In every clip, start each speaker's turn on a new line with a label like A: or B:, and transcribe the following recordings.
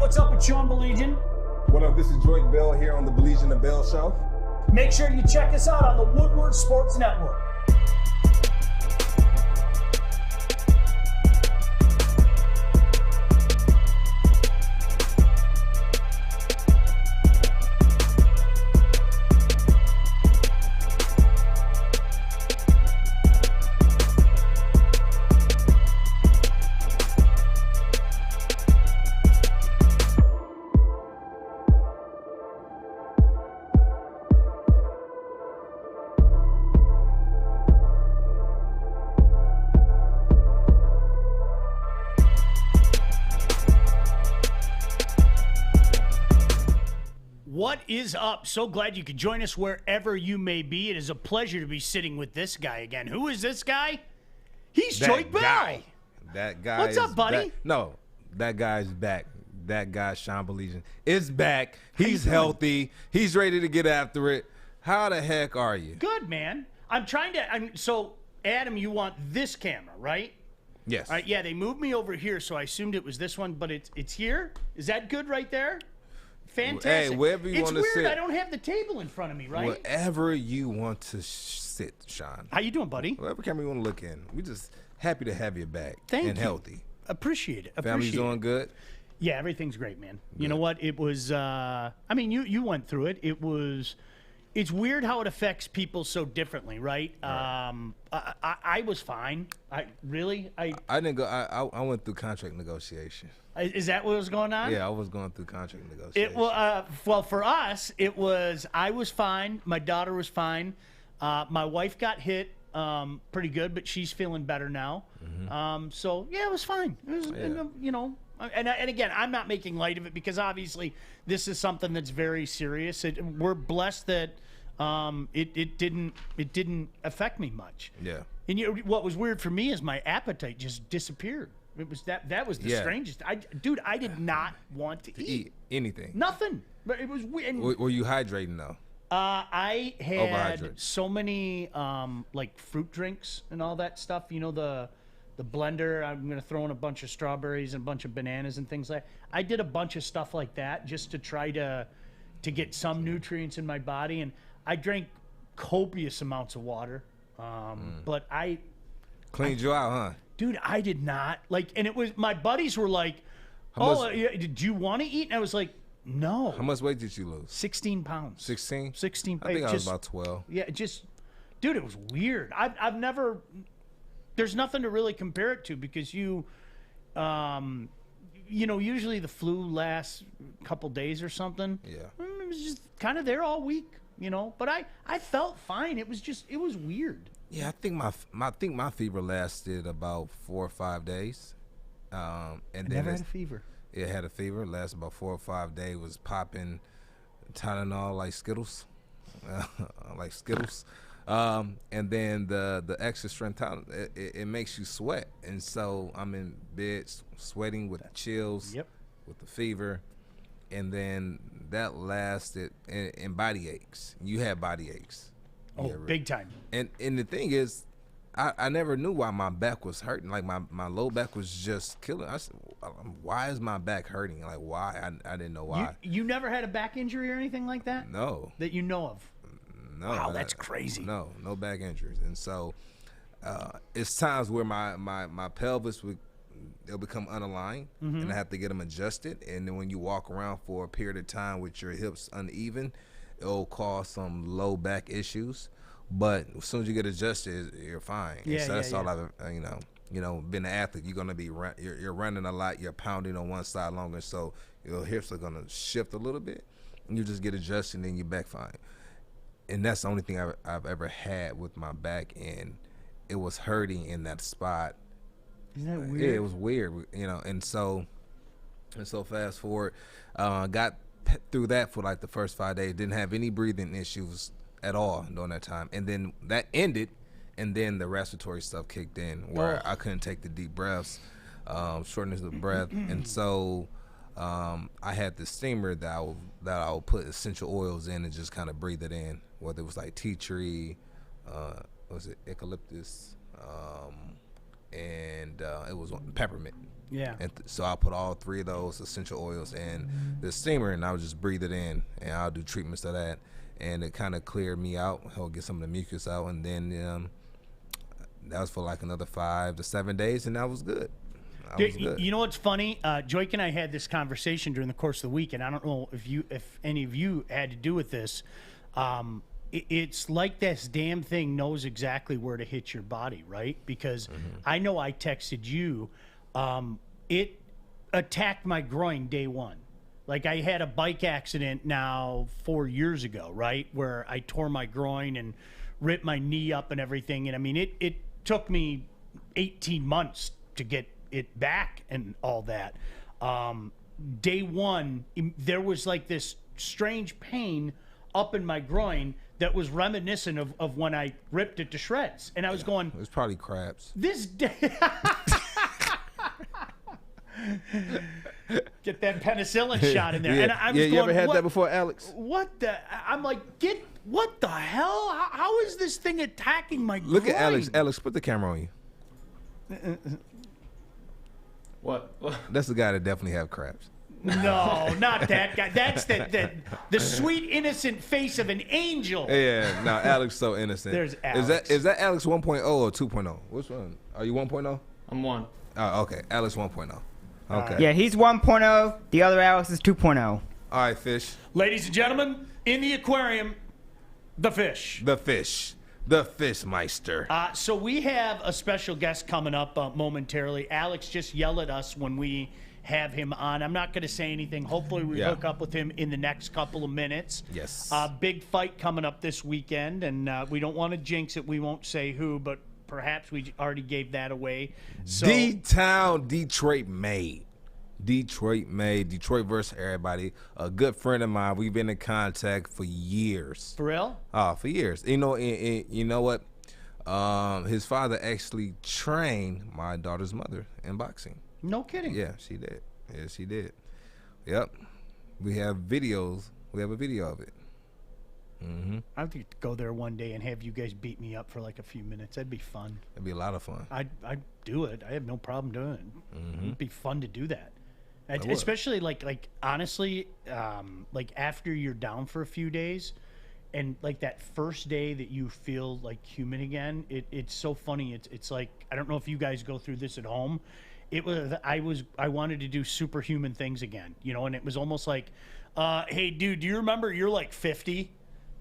A: what's up with Sean Baligian?
B: What up, this is Joint Bell here on the Baligian and Bell Show.
A: Make sure you check us out on the Woodward Sports Network. What is up? So glad you could join us wherever you may be. It is a pleasure to be sitting with this guy again. Who is this guy? He's Joint Bell.
B: That guy.
A: What's up, buddy?
B: No, that guy's back. That guy, Sean Baligian, is back. He's healthy. He's ready to get after it. How the heck are you?
A: Good, man. So, Adam, you want this camera, right?
B: Yes.
A: All right, yeah, they moved me over here, so I assumed it was this one, but it's here. Is that good right there? Fantastic.
B: Hey, wherever you want to sit.
A: It's weird. I don't have the table in front of me, right?
B: Wherever you want to sit, Sean.
A: How you doing, buddy?
B: Whatever camera you want to look in. We're just happy to have you back.
A: Thank you.
B: And healthy.
A: Appreciate it.
B: Family's doing good?
A: Yeah, everything's great, man.
B: Good.
A: You know what? It was, you went through it. It's weird how it affects people so differently, right? I was fine. I
B: didn't go. I went through contract negotiation.
A: Is that what was going on?
B: Yeah, I was going through contract negotiation.
A: Well, for us, it was I was fine. My daughter was fine. My wife got hit pretty good, but she's feeling better now. Mm-hmm. So yeah, it was fine. It was, And again, I'm not making light of it because obviously this is something that's very serious. We're blessed that it didn't affect me much.
B: Yeah.
A: And what was weird for me is my appetite just disappeared. It was that was the strangest. I did not want to eat
B: anything.
A: Nothing. But it was weird.
B: Were you hydrating though?
A: I had so many like fruit drinks and all that stuff. You know the blender. I'm going to throw in a bunch of strawberries and a bunch of bananas and things like that. I did a bunch of stuff like that just to try to get some nutrients in my body. And I drank copious amounts of water. But I
B: cleaned you out, huh?
A: Dude, I did not. And it was, my buddies were like, did you want to eat? And I was like, no.
B: How much weight did you lose?
A: 16 pounds.
B: 16?
A: 16
B: pounds. I think I was about 12.
A: Yeah, dude, it was weird. I've never, there's nothing to really compare it to because usually the flu lasts a couple days or something.
B: Yeah.
A: It was just kind of there all week, but I felt fine. It was weird.
B: Yeah, I think my fever lasted about 4 or 5 days. And then
A: never had a fever.
B: It had a fever. Lasted about 4 or 5 days. Was popping Tylenol like Skittles, and then the extra strength Tylenol, it makes you sweat, and so I'm in bed sweating with chills, with the fever, and then that lasted and body aches. You had body aches.
A: Oh, big time.
B: And the thing is, I never knew why my back was hurting. Like my low back was just killing. I said, why is my back hurting? Like why? I didn't know why.
A: You never had a back injury or anything like that?
B: No.
A: That you know of?
B: No.
A: Wow, that's crazy.
B: No back injuries. And so it's times where my pelvis it'll become unaligned, and I have to get them adjusted. And then when you walk around for a period of time with your hips uneven, it'll cause some low back issues, but as soon as you get adjusted, you're fine.
A: Yeah,
B: so that's all I've been an athlete. You're gonna be you're running a lot, you're pounding on one side longer, so your hips are gonna shift a little bit, and you just get adjusted, and then you're back fine. And that's the only thing I've ever had with my back, and it was hurting in that spot.
A: Isn't that weird?
B: Yeah, it was weird, and so fast forward, got through that for like the first 5 days. Didn't have any breathing issues at all during that time, and then that ended, and then the respiratory stuff kicked in where I couldn't take the deep breaths, shortness of breath, and so I had the steamer that I would put essential oils in and just kind of breathe it in, whether it was like tea tree, eucalyptus, and it was peppermint.
A: Yeah.
B: And so I put all 3 of those essential oils in the steamer, and I would just breathe it in, and I'll do treatments of that, and it kind of cleared me out. Help get some of the mucus out, and then that was for like another 5 to 7 days, and that was good.
A: You know what's funny? Joyke and I had this conversation during the course of the week, and I don't know if any of you had to do with this. It's like this damn thing knows exactly where to hit your body, right? Because I know I texted you. It attacked my groin day one. Like I had a bike accident now 4 years ago, right? Where I tore my groin and ripped my knee up and everything. And I mean, it took me 18 months to get it back and all that. Day one, there was like this strange pain up in my groin that was reminiscent of when I ripped it to shreds. And I was going,
B: it was probably crabs.
A: This day. Get that penicillin shot in there.
B: Yeah.
A: And I was going,
B: you ever had that before, Alex?
A: What the? I'm like, what the hell? How is this thing attacking my groin?
B: Look at Alex. Alex, put the camera on you.
C: What?
B: That's the guy that definitely have crabs.
A: No, not that guy. That's the sweet, innocent face of an angel.
B: Yeah, no, Alex so innocent.
A: There's Alex.
B: Is that Alex 1.0 or 2.0? Which one? Are you 1.0?
C: I'm 1.
B: Oh, okay. Alex 1.0. Okay.
D: Yeah, he's 1.0. The other Alex is 2.0.
B: All right, fish.
A: Ladies and gentlemen, in the aquarium, the fish.
B: The fish. The Fishmeister.
A: So we have a special guest coming up momentarily. Alex just yell at us when we have him on. I'm not going to say anything. Hopefully we hook up with him in the next couple of minutes.
B: Yes.
A: Big fight coming up this weekend, and we don't want to jinx it. We won't say who, but perhaps we already gave that away. So,
B: D-Town, Detroit made. Detroit versus everybody. A good friend of mine. We've been in contact for years.
A: For real?
B: For years. You know, you know what? His father actually trained my daughter's mother in boxing.
A: No kidding.
B: Yeah, she did. Yeah, she did. Yep. We have videos. We have a video of it.
A: I have to go there one day and have you guys beat me up for like a few minutes. That'd be fun.
B: It'd be a lot of fun.
A: I'd do it. I have no problem doing it. It'd be fun to do that.
B: would.
A: Especially like honestly, like after you're down for a few days, and like that first day that you feel like human again, it's so funny. It's like, I don't know if you guys go through this at home. I wanted to do superhuman things again, you know, and it was almost like, hey dude, do you remember you're like 50?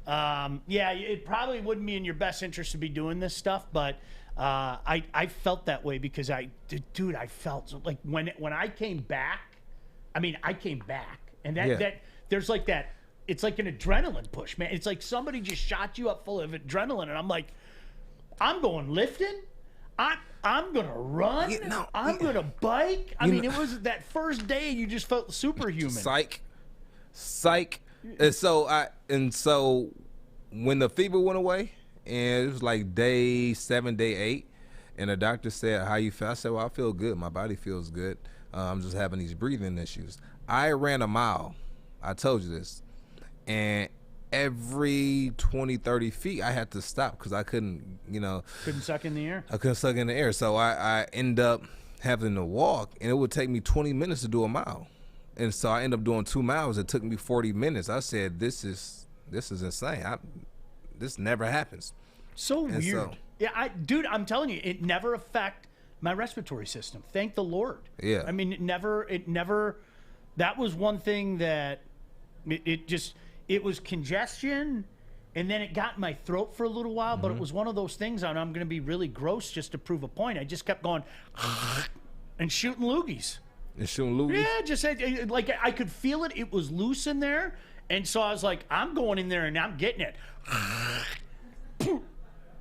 A: Yeah, it probably wouldn't be in your best interest to be doing this stuff, but I felt that way because I felt like when I came back. I mean, I came back, and that there's like that. It's like an adrenaline push, man. It's like somebody just shot you up full of adrenaline, and I'm like, I'm going lifting. I'm gonna run. I'm gonna bike. I mean, it was that first day you just felt superhuman.
B: Psych. And so when the fever went away, and it was like day 7, day 8, and the doctor said, "How you feel?" I said, "Well, I feel good. My body feels good. I'm just having these breathing issues." I ran a mile. I told you this. And every 20, 30 feet, I had to stop because I couldn't,
A: Couldn't suck in the air?
B: I couldn't suck in the air. So I end up having to walk, and it would take me 20 minutes to do a mile. And so I ended up doing 2 miles. It took me 40 minutes. I said, this is insane. This never happens.
A: So weird. Yeah, dude, I'm telling you, it never affected my respiratory system. Thank the Lord.
B: Yeah.
A: I mean, it never, that was one thing that it was congestion, and then it got in my throat for a little while, but it was one of those things, and I'm going to be really gross just to prove a point. I just kept going and shooting loogies.
B: And shooting loogies?
A: Yeah, just like I could feel it. It was loose in there, and so I was like, I'm going in there and I'm getting it.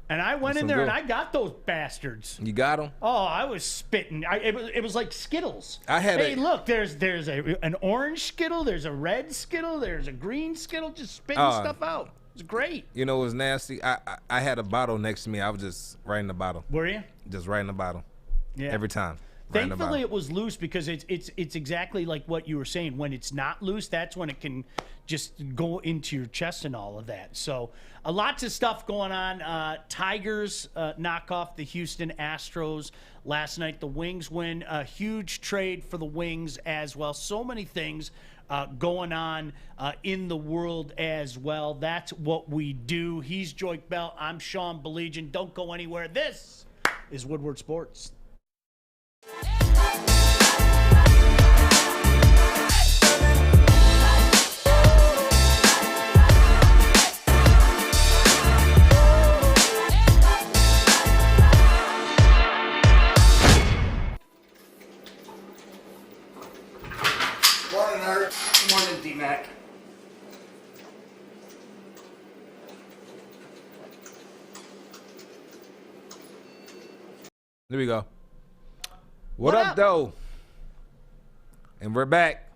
A: And I went in there and I got those bastards.
B: You got them?
A: Oh, I was spitting. It was like Skittles. Look, there's an orange Skittle, there's a red Skittle, there's a green Skittle, just spitting stuff out. It's great.
B: You know, it was nasty. I had a bottle next to me. I was just right in the bottle.
A: Were you?
B: Just right in the bottle.
A: Yeah.
B: Every time.
A: Thankfully, it was loose because it's exactly like what you were saying. When it's not loose, that's when it can just go into your chest and all of that. So, lots of stuff going on. Tigers knock off the Houston Astros last night. The Wings win. A huge trade for the Wings as well. So many things going on in the world as well. That's what we do. He's Joik Bell. I'm Sean Baligian. Don't go anywhere. This is Woodward Sports.
D: Morning, Art. Morning, D-Mac.
B: There we go. What up, though? And we're back.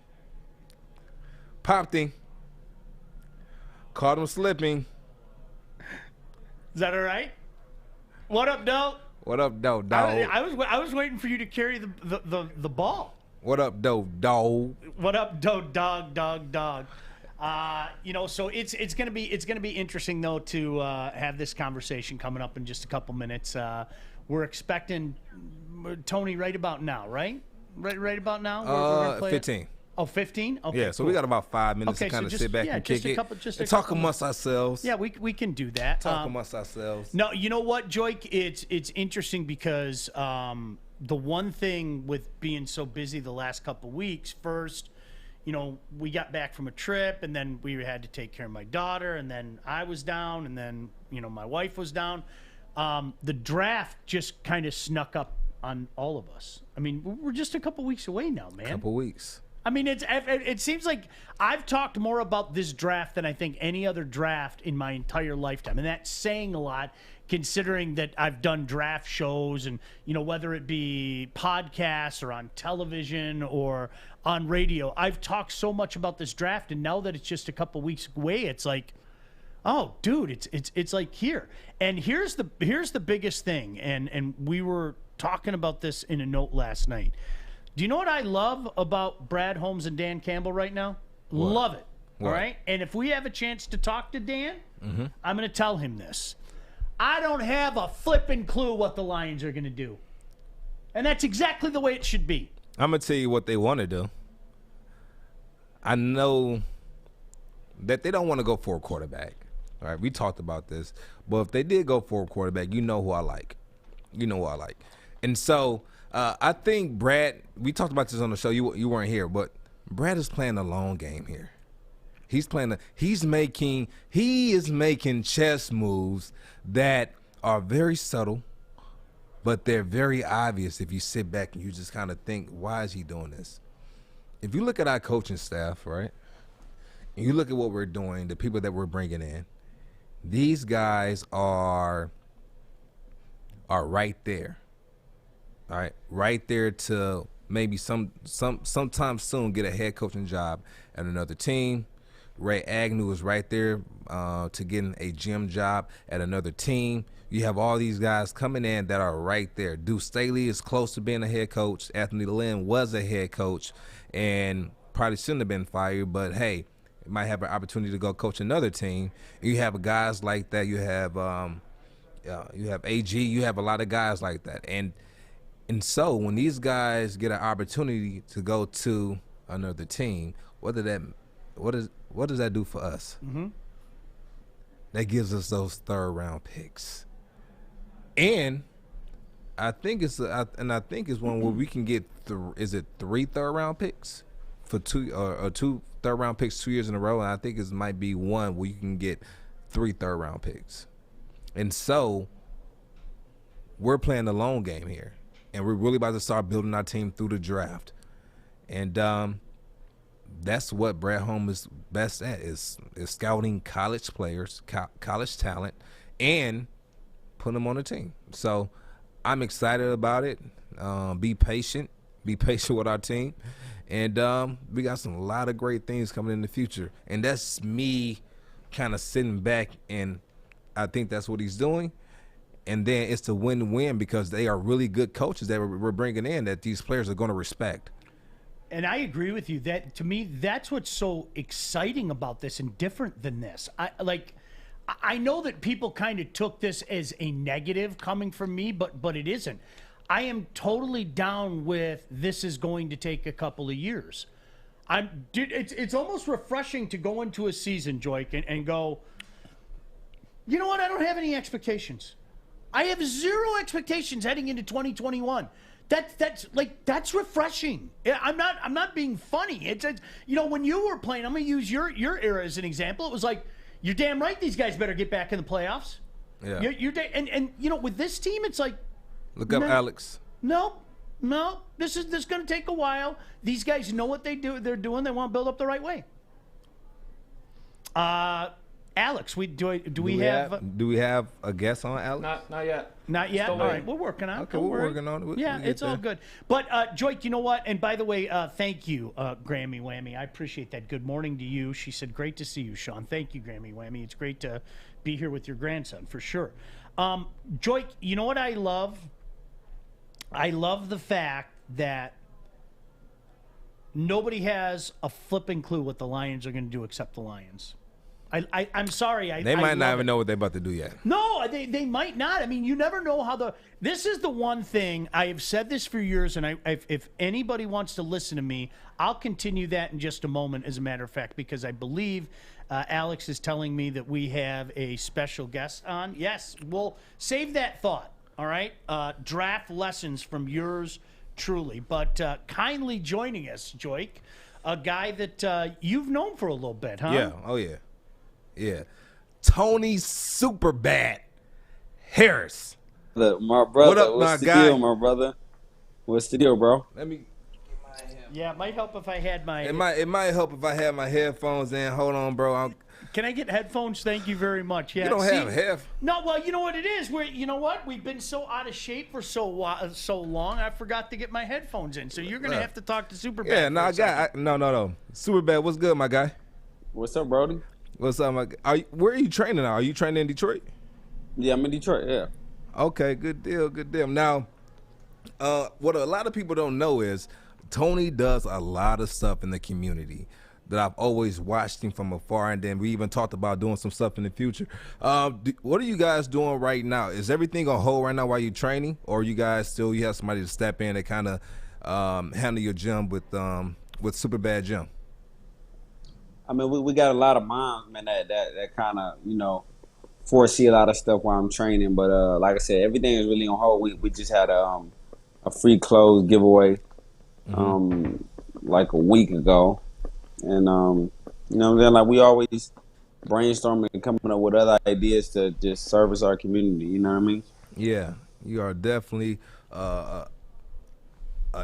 B: Popped him. Caught him slipping.
A: Is that all right? What up, Doe?
B: What up, though, dog?
A: I was waiting for you to carry the ball.
B: What up, though, dog?
A: What up, Doe? Dog. So it's gonna be interesting though to have this conversation coming up in just a couple minutes. We're expecting Tony right about now, right? Right about now. We're gonna play
B: 15.
A: Oh, 15? Okay.
B: Yeah, so
A: cool.
B: we got about 5 minutes
A: Okay,
B: to kind
A: so
B: of
A: just-
B: sit back
A: yeah,
B: and
A: just
B: kick
A: a
B: it.
A: couple- just a
B: and talk
A: couple
B: amongst ourselves.
A: Yeah, we can do that.
B: Talk amongst ourselves.
A: No, you know what, Joik? It's interesting because the one thing with being so busy the last couple weeks, first, we got back from a trip, and then we had to take care of my daughter, and then I was down, and then my wife was down. The draft just kind of snuck up on all of us. I mean, we're just a couple weeks away now, man.
B: Couple weeks.
A: I mean, it seems like I've talked more about this draft than I think any other draft in my entire lifetime. And that's saying a lot, considering that I've done draft shows and, whether it be podcasts or on television or on radio, I've talked so much about this draft. And now that it's just a couple weeks away, it's like, oh, dude, it's like here. And here's the biggest thing. And we were talking about this in a note last night. Do you know what I love about Brad Holmes and Dan Campbell right now?
B: What?
A: Love it.
B: What?
A: All right? And if we have a chance to talk to Dan,
B: Mm-hmm.
A: I'm going to tell him this. I don't have a flipping clue what the Lions are going to do. And that's exactly the way it should be.
B: I'm going to tell you what they want to do. I know that they don't want to go for a quarterback. All right, we talked about this. But if they did go for a quarterback, you know who I like. And so I think Brad, we talked about this on the show. You weren't here, but Brad is playing a long game here. He is making chess moves that are very subtle, but they're very obvious if you sit back and you just kind of think, why is he doing this? If you look at our coaching staff, right, and you look at what we're doing, the people that we're bringing in, these guys are right there. All right, right there to maybe sometime soon get a head coaching job at another team. Ray Agnew is right there to getting a GM job at another team. You have all these guys coming in that are right there. Deuce Staley is close to being a head coach. Anthony Lynn was a head coach and probably shouldn't have been fired, but hey, might have an opportunity to go coach another team. You have guys like that. You have AG. You have a lot of guys like that, and so when these guys get an opportunity to go to another team, what does that do for us?
A: Mm-hmm.
B: That gives us those third round picks, and I think it's one where we can get 3 third round picks for 2 third round picks 2 years in a row, and I think it might be one where you can get 3 third round picks, and so we're playing the long game here. And we're really about to start building our team through the draft. And that's what Brad Holmes is best at, is scouting college players, college talent, and putting them on the team. So I'm excited about it. Be patient with our team. And we got a lot of great things coming in the future. And that's me kind of sitting back, and I think that's what he's doing. And then it's a win-win because they are really good coaches that we're bringing in that these players are going to respect.
A: And I agree with you. That to me, that's what's so exciting about this and different than this. I know that people kind of took this as a negative coming from me, but it isn't. I am totally down with this is going to take a couple of years. It's almost refreshing to go into a season, Joik, and go, you know what? I don't have any expectations. I have zero expectations heading into 2021. That's refreshing. I'm not being funny. It's when you were playing, I'm gonna use your era as an example. It was like, you're damn right these guys better get back in the playoffs.
B: Yeah.
A: And with this team, it's like,
B: look up Alex.
A: No. This is gonna take a while. These guys know what they're doing. They want to build up the right way. Alex, do we have
B: a guest on Alex?
D: Not yet.
A: Not yet? All right, we're working on it.
B: Okay, we're working on it.
A: Yeah, it's all good. But, Joik, you know what? And by the way, thank you, Grammy Whammy. I appreciate that. Good morning to you. She said, great to see you, Sean. Thank you, Grammy Whammy. It's great to be here with your grandson, for sure. Joik, you know what I love? I love the fact that nobody has a flipping clue what the Lions are going to do except the Lions. I'm sorry.
B: They might not even know what they're about to do yet.
A: No, they might not. I mean, you never know how this is the one thing, I have said this for years, and if anybody wants to listen to me, I'll continue that in just a moment, as a matter of fact, because I believe Alex is telling me that we have a special guest on. Yes, we'll save that thought, all right? Draft lessons from yours truly. But kindly joining us, Joik, a guy that you've known for a little bit, huh?
B: Yeah, oh yeah. Yeah. Tony Superbad Harris.
C: My brother.
B: What up,
C: What's
B: my
C: the
B: guy?
C: deal, my brother? What's the deal, bro?
B: Let me.
A: Yeah, it might help if I had my.
B: It might help if I had my headphones in. Hold on, bro.
A: Can I get headphones? Thank you very much. Yeah.
B: You don't have headphones.
A: No, well, you know what it is. You know what? We've been so out of shape for so long. I forgot to get my headphones in. So you're gonna have to talk to Superbad.
B: Yeah, no. Superbad, what's good, my guy?
C: What's up, Brody?
B: What's up, my guy? Where are you training now? Are you training in Detroit?
C: Yeah, I'm in Detroit. Yeah.
B: Okay, good deal. Now, what a lot of people don't know is Tony does a lot of stuff in the community that I've always watched him from afar, and then we even talked about doing some stuff in the future. What are you guys doing right now? Is everything on hold right now while you're training, or you guys you have somebody to step in and kind of handle your gym with Superbad Gym?
C: I mean, we got a lot of moms, man, that kind of, foresee a lot of stuff while I'm training. But like I said, everything is really on hold. We just had a free clothes giveaway like a week ago. And, like we always brainstorming and coming up with other ideas to just service our community. You know what I mean?
B: Yeah, you are definitely an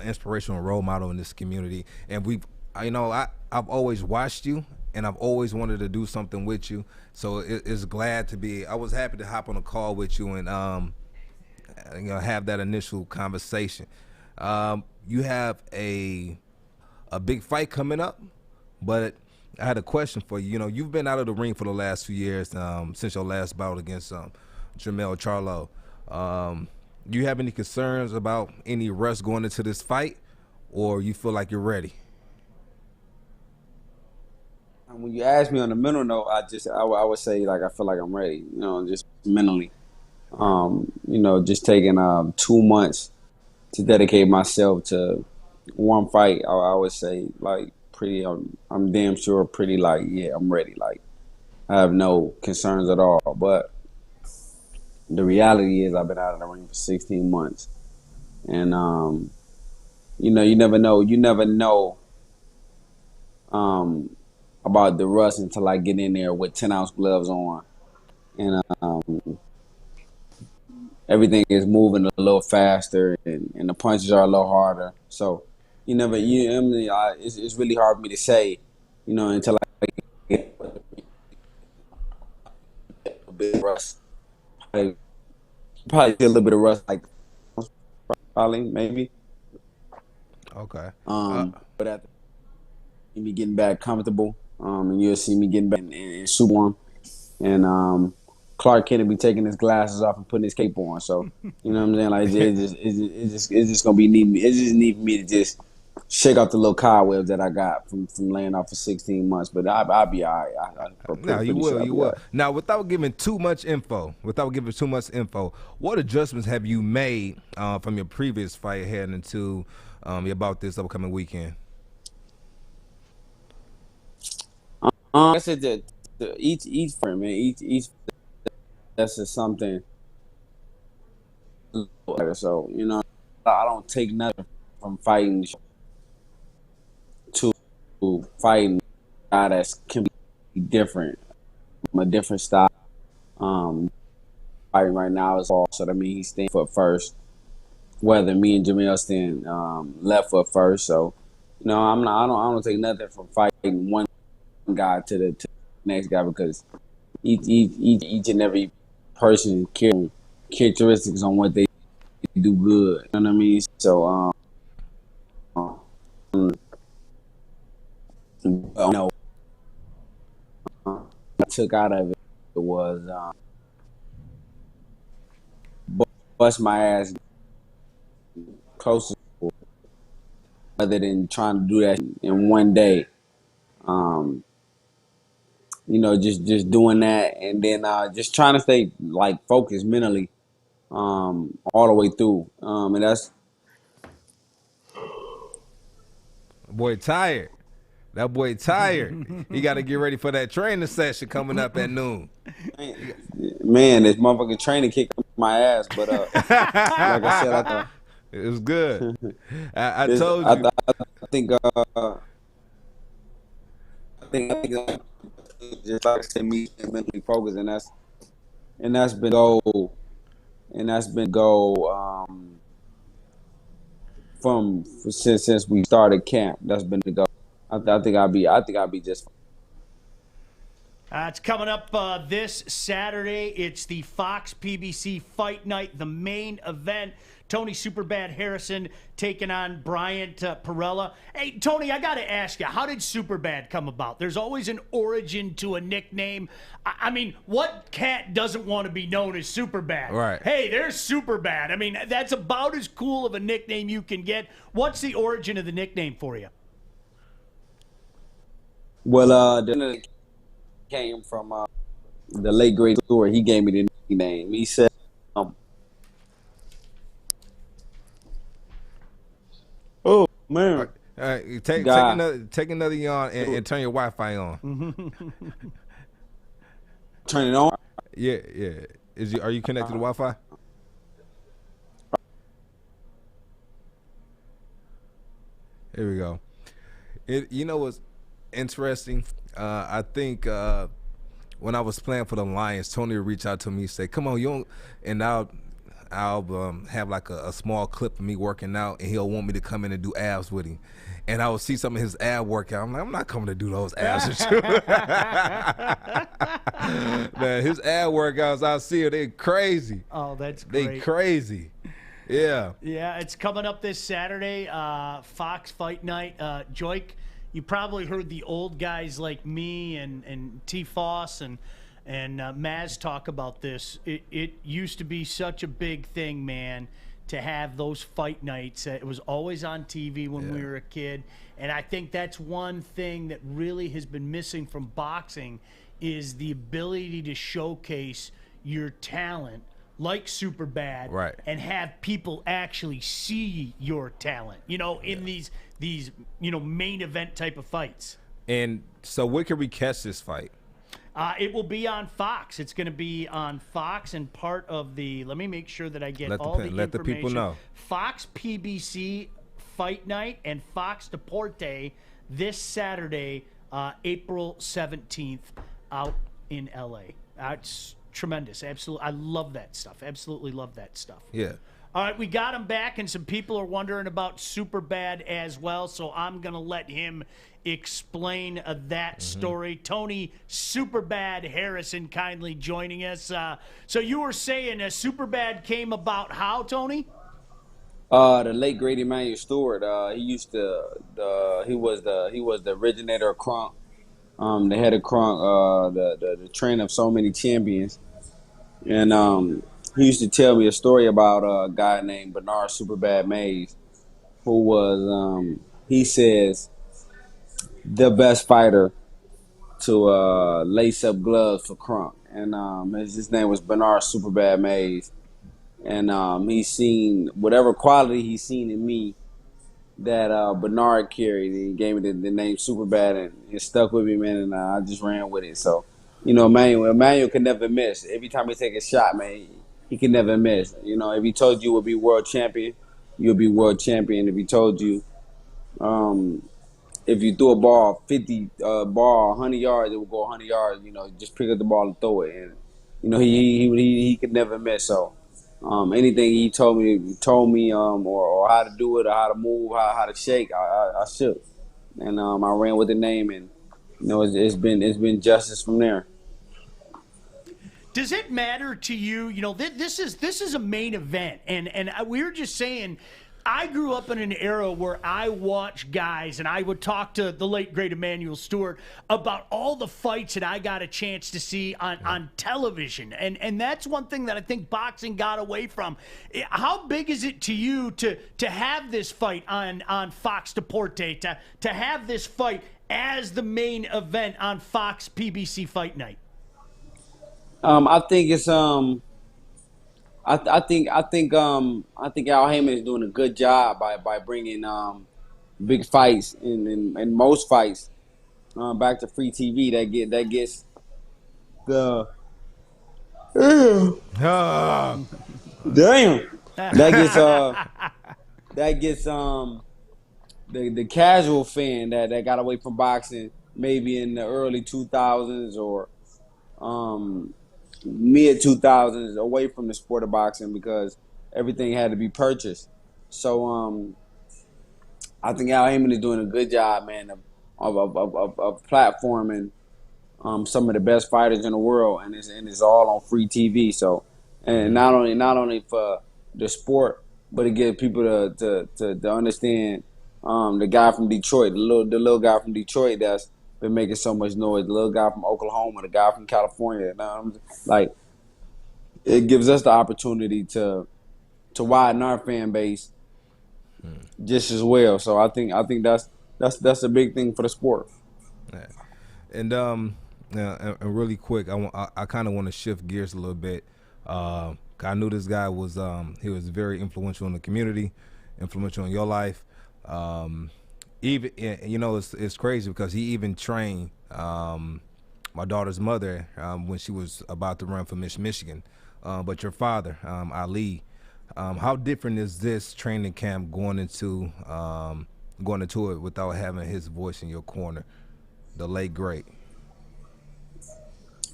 B: inspirational role model in this community. And I've always watched you, and I've always wanted to do something with you. So it's glad to be. I was happy to hop on a call with you and have that initial conversation. You have a big fight coming up, but I had a question for you. You've been out of the ring for the last few years since your last bout against Charlo. Do you have any concerns about any rust going into this fight, or you feel like you're ready?
C: When you ask me on the mental note, I would say, like, I feel like I'm ready, just mentally. Just taking 2 months to dedicate myself to one fight, I would say, like, pretty, I'm damn sure pretty, like, yeah, I'm ready. Like, I have no concerns at all. But the reality is I've been out of the ring for 16 months. And, you never know about the rust until I get in there with 10-ounce gloves on, and everything is moving a little faster, and the punches are a little harder. So it's really hard for me to say, until I get a bit of rust. Probably feel a little bit of rust, like probably maybe.
B: Okay.
C: But after me getting back comfortable. And you'll see me getting back in super warm. And, Clark Kent be taking his glasses off and putting his cape on. So you know what I'm saying? Like it's just gonna be need me. It just need me to just shake off the little cobwebs that I got from laying off for 16 months. But I'll be all right.
B: No, you will. You will. Now, without giving too much info, what adjustments have you made from your previous fight heading into about this upcoming weekend?
C: I said that each fight, man, each that's just something. So you know, I don't take nothing from fighting to fighting a guy that can be different, from a different style. Fighting right now is all, so that means he's staying foot first. Whether me and Jamil stand left foot first, so you know I don't take nothing from fighting one guy to the next guy, because each and every person carries characteristics on what they do good. You know what I mean? So no, I took out of it was bust my ass closer, other than trying to do that in one day. You know, just doing that, and then just trying to stay like focused mentally all the way through. And that's
B: boy tired. That boy tired. He got to get ready for that training session coming up at noon.
C: Man, this motherfucking training kicked my ass, but like I said, I thought
B: it was good. I told you.
C: I think just like I said, me mentally focused, and that's been goal, from since we started camp. That's been the goal. I think I'll be just fine.
A: It's coming up this Saturday. It's the Fox PBC Fight Night, the main event. Tony Superbad Harrison taking on Bryant Perella. Hey, Tony, I got to ask you, how did Superbad come about? There's always an origin to a nickname. I mean, what cat doesn't want to be known as Superbad?
B: Right.
A: Hey, there's Superbad. I mean, that's about as cool of a nickname you can get. What's the origin of the nickname for you?
C: Well, the came from the late great Stewart. He gave me the nickname. He said, "Oh man,
B: take another yawn and turn your Wi-Fi on."
C: Turn it on.
B: Yeah. Are you connected to Wi-Fi? Here we go. You know what's interesting? I think when I was playing for the Lions, Tony would reach out to me and say, "Come on, you don't," and I'll have like a small clip of me working out, and he'll want me to come in and do abs with him. And I would see some of his ab workout. I'm like, I'm not coming to do those abs with you. Man, his ab workouts, I see it, they're crazy.
A: Oh, that's great.
B: They crazy. Yeah.
A: Yeah, it's coming up this Saturday, Fox Fight Night. Joik, you probably heard the old guys like me and T. Foss and Maz talk about this. It used to be such a big thing, man, to have those fight nights. It was always on TV when we were a kid. And I think that's one thing that really has been missing from boxing is the ability to showcase your talent like Superbad,
B: right,
A: and have people actually see your talent, you know, in these you know, main event type of fights.
B: And so where can we catch this fight?
A: It will be on Fox. It's going to be on Fox and part of the, let me make sure that I get all the information.
B: Let the people know.
A: Fox PBC Fight Night and Fox Deporte this Saturday, April 17th, out in LA. It's tremendous. Absolutely. I love that stuff. Absolutely love that stuff.
B: Yeah.
A: All right, we got him back, and some people are wondering about Superbad as well, so I'm going to let him explain that story. Tony Superbad Harrison kindly joining us. So you were saying Superbad came about how, Tony?
C: The late great Emmanuel Stewart. He was the originator of Crunk, the head of Crunk, the trainer of so many champions. And he used to tell me a story about a guy named Bernard Superbad Mays, who was, he says, the best fighter to lace up gloves for Crunk. And his name was Bernard Superbad Mays. And he's seen whatever quality he's seen in me that Bernard carried. He gave me the name Superbad, and it stuck with me, man, and I just ran with it. So, Emmanuel can never miss. Every time he take a shot, man, he can never miss. If he told you would be world champion, you'll be world champion. If he told you, if you threw a ball 100 yards, it would go 100 yards. Just pick up the ball and throw it, and he could never miss. So. Anything he told me, or how to do it, or how to move, how to shake, I shook, and I ran with the name, and it's been justice from there.
A: Does it matter to you? This is a main event, and we were just saying. I grew up in an era where I watched guys, and I would talk to the late, great Emmanuel Stewart about all the fights that I got a chance to see on television. And that's one thing that I think boxing got away from. How big is it to you to have this fight on Fox Deporte, to have this fight as the main event on Fox PBC Fight Night?
C: I think it's I think Al Heyman is doing a good job by bringing big fights and most fights back to free TV. That gets the damn that gets the casual fan that got away from boxing maybe in the early 2000s or mid 2000s away from the sport of boxing because everything had to be purchased. So I think Al Heyman is doing a good job, man, of platforming some of the best fighters in the world, and it's all on free TV. So, and not only for the sport, but to get people to understand the guy from Detroit, the little guy from Detroit that's been making so much noise, the little guy from Oklahoma, the guy from California. Like, it gives us the opportunity to widen our fan base just as well. So I think that's a big thing for the sport.
B: Yeah. And really quick, I kind of want to shift gears a little bit. I knew this guy was he was very influential in the community, influential in your life. Even it's crazy because he even trained my daughter's mother when she was about to run for Miss Michigan. But your father, Ali, how different is this training camp going into it without having his voice in your corner, the late great?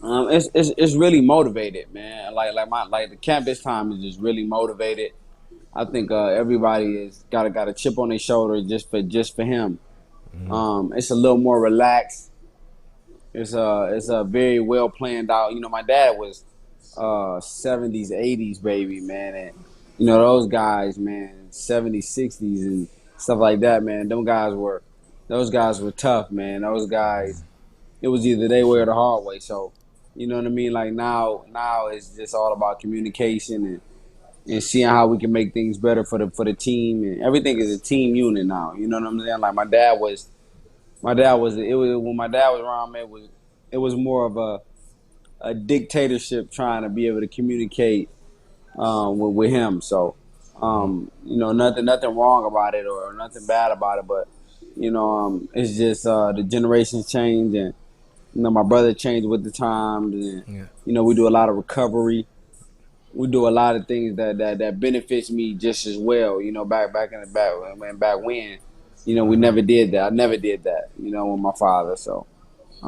C: It's really motivated, man. Like the camp this time is just really motivated. I think everybody has got a chip on their shoulder just for him. Mm-hmm. It's a little more relaxed. It's a very well planned out. My dad was 70s, 80s baby, man, and those guys, man, 70s, 60s and stuff like that, man. Those guys were tough, man. Those guys, it was either their way or the hard way. So, you know what I mean? Like now it's just all about communication and seeing how we can make things better for the team, and everything is a team unit now. You know what I'm saying? Like when my dad was around, man, it was more of a dictatorship trying to be able to communicate with him. So nothing wrong about it or nothing bad about it, but it's just the generations change, and my brother changed with the times, and we do a lot of recovery. We do a lot of things that benefits me just as well. Back when, we never did that. I never did that. With my father. So, you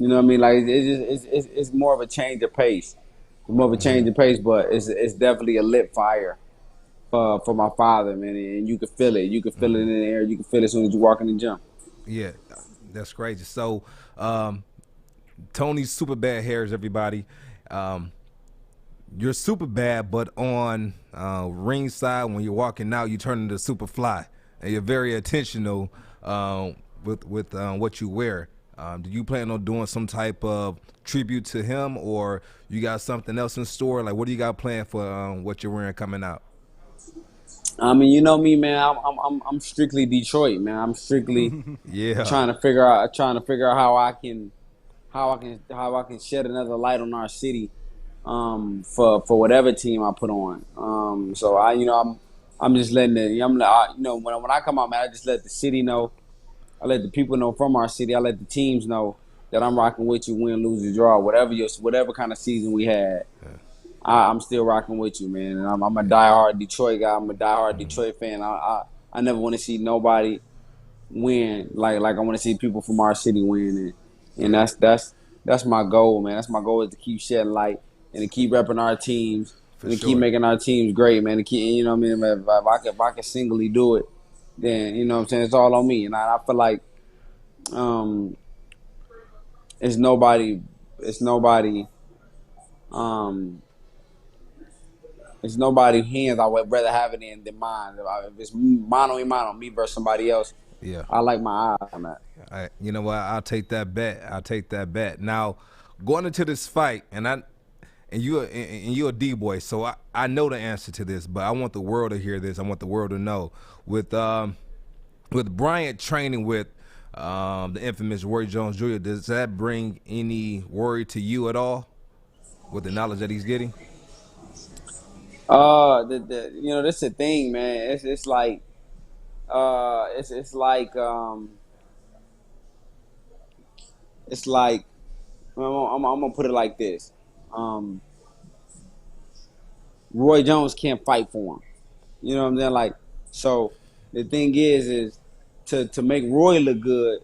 C: know what I mean? Like it's more of a change of pace. It's more of a change of pace, but it's definitely a lit fire for my father, man. And you can feel it. You can feel it in the air. You can feel it as soon as you walk in the gym.
B: Yeah, that's crazy. So, Tony's super bad hairs, everybody. You're super bad, but on ringside when you're walking out, you turn into super fly, and you're very intentional with what you wear. Do you plan on doing some type of tribute to him, or you got something else in store? Like, what do you got planned for what you're wearing coming out?
C: I mean, you know me, man. I'm strictly Detroit, man. I'm strictly
B: Yeah.
C: trying to figure out how I can shed another light on our city, for whatever team I put on. So I'm just letting when I come out, man, I just let the city know. I let the people know from our city. I let the teams know that I'm rocking with you, win, lose, or draw, whatever kind of season we had. Yeah. I'm still rocking with you, man. And I'm a diehard Detroit guy. I'm a diehard Detroit fan. I never want to see nobody win like I want to see people from our city win, and that's my goal, man. That's my goal, is to keep shedding light and to keep repping our teams and to keep making our teams great, man. To keep, you know what I mean? If I can singly do it, then you know what I'm saying, it's all on me. And I feel like it's nobody hands I would rather have it in than mine. If it's mano a mano, me versus somebody else,
B: yeah,
C: I like my eye on that.
B: You know what? I'll take that bet. Now, going into this fight, and you're a D-boy, so I know the answer to this, but I want the world to hear this. I want the world to know. With Bryant training with the infamous Roy Jones Jr., does that bring any worry to you at all with the knowledge that he's getting?
C: That's the thing, man. It's like I'm gonna put it like this. Roy Jones can't fight for him. You know what I'm saying? Like, so the thing is to make Roy look good,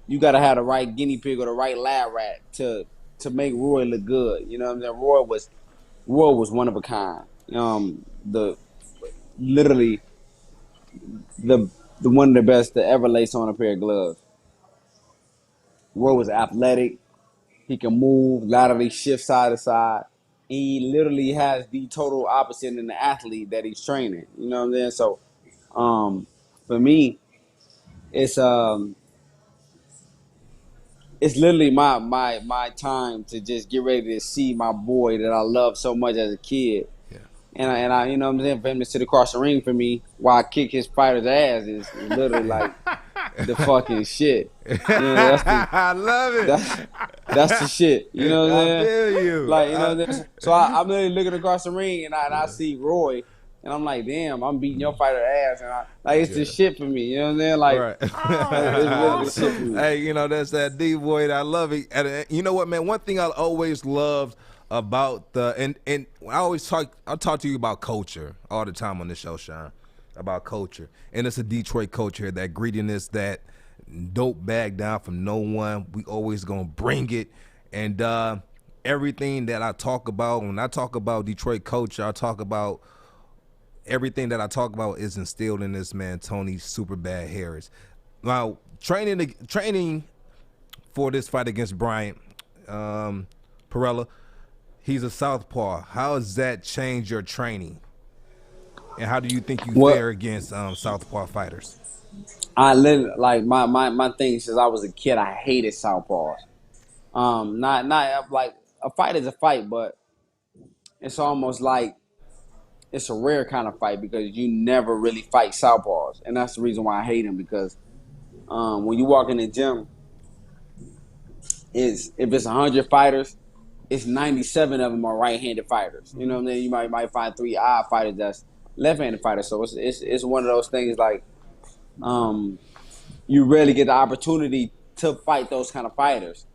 C: you gotta have the right guinea pig or the right lab rat to make Roy look good. You know what I'm saying? Roy was one of a kind. The one of the best to ever lace on a pair of gloves. Roy was athletic. He can move, laterally shift side to side. He literally has the total opposite in the athlete that he's training. You know what I'm saying? So, for me, it's literally my time to just get ready to see my boy that I loved so much as a kid. Yeah. And I you know what I'm saying, for him to sit across the ring for me while I kick his fighter's ass is literally like the fucking shit. You know,
B: I love it.
C: That's the shit. You know what I'm saying?
B: I feel you.
C: Like, you know what I'm saying? So I'm literally looking across the ring and I see Roy. And I'm like, damn, I'm beating your fighter ass, and it's the shit for me. You know what I'm saying? Like,
B: right.
C: It's really the shit for me.
B: Hey, you know, that's that D-boy. I love it. And you know what, man? One thing I always loved about and I talk to you about culture all the time on this show, Sean, about culture, and it's a Detroit culture, that greediness, that don't back down from no one. We always gonna bring it, and everything that I talk about, when I talk about Detroit culture, I talk about. Everything that I talk about is instilled in this man, Tony Superbad Harris. Now, training for this fight against Bryant Perella, he's a Southpaw. How has that changed your training? And how do you think you fare against Southpaw fighters?
C: I live like my thing since I was a kid. I hated Southpaws. Not like a fight is a fight, but it's almost like it's a rare kind of fight because you never really fight Southpaws, and that's the reason why I hate him. Because when you walk in the gym, if it's 100 fighters, it's 97 of them are right-handed fighters. You know what I mean? You might find 3 odd fighters that's left-handed fighters. So it's one of those things like you rarely get the opportunity to fight those kind of fighters.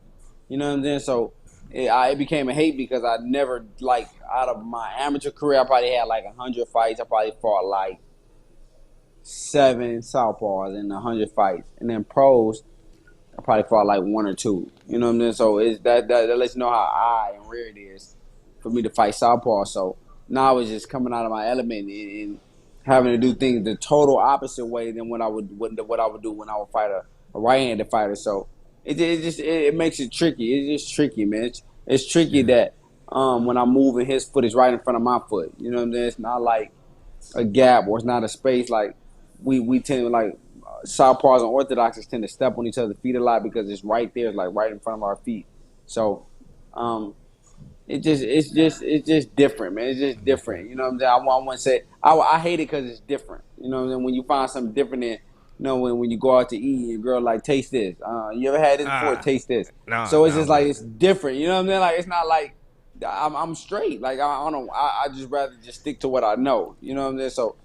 C: You know what I'm saying? So it became a hate because I never, like, out of my amateur career, I probably had like 100 fights. I probably fought like 7 Southpaws in 100 fights. And then pros, I probably fought like 1 or 2. You know what I'm saying? So that lets you know how odd and rare it is for me to fight Southpaw. So now I was just coming out of my element and having to do things the total opposite way than what I would do when I would fight a right-handed fighter. So it makes it tricky. It's just tricky, man. It's tricky that when I'm moving, his foot is right in front of my foot. You know what I'm saying? It's not like a gap or it's not a space. Like we tend to, like, Southpaws and Orthodoxes tend to step on each other's feet a lot because it's right there, it's like right in front of our feet. So, it's just different, man. It's just different. You know what I'm saying? I want to say I hate it because it's different. You know what I'm saying? When you find something different, in, when you go out to eat and your girl like taste this. You ever had this before? Taste this. So it's just like it's different. You know what I'm saying? Like it's not like I'm straight. Like I just rather just stick to what I know. You know what I'm saying? So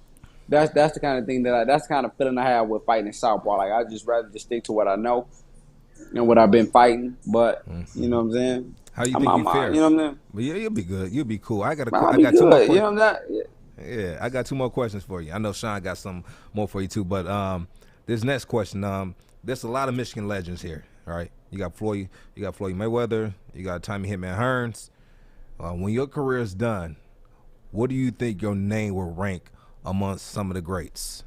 C: that's the kind of thing that's the kind of feeling I have with fighting in Southpaw. Like I just rather just stick to what I know and what I've been fighting. But you know what I'm saying?
B: How you think you fare?
C: You know what I'm saying?
B: But yeah, you'll be good. You'll be cool. I got 2 more
C: questions. You know what I'm saying?
B: Yeah, I got 2 more questions for you. I know Sean got some more for you too. But this next question, there's a lot of Michigan legends here. All right, you got Floyd Mayweather, you got Tommy Hitman Hearns. When your career is done, what do you think your name will rank amongst some of the greats?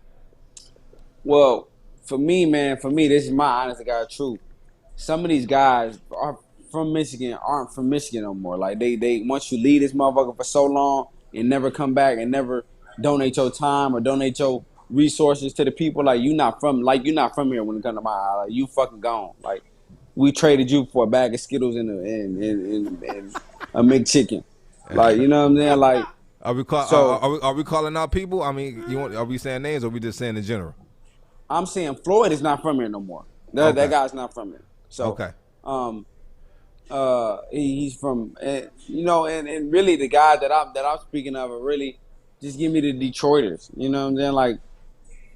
C: Well, for me, this is my honest to God truth. Some of these guys are from Michigan aren't from Michigan no more. Like they once you leave this motherfucker for so long and never come back and never donate your time or donate your resources to the people, like you're not from here when it comes to my eye. Like you fucking gone. Like we traded you for a bag of Skittles and a McChicken. Like you know what I'm saying? Like
B: are we calling out people? I mean, are we saying names or are we just saying in general?
C: I'm saying Floyd is not from here no more. That guy's not from here. So
B: okay.
C: He's from, and really the guy that I'm speaking of are really just give me the Detroiters. You know what I'm saying? Like,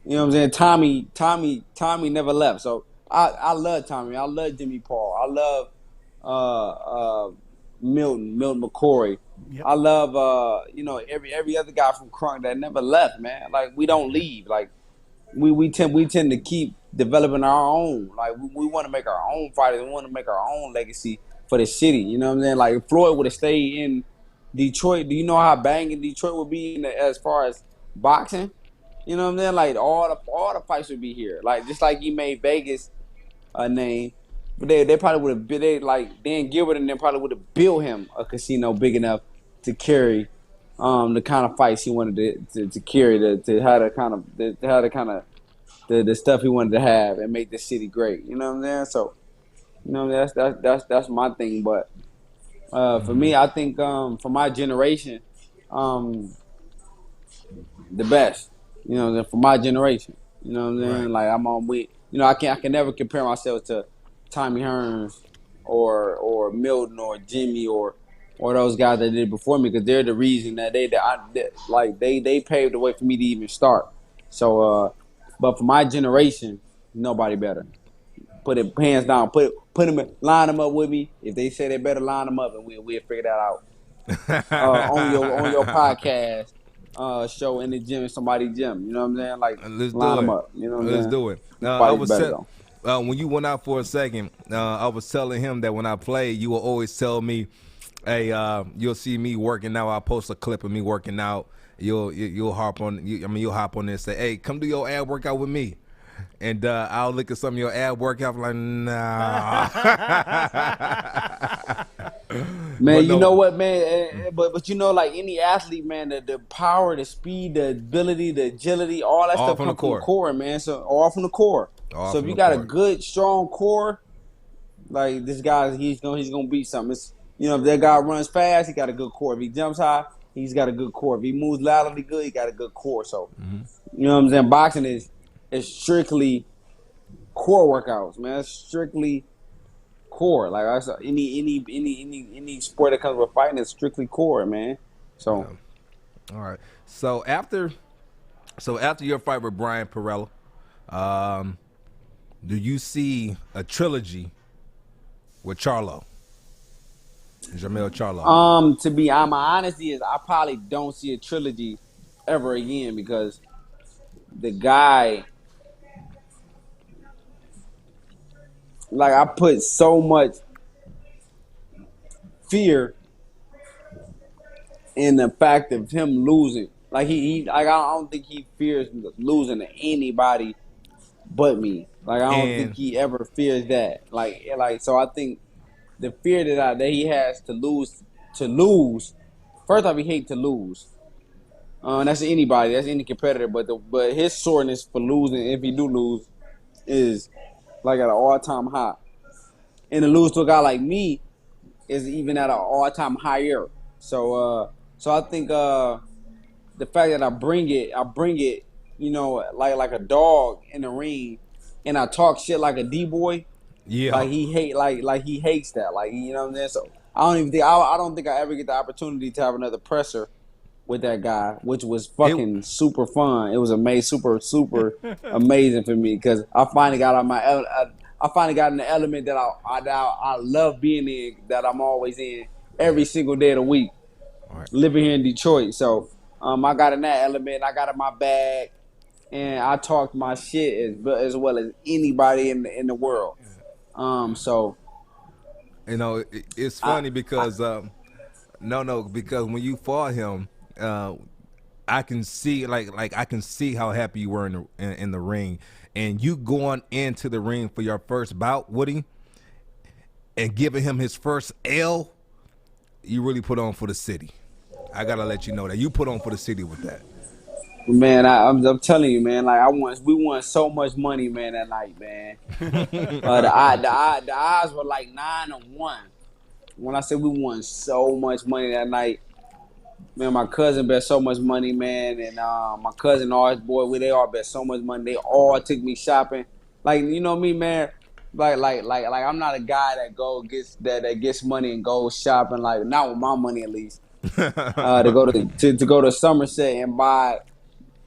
C: you know what I'm saying? Tommy never left. So I love Tommy. I love Jimmy Paul. I love Milton McCory. Yep. I love every other guy from Crunk that never left, man. Like we don't leave. Like we tend to keep developing our own. Like we want to make our own fighters. We want to make our own legacy for the city. You know what I'm saying? Like if Floyd would have stayed in Detroit, do you know how banging Detroit would be as far as boxing? You know what I'm saying? Like all the fights would be here. Like just like he made Vegas a name, but they probably would have been like Dan Gilbert and them probably would have built him a casino big enough to carry the kind of fights he wanted to carry, to have the stuff he wanted to have and make the city great. You know what I'm saying? So, that's my thing. But for me, I think for my generation, the best. You know, for my generation. You know what I'm saying? Right. Like I'm on with. I can never compare myself to Tommy Hearns or Milton or Jimmy or those guys that did before me, because they're the reason that they paved the way for me to even start. So, but for my generation, nobody better. Put it hands down. Line them up with me. If they say they better, line them up, and we'll figure that out. On your podcast show in the gym, somebody's gym. You know what I'm saying? Like line them up. You know what I'm saying? Let's do it.
B: When you went out for a second, I was telling him that when I play, you will always tell me, hey, you'll see me working out. I'll post a clip of me working out. You'll hop on there and say, hey, come do your ab workout with me. And I'll look at some of your ab workout like, nah.
C: Man, you know what, man? But like any athlete, man, the power, the speed, the ability, the agility, all that stuff comes from the core, man. So all from the core. So if you got a good, strong core, like this guy, he's gonna beat something. It's, if that guy runs fast, he got a good core. If he jumps high, he's got a good core. If he moves laterally good, he got a good core. So, you know what I'm saying? Boxing is strictly core workouts, man. It's strictly core. Like I said, any sport that comes with fighting is strictly core, man. So,
B: all right. So after your fight with Brian Perella, do you see a trilogy with Charlo? Jamel Charlo.
C: To be my honesty is I probably don't see a trilogy ever again, because the guy, like, I put so much fear in the fact of him losing. Like I don't think he fears losing to anybody but me. Like I don't think he ever fears that. Like so I think the fear that he has to lose. First off, he hates to lose. That's anybody. That's any competitor. But his soreness for losing, if he do lose, is like at an all-time high, and to lose to a guy like me is even at an all-time higher. So I think the fact that I bring it, like a dog in the ring, and I talk shit like a D-boy.
B: Yeah.
C: Like he hates that. Like, you know what I'm saying? So I don't think I ever get the opportunity to have another presser with that guy, which was fucking super fun. It was amazing, super amazing for me because I finally got on I finally got in the element that I love being in, that I'm always in every single day of the week.
B: Right.
C: Living here in Detroit, so I got in that element. I got in my bag, and I talked my shit as well as anybody in the world. So
B: it's funny because because when you fought him, I can see like I can see how happy you were in the ring, and you going into the ring for your first bout, Woody, and giving him his first L. You really put on for the city. I gotta let you know that you put on for the city with that.
C: Man, I'm telling you, man. Like we won so much money, man, that night, man. The odds were like 9-1. When I said we won so much money that night, man, my cousin bet so much money, man, and my cousin, all his boy, they all bet so much money. They all took me shopping. Like, you know me, man. Like I'm not a guy that gets money and goes shopping. Like, not with my money at least. To go to Somerset and buy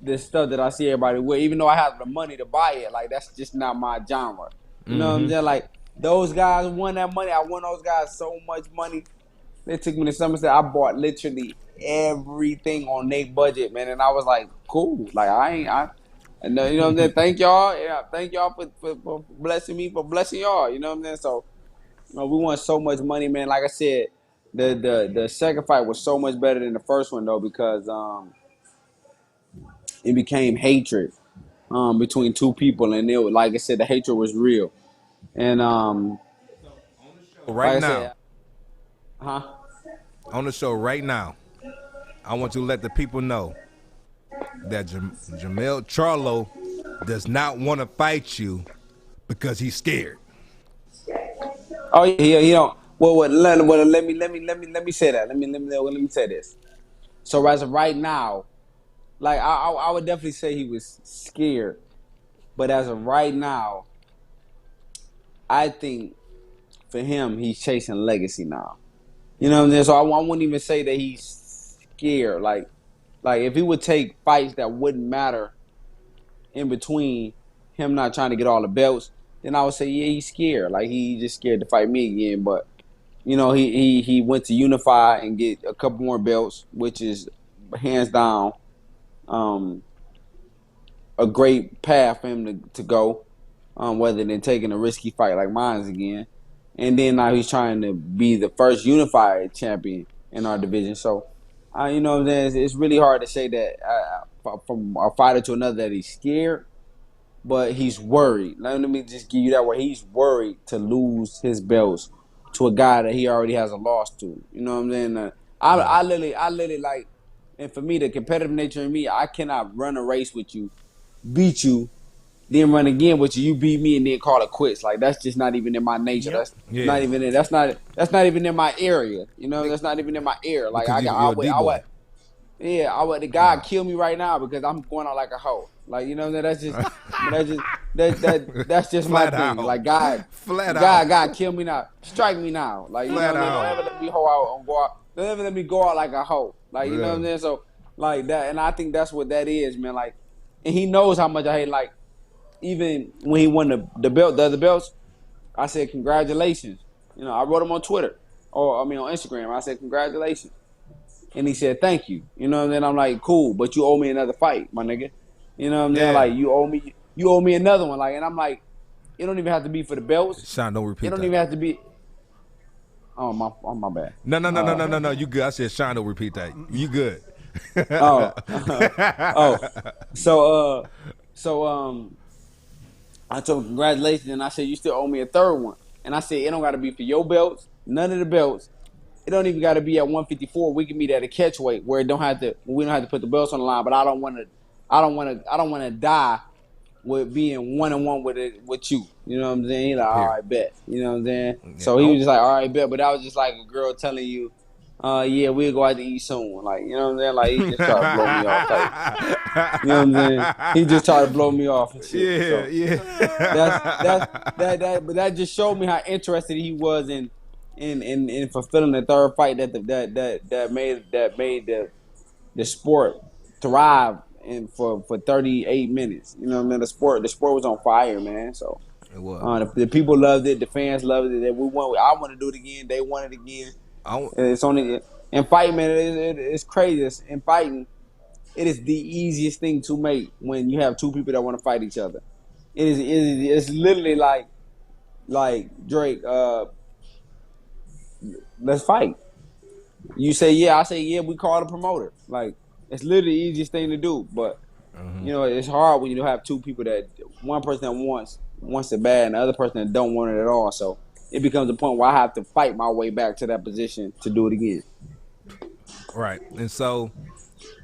C: this stuff that I see everybody wear, even though I have the money to buy it. Like, that's just not my genre. You know what I'm saying? Like, those guys won that money. I won those guys so much money. They took me to Somerset. I bought literally everything on their budget, man. And I was like, cool. Like, you know what I'm saying? Thank y'all. Yeah, thank y'all for blessing me, for blessing y'all. You know what I'm saying? So, we won so much money, man. Like I said, the second fight was so much better than the first one, though, because it became hatred between two people. And like I said, the hatred was real. And
B: right
C: like
B: now,
C: said,
B: on the show right now, I want you to let the people know that Jamel Charlo does not want to fight you because he's scared.
C: Oh yeah, he don't. Well, let me say that. Let me say this. So as of right now, like I would definitely say he was scared, but as of right now, I think for him he's chasing legacy now. You know what I'm saying? So I wouldn't even say that he's scared. Like if he would take fights that wouldn't matter in between him not trying to get all the belts, then I would say, yeah, he's scared. Like, he just scared to fight me again. But, he went to unify and get a couple more belts, which is hands down a great path for him to go, rather than taking a risky fight like mine's again. And then now he's trying to be the first unified champion in our division. So, you know what I'm saying? It's really hard to say that from a fighter to another that he's scared, but he's worried. Let me just give you that word. He's worried to lose his belts to a guy that he already has a loss to. You know what I'm saying? I literally like, and for me, the competitive nature in me, I cannot run a race with you, beat you, then run again with you. You beat me and then call it quits. Like, that's just not even in my nature.
A: Yep.
C: Not even in. That's not even in my area. You know, that's not even in my area. Like, I would the guy kill me right now because I'm going out like a hoe. Like, you know, that's just my thing. Like, God kill me now, strike me now. Like, you know, don't ever let me hoe out and go out. Don't ever let me go out like a hoe. Like, you know what I'm saying? So, like that, and I think that's what that is, man. Like, and he knows how much I hate. Like, even when he won the other belts, I said congratulations. You know, I wrote him on Twitter, on Instagram. I said congratulations. And he said, thank you. You know what I'm saying? I'm like, cool, but you owe me another fight, my nigga. You know what I'm saying? Like, you owe me another one. Like, and I'm like, it don't even have to be for the belts.
B: Sean, don't repeat that.
C: It don't even have to be. Oh, my bad.
B: No. You good. I said, Sean, don't repeat that. You good.
C: So I told him congratulations, and I said, you still owe me a third one. And I said, it don't got to be for your belts, none of the belts. It don't even got to be at 154. We can meet at a catch weight where we don't have to put the belts on the line. But I don't want to die with being 1-on-1 with you. You know what I'm saying? He like, all right, bet. You know what I'm saying?
B: Yeah.
C: So he was just like, all right, bet. But that was just like a girl telling you, yeah, we'll go out to eat soon. Like, you know what I'm saying? Like, he just tried to blow me off. Like, you know what I'm saying? He just tried to blow me off and shit.
B: Yeah,
C: So
B: yeah.
C: but that just showed me how interested he was in fulfilling the third fight that made the sport thrive and for 38 minutes. You know what I mean? The sport was on fire, man. So
B: It was.
C: the people loved it, the fans loved it. I want to do it again. They want it again. It's only in fighting, man. It's crazy. In fighting, it is the easiest thing to make when you have two people that want to fight each other. It's literally like Drake. Let's fight. You say yeah, I say yeah. We call the promoter. Like, it's literally the easiest thing to do. But you know, it's hard when you have two people that one person that wants it bad and the other person that don't want it at all. So it becomes a point where I have to fight my way back to that position to do it again.
B: Right. And so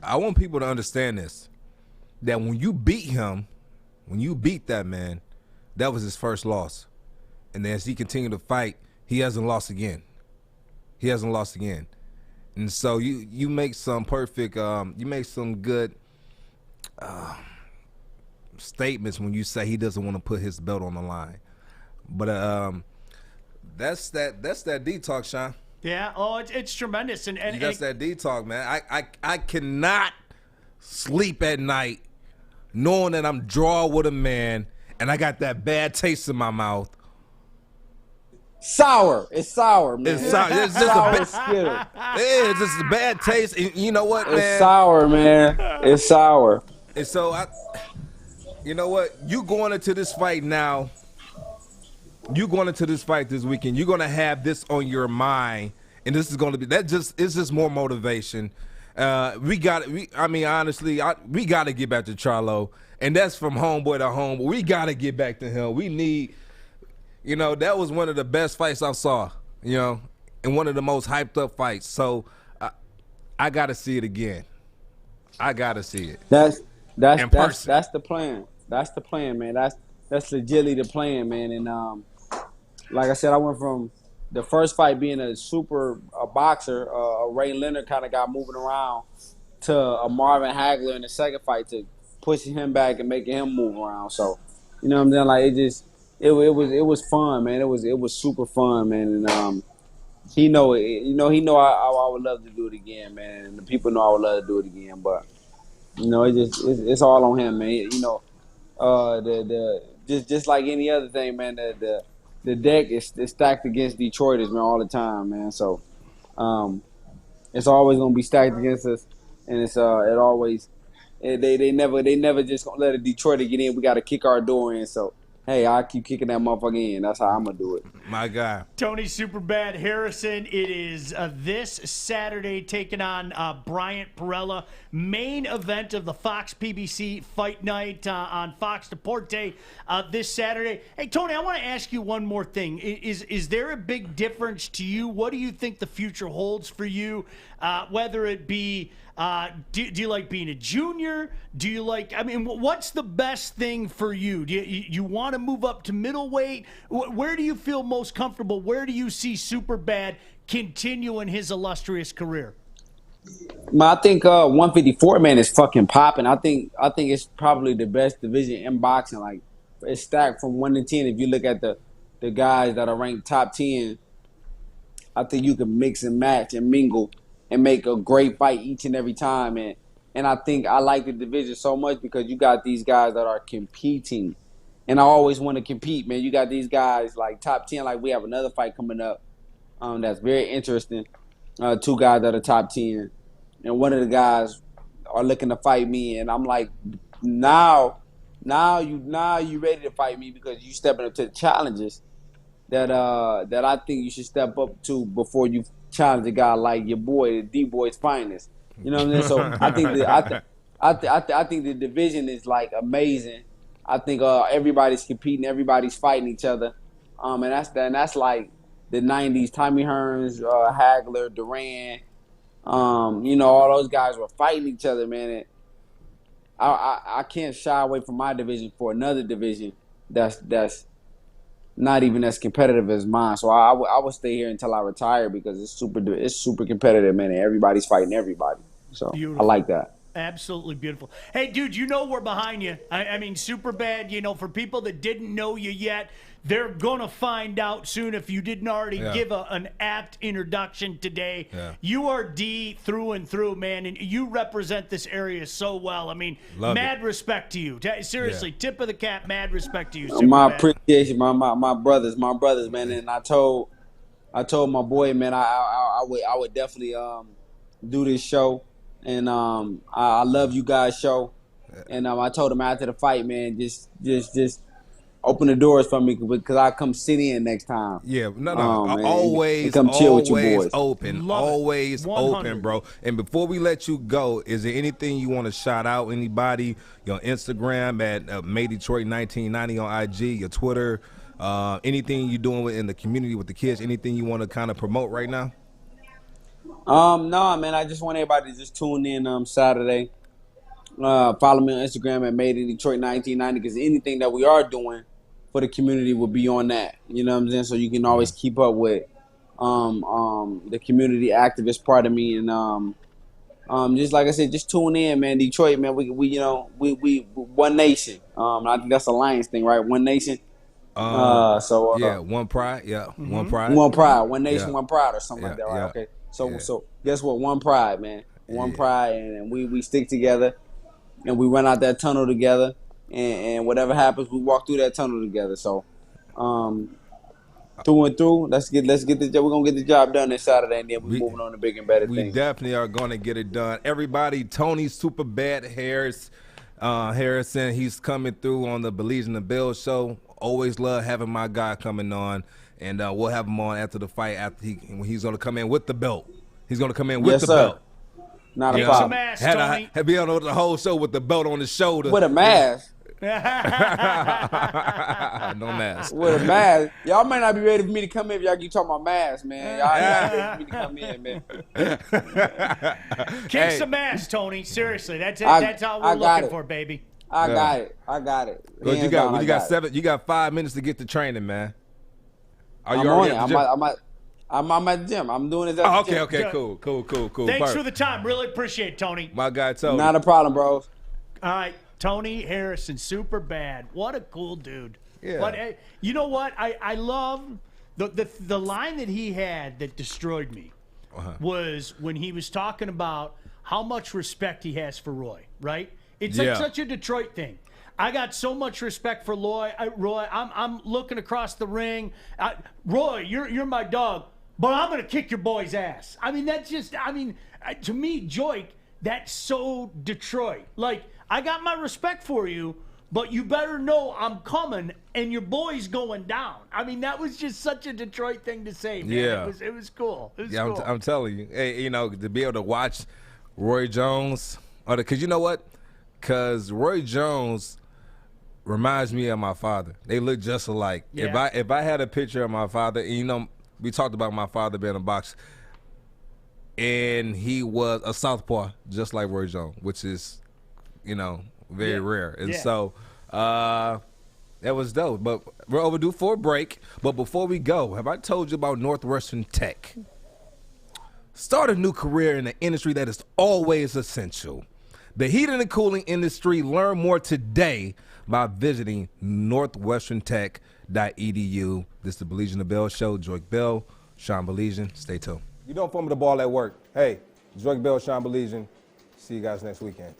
B: I want people to understand this, that when you beat him, when you beat that man, that was his first loss. And as he continued to fight, he hasn't lost again. He hasn't lost again. And so you make some perfect, you make some good statements when you say he doesn't want to put his belt on the line. But that's that D-talk, Sean.
A: Yeah. Oh, it's tremendous. And
B: That's that D-talk, man. I cannot sleep at night knowing that I'm drawing with a man and I got that bad taste in my mouth.
C: Sour. It's sour, man.
B: It's sour. It's just
C: sour
B: a bad,
C: Skittle.
B: it's just a bad taste. And you know what, man?
C: It's sour, man. It's sour.
B: And so you know what? You going into this fight now. You going into this fight this weekend. You're gonna have this on your mind, and this is gonna be it's just more motivation. We got to get back to Charlo, and that's from homeboy to homeboy. We got to get back to him. We need. You know, that was one of the best fights I saw, you know, and one of the most hyped up fights. So I got to see it again. I got to see it.
C: That's the plan. That's the plan, man. That's legitly the plan, man. And like I said, I went from the first fight being a boxer, Ray Leonard kind of got moving around, to a Marvin Hagler in the second fight to pushing him back and making him move around. So, you know what I'm saying? Like, it was fun, man. It was super fun, man. And he know I would love to do it again, man. And the people know I would love to do it again. But you know, it's all on him, man. You know, just like any other thing, man. The deck is stacked against Detroiters, man, all the time, man. So it's always gonna be stacked against us, and they never just gonna let a Detroiter get in. We got to kick our door in. So. Hey, I keep kicking that motherfucker in. That's how I'm going to do it.
B: My guy.
A: Tony Superbad Harrison, it is this Saturday taking on Bryant Perella. Main event of the Fox PBC Fight Night on Fox Deporte this Saturday. Hey, Tony, I want to ask you one more thing. Is there a big difference to you? What do you think the future holds for you? Whether it be... do you like being a junior? Do you like, what's the best thing for you? Do you want to move up to middleweight? Where do you feel most comfortable? Where do you see Superbad continuing his illustrious career?
C: I think 154, man, is fucking popping. I think it's probably the best division in boxing. Like, it's stacked from 1 to 10. If you look at the guys that are ranked top 10, I think you can mix and match and mingle and make a great fight each and every time. And I think I like the division so much because you got these guys that are competing. And I always want to compete, man. You got these guys like top 10, like we have another fight coming up that's very interesting. 2 guys that are top 10. And one of the guys are looking to fight me. And I'm like, now you ready to fight me because you stepping up to the challenges that I think you should step up to before you challenge a guy like your boy, the D-Boy's finest. You know what I mean? So I think the division is like amazing. I think everybody's competing, everybody's fighting each other. And that's like the 90s, Tommy Hearns, Hagler, Duran, you know, all those guys were fighting each other, man. And I can't shy away from my division for another division that's not even as competitive as mine. So I would stay here until I retire because it's super competitive, man. And everybody's fighting everybody. So
A: Beautiful.
C: I like that.
A: Absolutely beautiful. Hey, dude, you know we're behind you. I mean, super bad. You know, for people that didn't know you yet, they're gonna find out soon. If you didn't already give an apt introduction today, you are D through and through, man, and you represent this area so well. I mean, mad respect to you. Seriously, tip of the cap, mad respect to you.
C: My appreciation, my brothers, man. And I told my boy, man, I would definitely do this show. And I love you guys' show, and I told him after the fight, man, just open the doors for me because I come sit in next time.
B: Yeah, no,
C: always come chill with your boys.
B: Open, always open, bro. And before we let you go, is there anything you want to shout out? Anybody? Your Instagram at May Detroit 1990 on IG, your Twitter, anything you doing in the community with the kids? Anything you want to kind of promote right now?
C: No, man. I just want everybody to just tune in Saturday. Follow me on Instagram at Made in Detroit 1990 because anything that we are doing for the community will be on that. You know what I'm saying? So you can always keep up with the community activist part of me, and just like I said, just tune in, man. Detroit, man. We one nation. I think that's a Lions thing, right? One nation.
B: One pride. Yeah, one pride.
C: One pride. One nation, one pride, or something like that, right? Okay. So guess what? One pride, man. One pride, and we stick together, and we run out that tunnel together, and whatever happens, we walk through that tunnel together. So, through and through, let's get the job. We're gonna get the job done this Saturday, and then we're moving on to bigger and better things.
B: We definitely are gonna get it done. Everybody, Tony Super Bad Harrison, he's coming through on the Baligian the Bill show. Always love having my guy coming on. And we'll have him on after the fight. When he's going to come in with the belt. He's going to come in with the belt.
C: Not a problem.
B: Have been on the whole show with the belt on his shoulder.
C: With a mask.
B: No mask.
C: With a mask. Y'all might not be ready for me to come in if y'all keep talking about masks, man. Y'all ready for me to come in, man.
A: Kick some mask, Tony. Seriously, that's all we're looking for, baby.
C: I got it.
B: Well, you got 5 minutes to get to training, man.
C: Are you already at the gym? I'm at the gym. I'm doing it at the gym.
B: Okay, cool.
A: Thanks for the time. Really appreciate it, Tony.
B: My guy, Tony.
C: Not a problem, bro.
A: All right, Tony Harrison, super bad. What a cool dude.
B: Yeah.
A: But you know what? I love the line that he had that destroyed me was when he was talking about how much respect he has for Roy, right? It's like such a Detroit thing. I got so much respect for Roy. I'm looking across the ring. Roy, you're my dog, but I'm gonna kick your boy's ass. I mean, that's just. I mean, to me, Joik, that's so Detroit. Like, I got my respect for you, but you better know I'm coming, and your boy's going down. I mean, that was just such a Detroit thing to say, man.
B: Yeah,
A: it was cool. It was cool.
B: I'm telling you, hey, to be able to watch Roy Jones, because you know what? Because Roy Jones reminds me of my father. They look just alike. Yeah. If I had a picture of my father, and we talked about my father being a boxer, and he was a Southpaw just like Roy Jones, which is, very rare. And so that was dope. But we're overdue for a break. But before we go, have I told you about Northwestern Tech? Start a new career in an industry that is always essential. The heating and cooling industry. Learn more today by visiting northwesterntech.edu. This is the Baligian the Bell Show. Joik Bell, Sean Baligian. Stay tuned. You don't fumble the ball at work. Hey, Joik Bell, Sean Baligian. See you guys next weekend.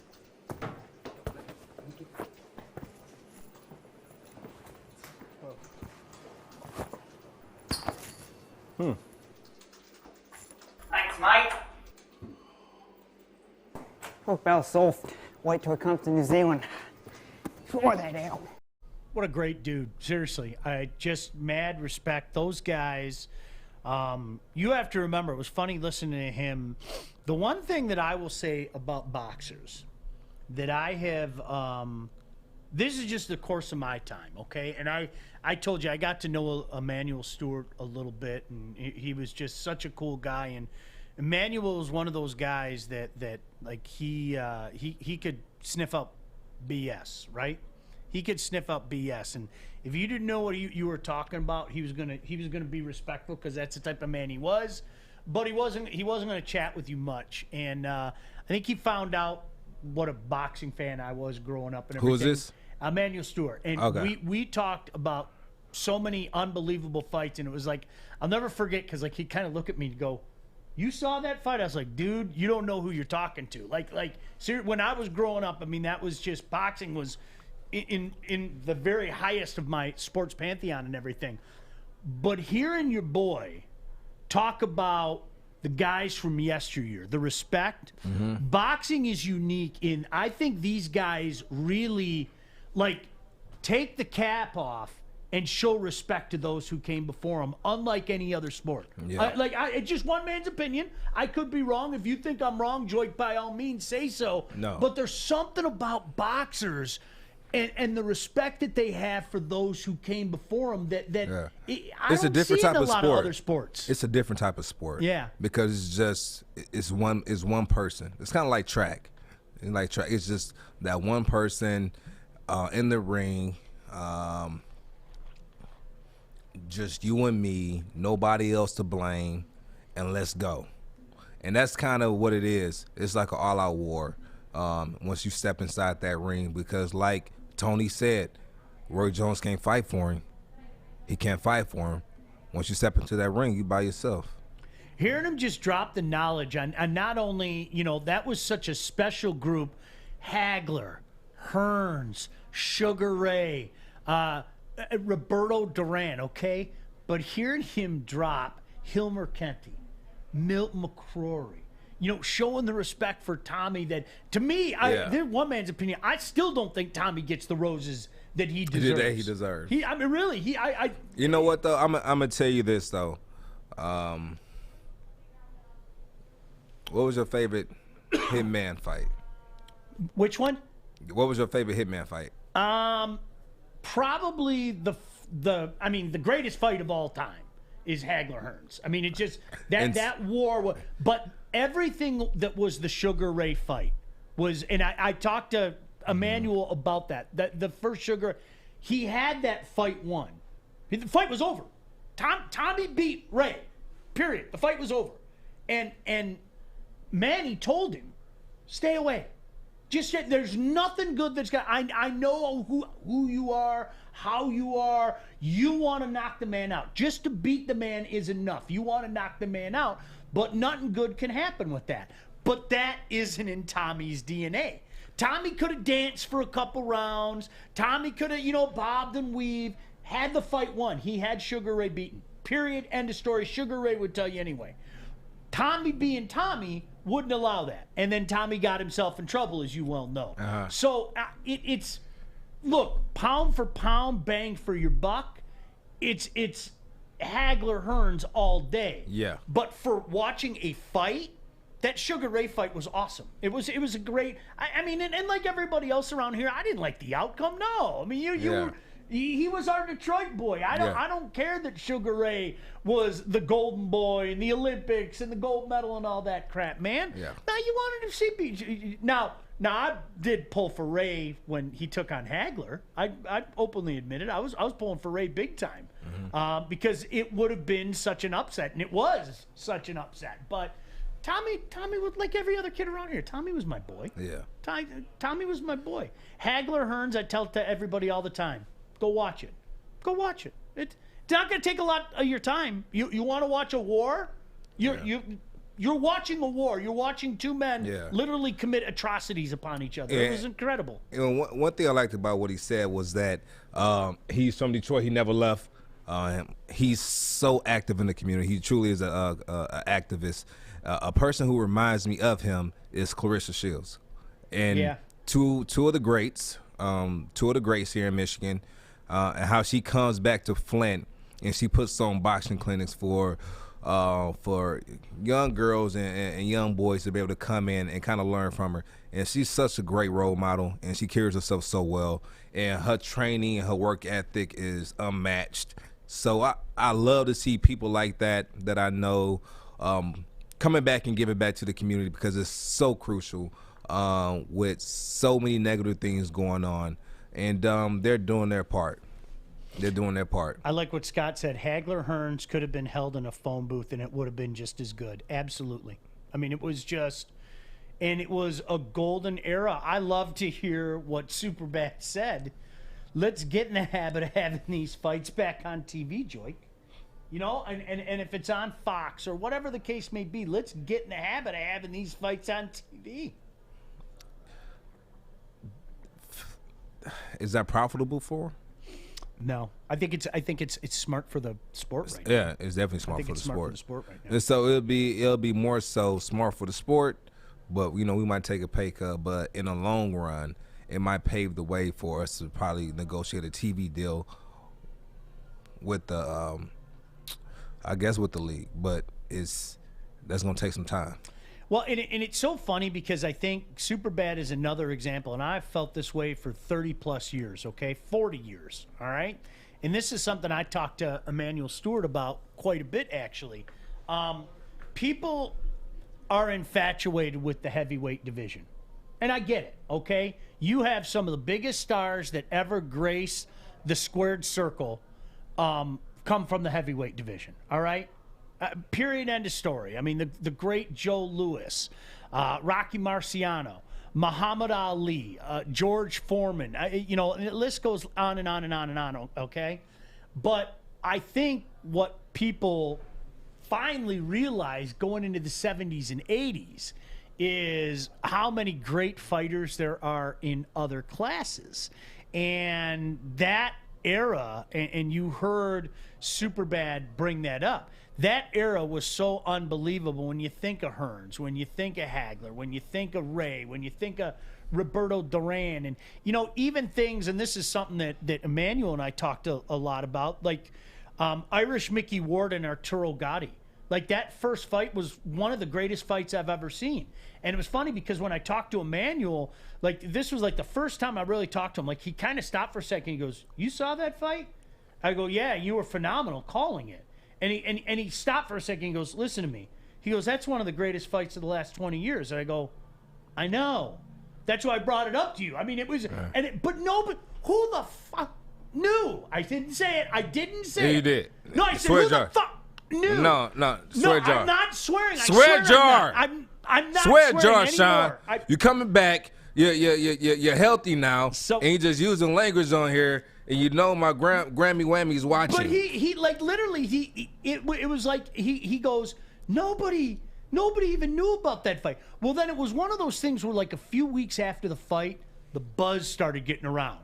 D: Thanks, mate.
E: Oh, Bell's soft. Wait till it comes to New Zealand. Pour that out.
A: What a great dude. Seriously. I just mad respect. Those guys, you have to remember, it was funny listening to him. The one thing that I will say about boxers that I have, this is just the course of my time, okay? And I told you, I got to know Emmanuel Stewart a little bit, and he was just such a cool guy. And Emmanuel was one of those guys that like he could sniff out BS, right? He could sniff out BS, and if you didn't know what you were talking about, he was gonna be respectful because that's the type of man he was. But he wasn't gonna chat with you much, and I think he found out what a boxing fan I was growing up and everything.
B: Who is this?
A: Emmanuel Stewart, and
B: Okay.
A: we talked about so many unbelievable fights, and it was like I'll never forget because like he'd kind of look at me and go, "You saw that fight?" I was like, "Dude, you don't know who you're talking to." Like when I was growing up, I mean, that was just boxing was in the very highest of my sports pantheon and everything. But hearing your boy talk about the guys from yesteryear, the respect, boxing is unique in. I think these guys really like take the cap off and show respect to those who came before them, unlike any other sport.
B: Yeah.
A: It's just one man's opinion. I could be wrong. If you think I'm wrong, Joy, by all means, say so.
B: No.
A: But there's something about boxers and the respect that they have for those who came before them that I
B: It's a
A: don't
B: different
A: see
B: type
A: in a
B: of
A: lot
B: sport.
A: of other sports.
B: It's a different type of sport.
A: Yeah.
B: Because it's one person. It's kind of like track. It's just that one person in the ring. Just you and me, nobody else to blame, and let's go. And that's kind of what it is. It's like an all-out war once you step inside that ring, because like Tony said, Roy Jones can't fight for him. He can't fight for him. Once you step into that ring, you by yourself.
A: Hearing him just drop the knowledge on not only, that was such a special group, Hagler, Hearns, Sugar Ray, Roberto Duran, okay? But hearing him drop Hilmer Kenty, Milton McCrory, showing the respect for Tommy that, to me, there's one man's opinion, I still don't think Tommy gets the roses that he deserves.
B: That he deserves.
A: You
B: know what, though? I'm going to tell you this, though. What was your favorite Hitman fight?
A: Which one?
B: What was your favorite Hitman fight?
A: Probably the greatest fight of all time is Hagler Hearns. I mean, it just that war. But everything that was the Sugar Ray fight was, and I talked to Emmanuel about that. The first Sugar, he had that fight won. The fight was over. Tommy beat Ray. Period. The fight was over. And Manny told him, stay away. Just there's nothing good that's got. I know who you are, how you are. You want to knock the man out. Just to beat the man is enough. You want to knock the man out, but nothing good can happen with that. But that isn't in Tommy's DNA. Tommy could have danced for a couple rounds. Tommy could have, bobbed and weaved. Had the fight won. He had Sugar Ray beaten. Period. End of story. Sugar Ray would tell you anyway. Tommy being Tommy wouldn't allow that. And then Tommy got himself in trouble, as you well know. So it's look, pound for pound, bang for your buck. It's Hagler Hearns all day.
B: Yeah.
A: But for watching a fight, that Sugar Ray fight was awesome. It was a great. I mean, and like everybody else around here, I didn't like the outcome. No, I mean you were. He was our Detroit boy. I don't care that Sugar Ray was the golden boy in the Olympics and the gold medal and all that crap, man.
B: Yeah.
A: Now you wanted to see now I did pull for Ray when he took on Hagler. I openly admit it. I was pulling for Ray big time because it would have been such an upset, and it was such an upset. But Tommy was like every other kid around here. Tommy was my boy.
B: Yeah.
A: Tommy was my boy. Hagler Hearns, I tell to everybody all the time. Go watch it. Go watch it. It's not going to take a lot of your time. You want to watch a war? You're watching a war. You're watching two men literally commit atrocities upon each other. It was incredible.
B: One thing I liked about what he said was that he's from Detroit. He never left. He's so active in the community. He truly is a activist. A person who reminds me of him is Clarissa Shields, and two of the greats here in Michigan. And how she comes back to Flint and she puts on boxing clinics for young girls and young boys to be able to come in and kind of learn from her. And she's such a great role model, and she carries herself so well. And her training and her work ethic is unmatched. So I love to see people like that I know coming back and giving back to the community, because it's so crucial with so many negative things going on, and they're doing their part. They're doing their part.
A: I like what Scott said. Hagler Hearns could have been held in a phone booth, and it would have been just as good. Absolutely. I mean, it was just, and it was a golden era. I love to hear what Superbad said. Let's get in the habit of having these fights back on TV, Joy. You know, and if it's on Fox or whatever the case may be, let's get in the habit of having these fights on TV.
B: Is that profitable for her?
A: No, I think it's smart for the sport right now.
B: Yeah, it's definitely smart for the
A: smart
B: sport.
A: for the sport right now.
B: And so it'll be more so smart for the sport, but you know we might take a pay cut, but in the long run, it might pave the way for us to probably negotiate a TV deal with the, I guess with the league, but that's gonna take some time.
A: Well, and it's so funny because I think Superbad is another example, and I've felt this way for 30-plus years, okay? 40 years, all right? And this is something I talked to Emmanuel Stewart about quite a bit, actually. People are infatuated with the heavyweight division, and I get it, okay? You have some of the biggest stars that ever grace the squared circle come from the heavyweight division, all right? Period, end of story. I mean, the great Joe Louis, Rocky Marciano, Muhammad Ali, George Foreman. You know, the list goes on and on and on and on, okay? But I think what people finally realized going into the 70s and 80s is how many great fighters there are in other classes. And that era, and you heard Superbad bring that up, that era was so unbelievable when you think of Hearns, when you think of Hagler, when you think of Ray, when you think of Roberto Duran, and, you know, even things, and this is something that Emmanuel and I talked a lot about, like Irish Mickey Ward and Arturo Gatti. Like, that first fight was one of the greatest fights I've ever seen. And it was funny because when I talked to Emmanuel, like, this was like the first time I really talked to him. Like, he kind of stopped for a second. He goes, "You saw that fight?" I go, "Yeah, you were phenomenal calling it." And he stopped for a second. He goes, "Listen to me." He goes, "That's one of the greatest fights of the last 20 years." And I go, "I know. That's why I brought it up to you." I mean, it was, but who the fuck knew? I didn't say it. I didn't say it.
B: You did.
A: No, I said, who the fuck knew?
B: No, swear jar.
A: I'm not swearing.
B: Swear jar.
A: I'm not
B: swear
A: swearing
B: jar,
A: anymore.
B: Sean. You coming back. You're healthy now,
A: So,
B: and you just using language on here, and you know my Grammy Whammy's watching.
A: But he like literally it was like he goes, nobody even knew about that fight. Well, then it was one of those things where like a few weeks after the fight, the buzz started getting around.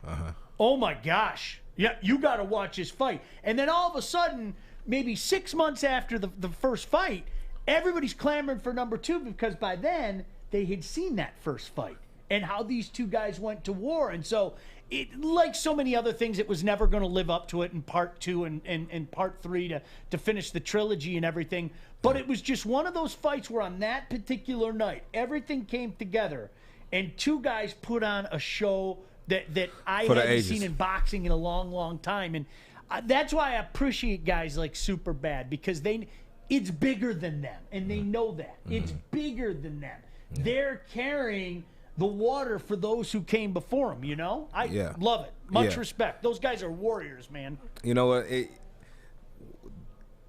A: Oh my gosh, yeah, you got to watch this fight. And then all of a sudden, maybe 6 months after the first fight, everybody's clamoring for number 2 because by then they had seen that first fight and how these two guys went to war. And so, it, like so many other things, it was never going to live up to it in part 2 and part 3 to finish the trilogy and everything. But it was just one of those fights where on that particular night, everything came together and two guys put on a show that I hadn't seen in boxing in a long, long time. And that's why I appreciate guys like Superbad, because it's bigger than them, and they know that. It's bigger than them. They're carrying the water for those who came before them, you know? I love it. Much respect. Those guys are warriors, man.
B: You know what?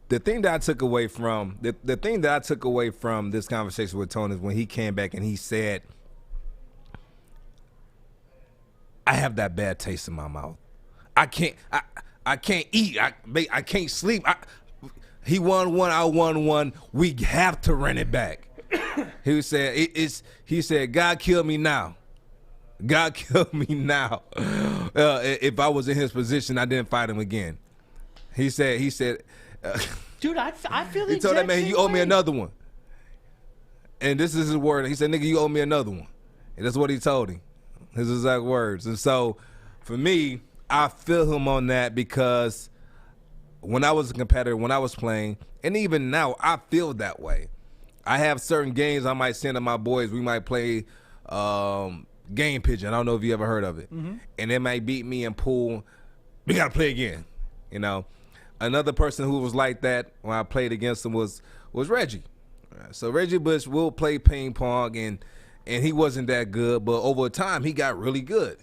B: The thing that I took away from the thing that I took away from this conversation with Tony is when he came back and he said, "I have that bad taste in my mouth. I can't eat. I can't sleep. He won one. I won one. We have to run it back." He said, he said, "God kill me now. God kill me now. If I was in his position, I didn't fight him again." He said,
A: dude, I feel the
B: he told that man, "You owe me
A: way.
B: another one." And this is his word. He said, "Nigga, you owe me another one." And that's what he told him. His exact words. And so, for me, I feel him on that because when I was a competitor, when I was playing, and even now, I feel that way. I have certain games I might send to my boys. We might play Game Pigeon. I don't know if you ever heard of it. And they might beat me in pool. We got to play again. You know, another person who was like that when I played against him was Reggie. So Reggie Bush will play ping pong, and he wasn't that good. But over time, he got really good.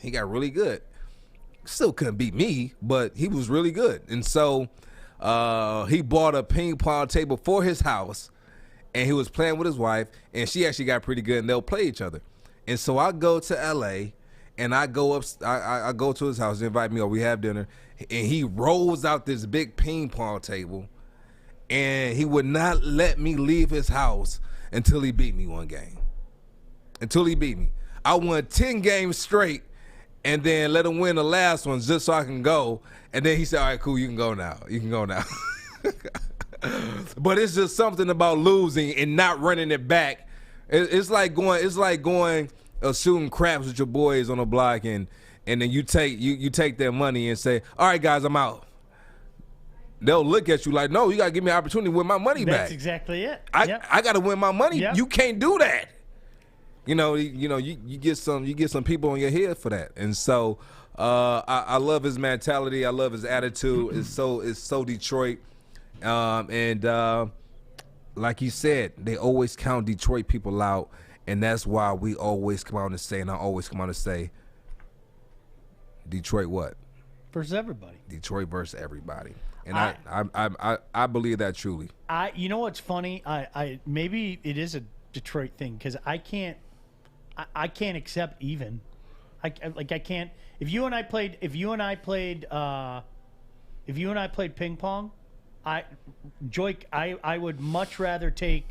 B: Still couldn't beat me, but he was really good. And so he bought a ping pong table for his house, and he was playing with his wife, and she actually got pretty good, and they'll play each other. And so I go to L.A., and I go up. I go to his house, invite me over, we have dinner, and he rolls out this big ping pong table, and he would not let me leave his house until he beat me one game. Until he beat me. I won 10 games straight, and then let him win the last one just so I can go. And then he said, all right, cool, you can go now. But it's just something about losing and not running it back. It's like going shooting craps with your boys on the block, and then you take their money and say, all right, guys, I'm out. They'll look at you like, no, you got to give me an opportunity to win my money back.
A: That's exactly it.
B: I got to win my money.
A: Yep.
B: You can't do that. You get some people on your head for that. And so I love his mentality. I love his attitude. It's so Detroit. And like you said, they always count Detroit people out, and that's why we always come out and say, and I always come out and say, Detroit what?
A: Versus everybody.
B: Detroit versus everybody. And I believe that truly.
A: You know what's funny? I maybe it is a Detroit thing, because I can't accept even. I can't. If you and I played ping pong, I would much rather take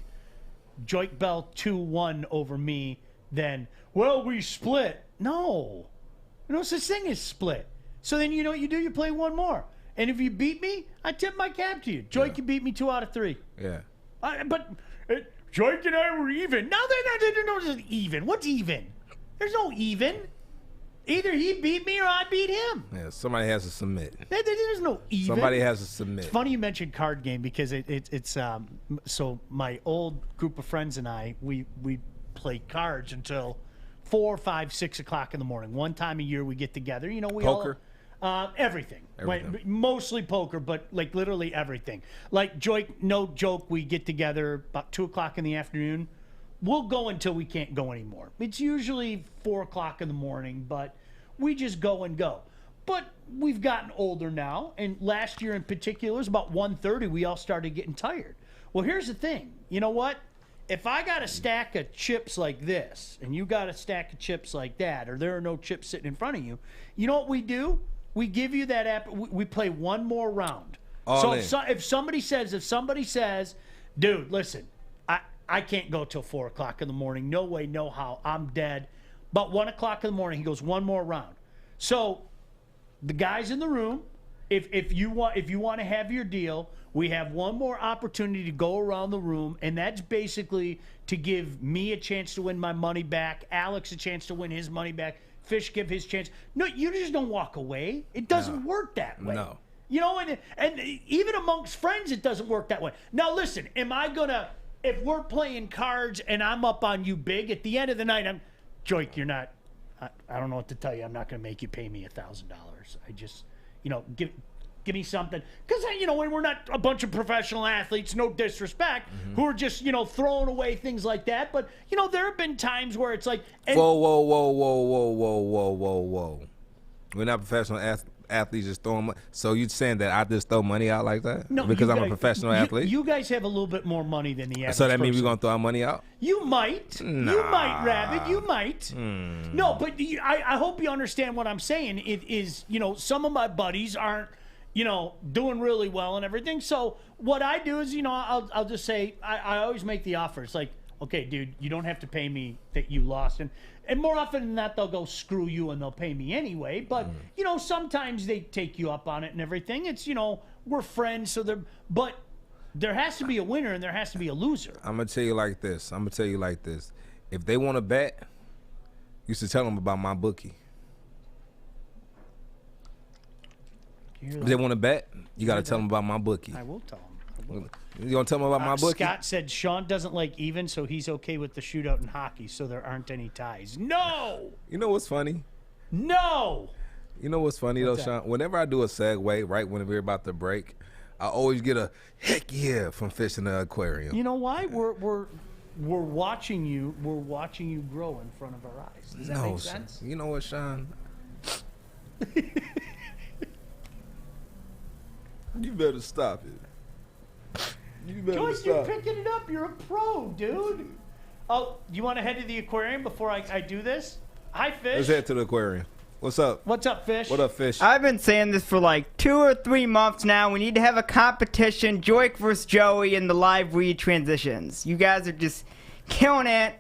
A: Joik Bell 2-1 over me than, well, we split. No such thing as split. So then you know what you do? You play one more. And if you beat me, I tip my cap to you. Joik, you beat me 2 out of 3.
B: Yeah.
A: But Joik and I were even. No, they're not even. What's even? There's no even. Either he beat me or I beat him.
B: Yeah, somebody has to submit.
A: There's no even.
B: Somebody has to submit.
A: It's funny you mentioned card game, because it's so my old group of friends and I, we play cards until 4, 5, 6 o'clock in the morning. One time a year we get together. We
B: Poker?
A: Everything. Mostly poker, but like literally everything. Like Joik, no joke, we get together about 2 o'clock in the afternoon. We'll go until we can't go anymore. It's usually 4 o'clock in the morning, but we just go and go. But we've gotten older now, and last year in particular, it was about 1:30, we all started getting tired. Well, here's the thing. You know what? If I got a stack of chips like this, and you got a stack of chips like that, or there are no chips sitting in front of you, you know what we do? We give you that app. We play one more round. If somebody says, dude, listen, I can't go till 4 o'clock in the morning. No way, no how. I'm dead. But 1 o'clock in the morning, he goes, one more round. So the guys in the room, if you want to have your deal, we have one more opportunity to go around the room, and that's basically to give me a chance to win my money back, Alex a chance to win his money back, Fish give his chance. No, you just don't walk away. It doesn't work that way.
B: No.
A: And even amongst friends, it doesn't work that way. Now, listen, if we're playing cards and I'm up on you big, at the end of the night, Joik, you're not, I don't know what to tell you. I'm not going to make you pay me $1,000. I just, give me something. Because, when we're not a bunch of professional athletes, no disrespect, who are just, throwing away things like that. But, there have been times where it's like.
B: Whoa. We're not professional athletes just throwing money. So you're saying that I just throw money out like that?
A: No,
B: because I'm a professional athlete?
A: You guys have a little bit more money than the average
B: So that means
A: person.
B: we're going to throw our money out?
A: You might.
B: Nah.
A: You might, Rabbit. You might. No, but I hope you understand what I'm saying. It is, some of my buddies aren't, doing really well and everything. So what I do is, I'll just say, I always make the offer. It's like, okay, dude, you don't have to pay me that you lost. And more often than not, they'll go screw you and they'll pay me anyway. But, sometimes they take you up on it and everything. It's, we're friends. But there has to be a winner and there has to be a loser.
B: I'm going to tell you like this. If they want to bet, you should tell them about my bookie. If they want to bet, you got to tell them about my bookie.
A: I will tell them.
B: You gonna tell them about my bookie?
A: Scott said Sean doesn't like even, so he's okay with the shootout in hockey, so there aren't any ties. No!
B: You know what's funny?
A: No!
B: You know what's funny, though, Sean? Whenever I do a segue, right when we're about to break, I always get a heck yeah from Fish in the Aquarium.
A: You know why? we're watching you grow in front of our eyes. Does that make sense?
B: You know what, Sean? You better stop it. You better
A: Joyce,
B: stop.
A: you're picking it up. You're a pro, dude. Oh, you want to head to the aquarium before I do this? Hi, Fish.
B: Let's head to the aquarium. What's up?
A: What's up, Fish?
B: What up, Fish?
E: I've been saying this for like 2 or 3 months now. We need to have a competition, Joik versus Joey, in the live read transitions. You guys are just killing it.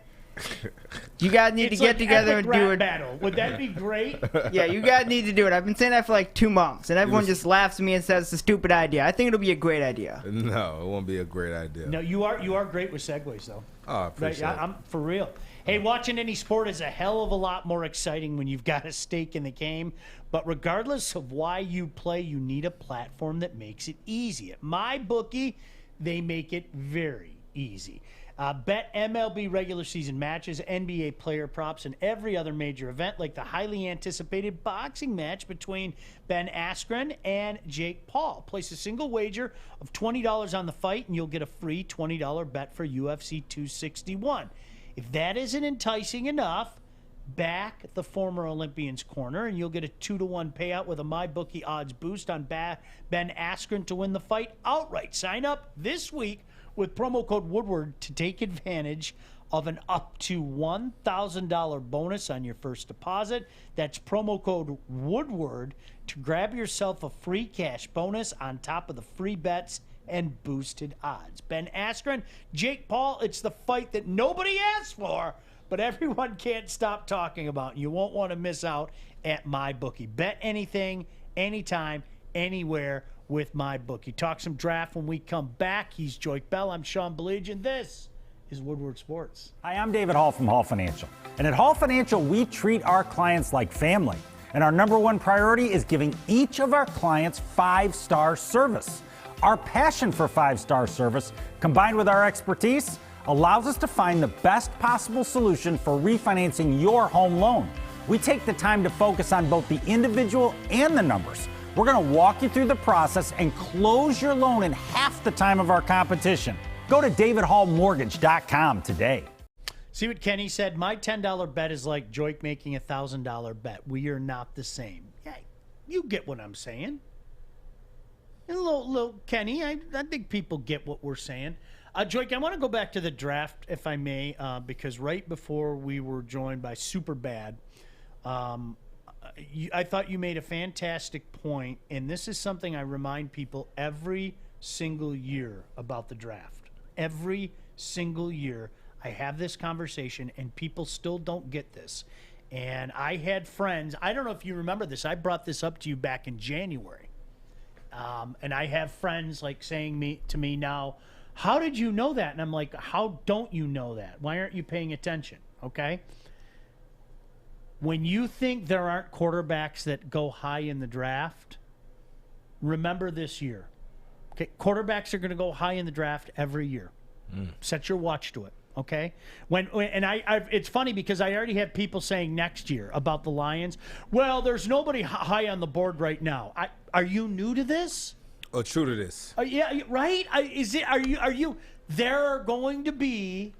E: You guys need to get together and do it.
A: Battle. Would that be great?
E: Yeah, you guys need to do it. I've been saying that for like 2 months, and everyone just laughs at me and says it's a stupid idea. I think it'll be a great idea.
B: No, it won't be a great idea.
A: No, you are great with segues, though.
B: Oh, I appreciate it.
A: I'm for real. Hey, watching any sport is a hell of a lot more exciting when you've got a stake in the game. But regardless of why you play, you need a platform that makes it easy. At MyBookie, they make it very easy. Bet MLB regular season matches, NBA player props, and every other major event, like the highly anticipated boxing match between Ben Askren and Jake Paul. Place a single wager of $20 on the fight, and you'll get a free $20 bet for UFC 261. If that isn't enticing enough, back the former Olympian's corner, and you'll get a 2-to-1 payout with a MyBookie odds boost on Ben Askren to win the fight outright. Sign up this week with promo code Woodward to take advantage of an up to $1,000 bonus on your first deposit. That's promo code Woodward to grab yourself a free cash bonus on top of the free bets and boosted odds. Ben Askren, Jake Paul, it's the fight that nobody asked for, but everyone can't stop talking about. You won't want to miss out at MyBookie. Bet anything, anytime, anywhere with MyBookie. Talk some draft when we come back. He's Joik Bell. I'm Sean Baligian. This is Woodward Sports.
F: Hi, I'm David Hall from Hall Financial. And at Hall Financial, we treat our clients like family. And our number one priority is giving each of our clients 5-star service. Our passion for 5-star service, combined with our expertise, allows us to find the best possible solution for refinancing your home loan. We take the time to focus on both the individual and the numbers. We're going to walk you through the process and close your loan in half the time of our competition. Go to davidhallmortgage.com today.
A: See what Kenny said? My $10 bet is like Joik making a $1,000 bet. We are not the same. Yeah, you get what I'm saying. And little Kenny, I think people get what we're saying. Joik, I want to go back to the draft, if I may, because right before we were joined by Superbad, I thought you made a fantastic point, and this is something I remind people every single year about the draft. Every single year I have this conversation, and people still don't get this. And I had friends, I don't know if you remember this, I brought this up to you back in January. And I have friends like saying to me now, how did you know that? And I'm like, how don't you know that? Why aren't you paying attention? Okay? When you think there aren't quarterbacks that go high in the draft, remember this year. Okay, quarterbacks are going to go high in the draft every year. Set your watch to it. Okay, it's funny because I already have people saying next year about the Lions. Well, there's nobody high on the board right now. Are you new to this?
B: Or true to this?
A: Yeah, right. Are you? There are going to be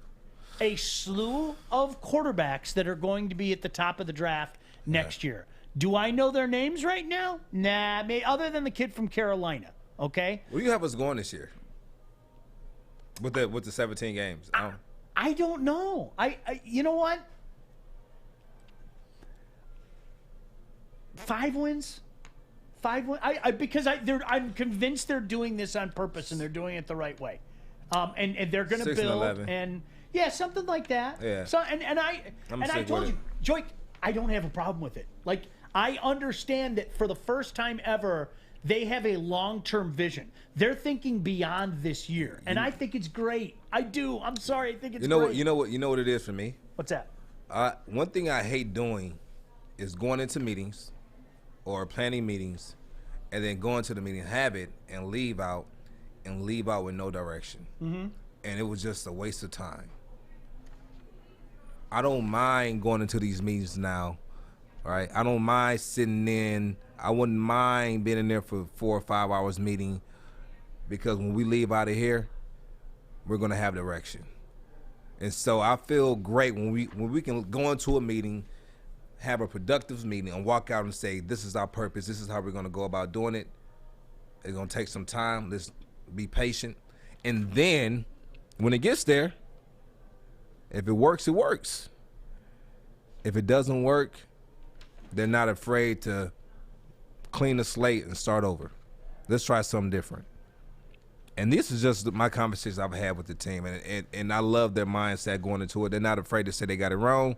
A: a slew of quarterbacks that are going to be at the top of the draft next year. Do I know their names right now? Nah, other than the kid from Carolina. Okay.
B: Where do you have us going this year? With the 17 games.
A: I don't know. I you know what? 5 wins. 5 wins. Because I'm convinced they're doing this on purpose and they're doing it the right way. And they're going to build
B: 11.
A: and yeah, something like that.
B: Yeah.
A: So I told you, Joik, I don't have a problem with it. Like I understand that for the first time ever, they have a long-term vision. They're thinking beyond this year, and I think it's great. I do. I'm sorry. I think it's great.
B: You know what it is for me?
A: What's that?
B: One thing I hate doing is going into meetings or planning meetings and then going to the meeting, have it, and leave out with no direction. Mm-hmm. And it was just a waste of time. I don't mind going into these meetings now, right? I don't mind sitting in. I wouldn't mind being in there for 4 or 5 hours meeting, because when we leave out of here, we're going to have direction. And so I feel great when we can go into a meeting, have a productive meeting, and walk out and say, this is our purpose. This is how we're going to go about doing it. It's going to take some time. Let's be patient. And then when it gets there, if it works, it works. If it doesn't work, they're not afraid to clean the slate and start over. Let's try something different. And this is just my conversations I've had with the team, and I love their mindset going into it. They're not afraid to say they got it wrong,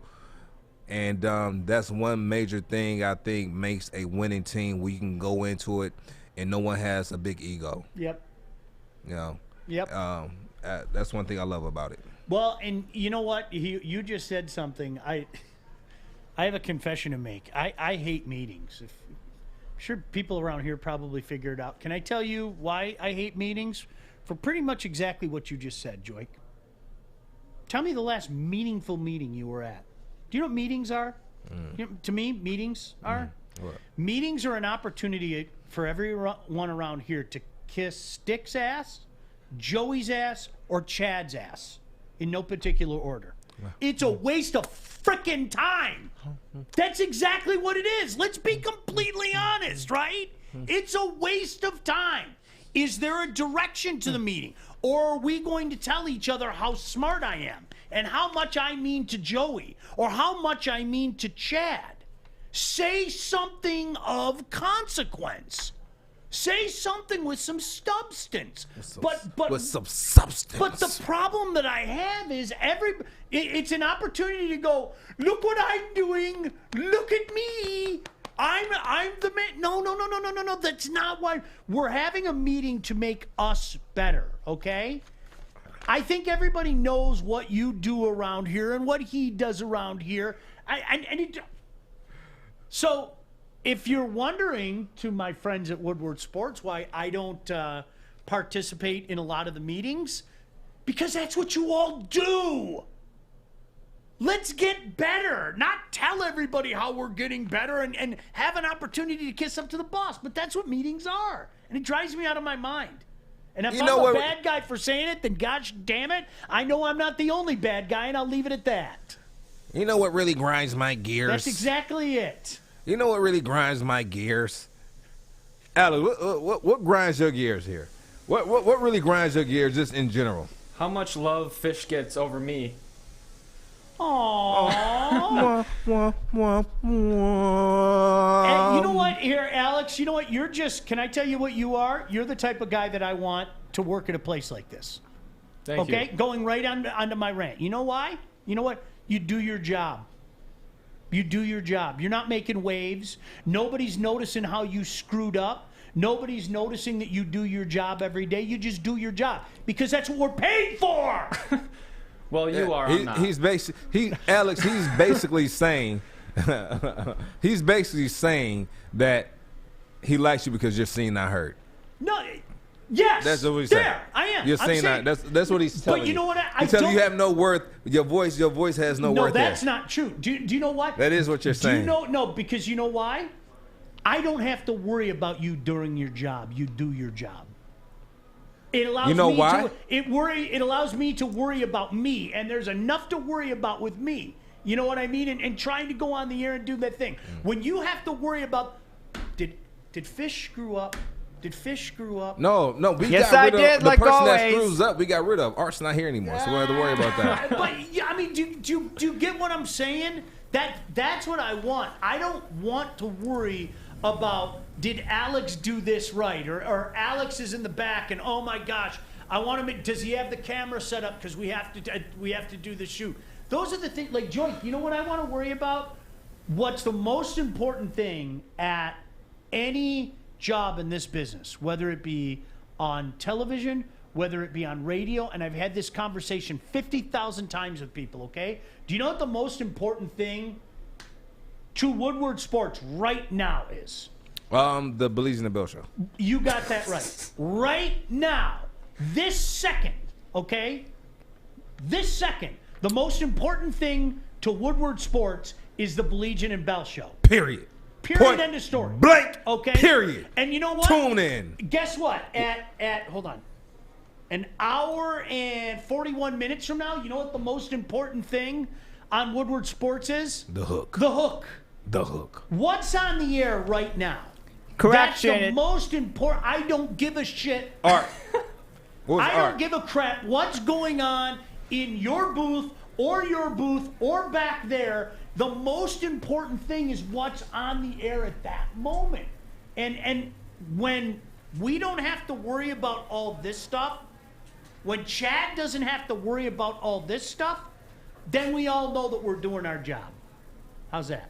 B: and that's one major thing I think makes a winning team where you can go into it and no one has a big ego.
A: Yep.
B: You know.
A: Yep.
B: That's one thing I love about it.
A: Well, and you know what? You just said something. I have a confession to make. I hate meetings. I'm sure people around here probably figured out. Can I tell you why I hate meetings? For pretty much exactly what you just said, Joik. Tell me the last meaningful meeting you were at. Do you know what meetings are? You know, to me, meetings are?
B: What?
A: Meetings are an opportunity for everyone around here to kiss Stick's ass, Joey's ass, or Chad's ass in no particular order. It's a waste of frickin' time. That's exactly what it is. Let's be completely honest, right? It's a waste of time. Is there a direction to the meeting? Or are we going to tell each other how smart I am and how much I mean to Joey or how much I mean to Chad? Say something of consequence. Say something with some substance.
B: With some substance.
A: But the problem that I have is it's an opportunity to go, look what I'm doing. Look at me. I'm the man. No. That's not why we're having a meeting to make us better, okay? I think everybody knows what you do around here and what he does around here. So if you're wondering, to my friends at Woodward Sports, why I don't participate in a lot of the meetings, because that's what you all do. Let's get better, not tell everybody how we're getting better and have an opportunity to kiss up to the boss. But that's what meetings are, and it drives me out of my mind. And if I'm a bad guy for saying it, then gosh damn it, I know I'm not the only bad guy, and I'll leave it at that.
B: You know what really grinds my gears?
A: That's exactly it.
B: You know what really grinds my gears? Alex, what grinds your gears here? What really grinds your gears just in general?
G: How much love Fish gets over me.
A: Aww. And you know what? Here, Alex, you know what? You're just, can I tell you what you are? You're the type of guy that I want to work at a place like this.
G: Thank you.
A: Okay? Going right onto my rant. You know why? You know what? You do your job. You do your job. You're not making waves. Nobody's noticing how you screwed up. Nobody's noticing that you do your job every day. You just do your job because that's what we're paid for.
G: Well, you are. I'm not.
B: Alex, he's basically saying that he likes you because you're seen, not heard.
A: No, yes.
B: That's what he's saying.
A: There, I am.
B: You're saying that. That's what he's telling you.
A: But you know what?
B: He's telling you have no worth. Your voice has no worth.
A: No, that's not true. Do you know what?
B: That is what you're saying.
A: No, because you know why? I don't have to worry about you during your job. You do your job. It allows
B: you know
A: me
B: why?
A: It allows me to worry about me, and there's enough to worry about with me. You know what I mean? And trying to go on the air and do that thing. When you have to worry about, did Fish screw up? Did Fish screw up?
B: No. We
E: yes,
B: got rid
E: I did,
B: of the
E: like
B: person
E: always.
B: that screws up. We got rid of. Art's not here anymore, so we don't have to worry about that.
A: But yeah, I mean, do you get what I'm saying? That's what I want. I don't want to worry about, did Alex do this right, or Alex is in the back and oh my gosh, I want to does he have the camera set up because we have to do the shoot. Those are the things. Like Joy, you know what I want to worry about? What's the most important thing at any job in this business, whether it be on television, whether it be on radio, and I've had this conversation 50,000 times with people, okay? Do you know what the most important thing to Woodward Sports right now is?
B: The Baligian and Bill show.
A: You got that right. Right now, this second, okay? This second, the most important thing to Woodward Sports is the Baligian and Bell show.
B: Period.
A: Period. End of story.
B: Blank.
A: Okay.
B: Period.
A: And you know what?
B: Tune in.
A: Guess what? Hold on. An hour and 41 minutes from now, you know what the most important thing on Woodward Sports is?
B: The hook.
A: The hook.
B: The hook.
A: What's on the air right now?
E: Correction.
A: That's the most important. I don't give a shit.
B: Art. What was
A: I
B: Art?
A: don't give a crap what's going on in your booth or back there. The most important thing is what's on the air at that moment. And when we don't have to worry about all this stuff, when Chad doesn't have to worry about all this stuff, then we all know that we're doing our job. How's that?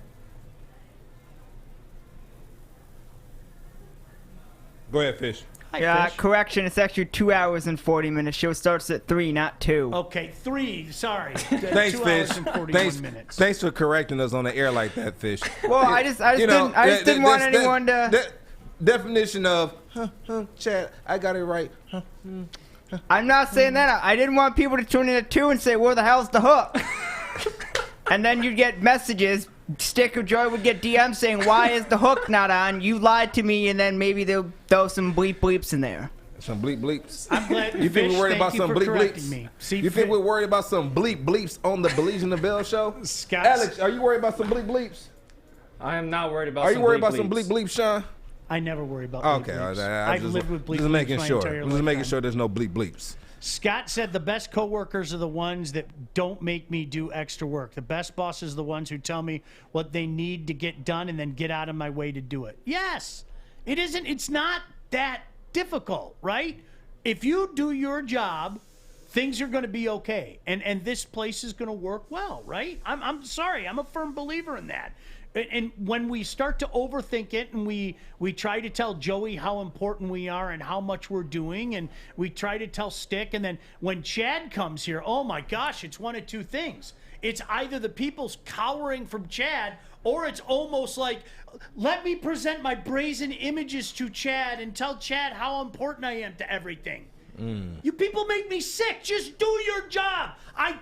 B: Go ahead, Fish.
A: Hi,
E: Yeah,
A: Fish.
E: correction. It's actually 2 hours and 40 minutes. Show starts at 3, not 2.
A: Okay, 3. Sorry.
B: Thanks,
A: 2
B: Fish.
A: hours and 41 minutes.
B: Thanks for correcting us on the air like that, Fish.
E: Well, I just didn't want anyone to.
B: Definition of Chad, I got it right.
E: I'm not saying that. I didn't want people to tune in at 2 and say, "Where the hell's the hook?" And then you'd get messages. Stick of Joy would get DMs saying, "Why is the hook not on? You lied to me." And then maybe they'll throw some bleeps in there.
B: Some bleeps.
A: I'm glad.
B: You think
A: Fish,
B: we're worried about
A: thank you
B: some
A: for
B: bleeps?
A: correcting me. See,
B: You think we're worried about some bleeps on the Baligian and Bell show?
A: Scott,
B: Alex, are you worried about some bleeps?
G: I am not worried about
B: Are you
G: some
B: worried
G: bleep
B: about some
G: bleeps.
B: bleeps, Sean?
A: I never worry about
B: Okay,
A: bleep bleeps.
B: I
A: I've
B: just,
A: lived with bleep
B: just
A: bleeps
B: making
A: my
B: sure.
A: entire
B: Just making
A: lifetime.
B: sure there's no bleeps.
A: Scott said the best coworkers are the ones that don't make me do extra work. The best bosses are the ones who tell me what they need to get done and then get out of my way to do it. Yes, it isn't. It's not that difficult, right? If you do your job, things are going to be okay, and this place is going to work well, right? I'm sorry. I'm a firm believer in that. And when we start to overthink it and we try to tell Joey how important we are and how much we're doing, and we try to tell Stick, and then when Chad comes here, oh my gosh, it's one of two things. It's either the people's cowering from Chad, or it's almost like, let me present my brazen images to Chad and tell Chad how important I am to everything. You people make me sick. Just do your job.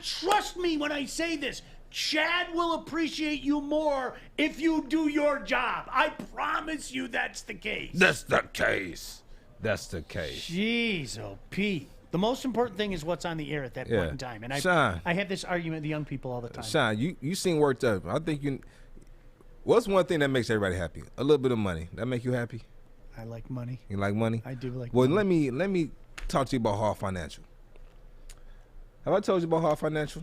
A: Trust me when I say this. Chad will appreciate you more if you do your job. I promise you that's the case.
B: That's the case. That's the case.
A: Jeez, oh, Pete. The most important thing is what's on the air at that point in time. And
B: Sean.
A: I have this argument with the young people all the time.
B: Sean, you seem worked up. I think you. What's one thing that makes everybody happy? A little bit of money. That make you happy?
A: I like money.
B: You like money?
A: I do like
B: Well,
A: money.
B: let me talk to you about Hall Financial. Have I told you about Hall Financial?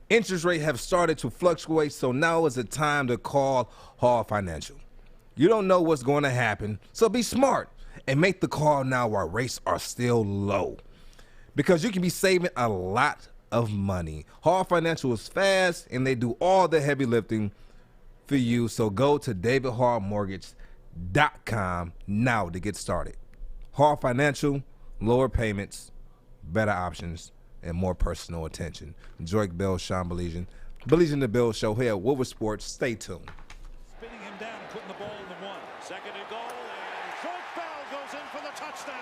B: Interest rates have started to fluctuate, so now is the time to call Hall Financial. You don't know what's going to happen, so be smart and make the call now while rates are still low, because you can be saving a lot of money. Hall Financial is fast, and they do all the heavy lifting for you, so go to davidhallmortgage.com now to get started. Hall Financial, lower payments, better options, and more personal attention. Joik Bell, Sean Baligian. Baligian the Bill Show here at Woodward Sports. Stay tuned.
H: Spinning him down, putting the ball in the 1. Second and goal, and Joik Bell goes in for the touchdown.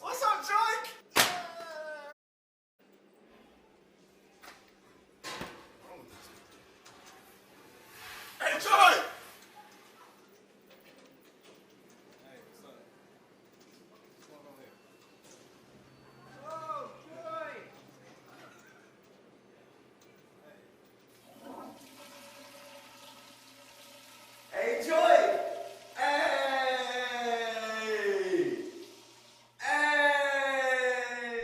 I: What's up, Joik? Hey, Joik! Hey, Joy! Hey! Hey!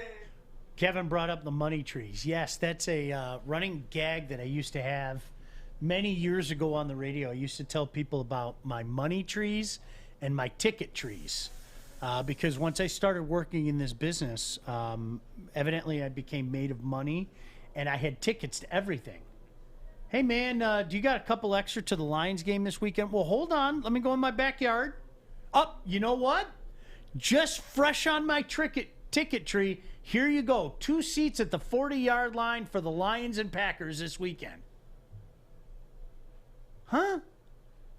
A: Kevin brought up the money trees. Yes, that's a running gag that I used to have many years ago on the radio. I used to tell people about my money trees and my ticket trees. Because once I started working in this business, evidently I became made of money, and I had tickets to everything. Hey, man, do you got a couple extra to the Lions game this weekend? Well, hold on. Let me go in my backyard. Oh, you know what? Just fresh on my ticket tree. Here you go. 2 seats at the 40-yard line for the Lions and Packers this weekend. Huh?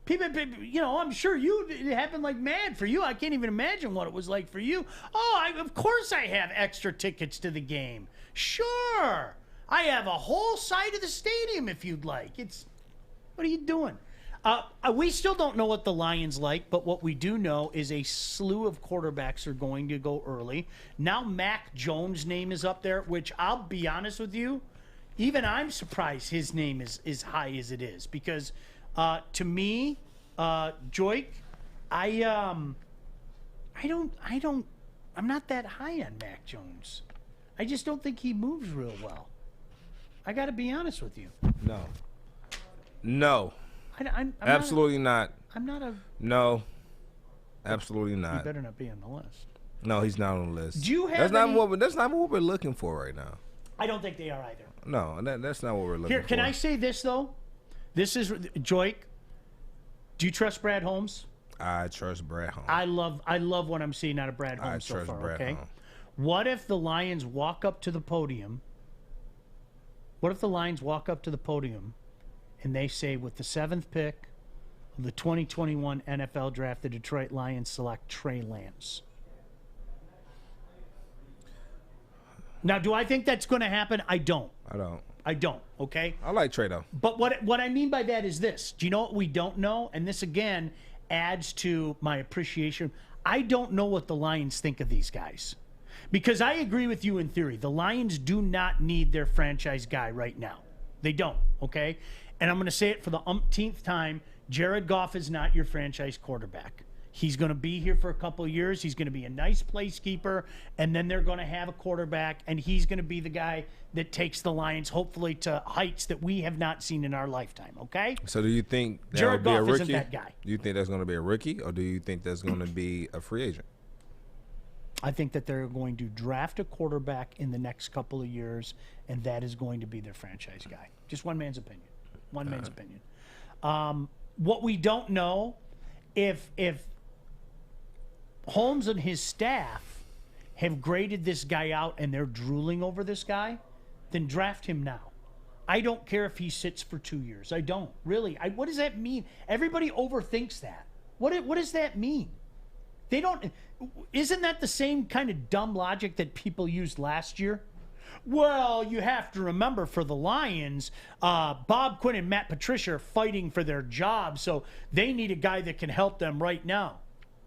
A: People, I'm sure it happened like mad for you. I can't even imagine what it was like for you. Oh, of course I have extra tickets to the game. Sure. I have a whole side of the stadium if you'd like. What are you doing? We still don't know what the Lions like, but what we do know is a slew of quarterbacks are going to go early. Now Mac Jones' name is up there, which I'll be honest with you, even I'm surprised his name is as high as it is because to me, Joik, I'm not that high on Mac Jones. I just don't think he moves real well. I got to be honest with you.
B: No.
A: I'm
B: absolutely not.
A: I'm not a.
B: No. Absolutely not.
A: He better not be on the list.
B: No, he's not on the list.
A: Do you have
B: that's not what we're looking for right now.
A: I don't think they are either.
B: No, that's not what we're looking for.
A: Here, can I say this though? This is Joik. Do you trust Brad Holmes?
B: I trust Brad Holmes.
A: I love what I'm seeing out of Brad Holmes so far.
B: Brad
A: Okay.
B: Holmes.
A: What if the Lions walk up to the podium? What if the Lions walk up to the podium and they say, with the 7th pick of the 2021 NFL Draft, the Detroit Lions select Trey Lance? Now, do I think that's going to happen? I don't. Okay?
B: I like Trey, though.
A: But what I mean by that is this. Do you know what we don't know? And this, again, adds to my appreciation. I don't know what the Lions think of these guys. Because I agree with you in theory. The Lions do not need their franchise guy right now. They don't, okay? And I'm going to say it for the umpteenth time. Jared Goff is not your franchise quarterback. He's going to be here for a couple of years. He's going to be a nice placekeeper, and then they're going to have a quarterback, and he's going to be the guy that takes the Lions, hopefully, to heights that we have not seen in our lifetime, okay?
B: So do you think that
A: Jared
B: will be
A: Goff
B: a rookie?
A: isn't that guy.
B: Do you think that's going to be a rookie, or do you think that's going to be a free agent?
A: I think that they're going to draft a quarterback in the next couple of years, and that is going to be their franchise guy. Just one man's opinion. One man's opinion. What we don't know, if Holmes and his staff have graded this guy out and they're drooling over this guy, then draft him now. I don't care if he sits for 2 years. I don't. Really. What does that mean? Everybody overthinks that. What does that mean? They don't. Isn't that the same kind of dumb logic that people used last year? Well, you have to remember for the Lions, Bob Quinn and Matt Patricia are fighting for their jobs, so they need a guy that can help them right now.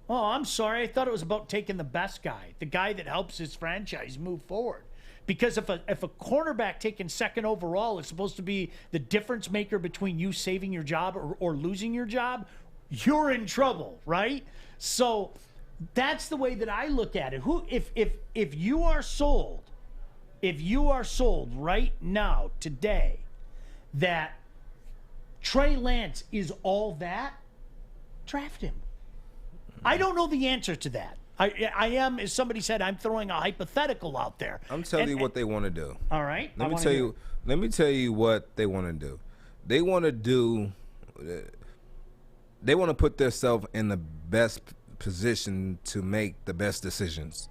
A: Oh, I'm sorry. I thought it was about taking the best guy, the guy that helps his franchise move forward. Because if a cornerback taken second overall is supposed to be the difference maker between you saving your job or losing your job, you're in trouble, right? So that's the way that I look at it. If you are sold right now, today, that Trey Lance is all that, draft him. I don't know the answer to that. I am, as somebody said, I'm throwing a hypothetical out there.
B: I'm telling you what they want to do.
A: All right.
B: Let me tell you what they want to do. They want to put themselves in the best position to make the best decisions.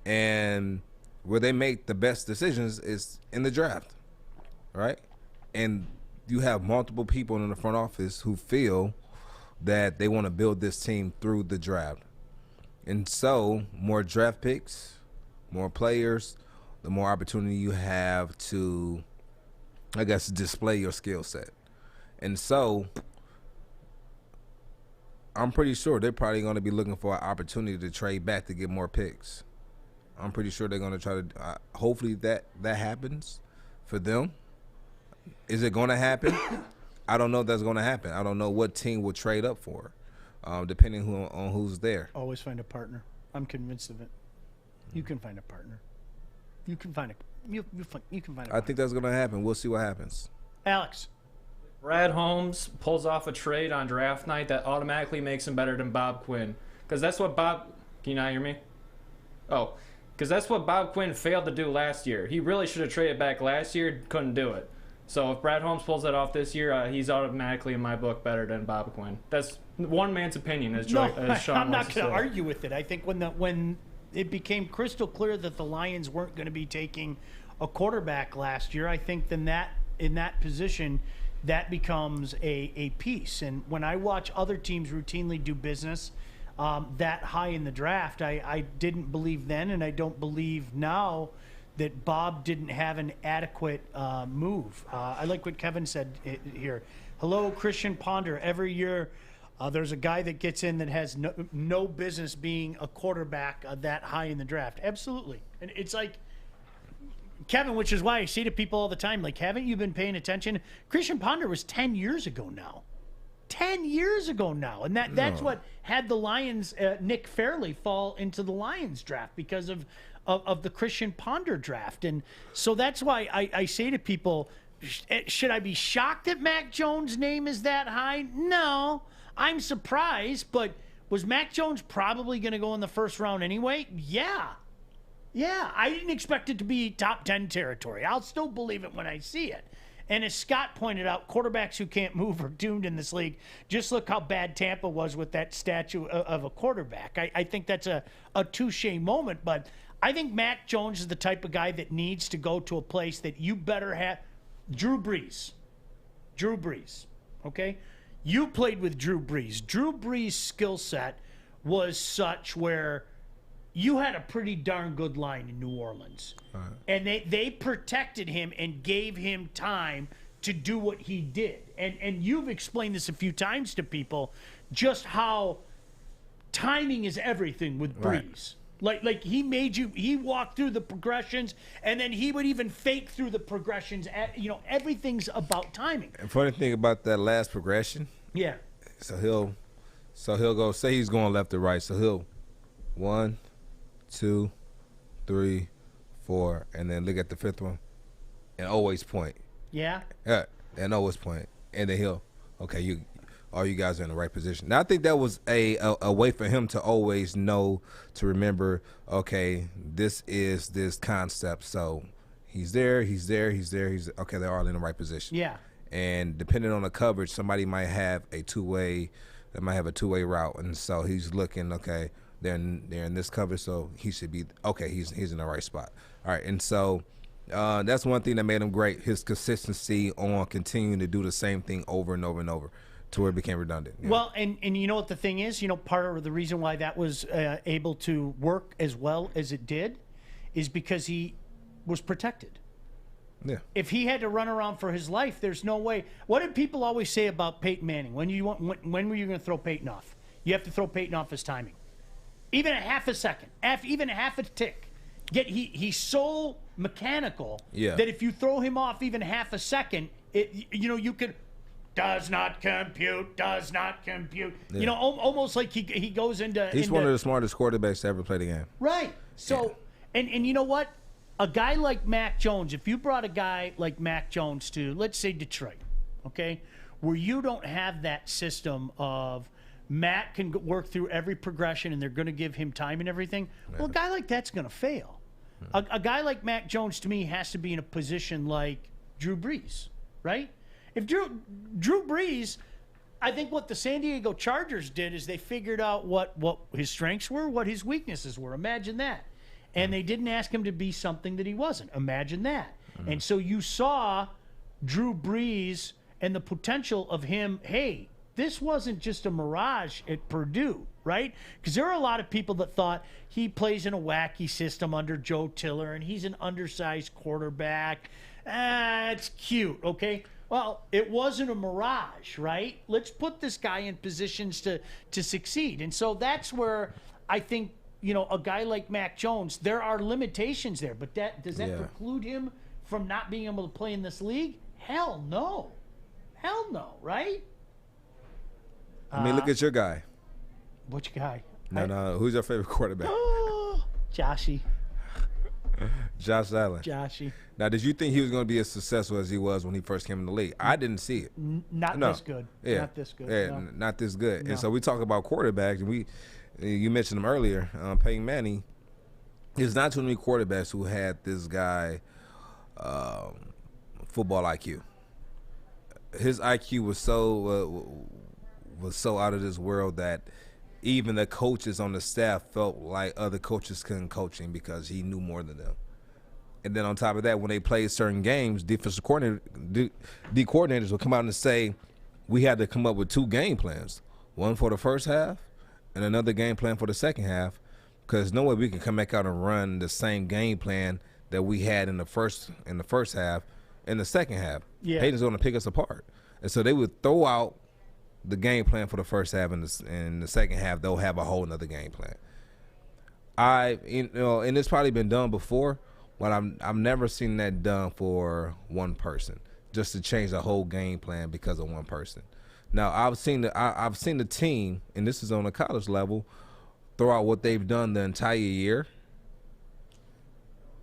B: And where they make the best decisions is in the draft. Right? And you have multiple people in the front office who feel that they want to build this team through the draft. And so, more draft picks, more players, the more opportunity you have to, I guess, display your skill set. And so, I'm pretty sure they're probably going to be looking for an opportunity to trade back to get more picks. I'm pretty sure they're going to try to, hopefully that happens for them. Is it going to happen? I don't know if that's going to happen. I don't know what team will trade up for, depending on who's there.
A: Always find a partner. I'm convinced of it. You can find a partner. You can find a partner.
B: I think that's going to happen. We'll see what happens.
A: Alex.
G: Brad Holmes pulls off a trade on draft night that automatically makes him better than Bob Quinn. Because that's what Can you not hear me? Oh. Because that's what Bob Quinn failed to do last year. He really should have traded back last year. Couldn't do it. So if Brad Holmes pulls that off this year, he's automatically, in my book, better than Bob Quinn. That's one man's opinion, as Sean
A: I'm not
G: going
A: to argue with it. I think when it became crystal clear that the Lions weren't going to be taking a quarterback last year, I think then that in that position, that becomes a piece. And when I watch other teams routinely do business that high in the draft, I didn't believe then, and I don't believe now that Bob didn't have an adequate move. I like what Kevin said here. Hello, Christian Ponder. Every year there's a guy that gets in that has no business being a quarterback that high in the draft. Absolutely. And it's like, Kevin, which is why I say to people all the time, like, haven't you been paying attention? Christian Ponder was 10 years ago now. 10 years ago now. And that's what had the Lions, Nick Fairley, fall into the Lions draft because of the Christian Ponder draft. And so that's why I say to people, should I be shocked that Mac Jones' name is that high? No. I'm surprised, but was Mac Jones probably going to go in the first round anyway? Yeah. Yeah, I didn't expect it to be top 10 territory. I'll still believe it when I see it. And as Scott pointed out, quarterbacks who can't move are doomed in this league. Just look how bad Tampa was with that statue of a quarterback. I think that's a touche moment, but I think Mac Jones is the type of guy that needs to go to a place that you better have. Drew Brees, okay? You played with Drew Brees. Drew Brees' skill set was such where you had a pretty darn good line in New Orleans. Right. And they protected him and gave him time to do what he did. And you've explained this a few times to people, just how timing is everything with Brees. Right. Like he walked through the progressions, and then he would even fake through the progressions. Everything's about timing.
B: And funny thing about that last progression.
A: Yeah.
B: So he'll go, say he's going left to right. So he'll 1, 2, 3, 4, and then look at the fifth one, and always point.
A: Yeah.
B: Yeah, and always point, and then he'll, okay, you guys are in the right position. Now I think that was a way for him to always know, to remember. Okay, this is this concept. So he's there. Okay, they're all in the right position.
A: Yeah.
B: And depending on the coverage, somebody might have a two-way route, and so he's looking. Okay. They're in this cover, so he should be okay. He's in the right spot. All right, and so that's one thing that made him great. His consistency on continuing to do the same thing over and over and over, to where it became redundant.
A: Well, and you know what the thing is? Part of the reason why that was able to work as well as it did is because he was protected.
B: Yeah.
A: If he had to run around for his life, there's no way. What did people always say about Peyton Manning? When were you going to throw Peyton off? You have to throw Peyton off his timing. Even a half a second, even a half a tick. Yet he's so mechanical that if you throw him off even half a second, you could does not compute. Yeah. Almost like he goes into.
B: He's one of the smartest quarterbacks to ever play the game.
A: Right. So, and you know what? A guy like Mac Jones, if you brought a guy like Mac Jones to, let's say, Detroit, okay, where you don't have that system of Matt can work through every progression and they're going to give him time and everything. Well, a guy like that's going to fail. A guy like Mac Jones, to me, has to be in a position like Drew Brees, right? If Drew Brees, I think what the San Diego Chargers did is they figured out what his strengths were, what his weaknesses were. Imagine that. And they didn't ask him to be something that he wasn't. Imagine that. And so you saw Drew Brees and the potential of him, hey, this wasn't just a mirage at Purdue, right? Because there are a lot of people that thought he plays in a wacky system under Joe Tiller and he's an undersized quarterback. It's cute, okay? Well, it wasn't a mirage, right? Let's put this guy in positions to succeed. And so that's where I think, a guy like Mac Jones, there are limitations there. But does that preclude him from not being able to play in this league? Hell no. Hell no, right?
B: I mean, look at your guy.
A: Which guy?
B: No. Who's your favorite quarterback?
A: Joshy.
B: Josh Allen.
A: Joshy.
B: Now, did you think he was going to be as successful as he was when he first came in the league? I didn't see it.
A: Not this good.
B: Yeah.
A: Not this good.
B: Yeah,
A: no.
B: Not this good.
A: No.
B: And so we talk about quarterbacks, and you mentioned him earlier, Peyton Manning. There's not too many quarterbacks who had this guy football IQ. His IQ was so out of this world that even the coaches on the staff felt like other coaches couldn't coach him because he knew more than them. And then on top of that, when they played certain games, defensive coordinators will come out and say, we had to come up with 2 game plans, one for the first half and another game plan for the second half, because no way we can come back out and run the same game plan that we had in the first half in the second half.
A: Yeah.
B: Peyton's going to pick us apart. And so they would throw out the game plan for the first half, and in the second half they'll have a whole nother game plan. And it's probably been done before, but I've never seen that done for one person, just to change the whole game plan because of one person. Now I've seen the team, and this is on a college level, throw out what they've done the entire year.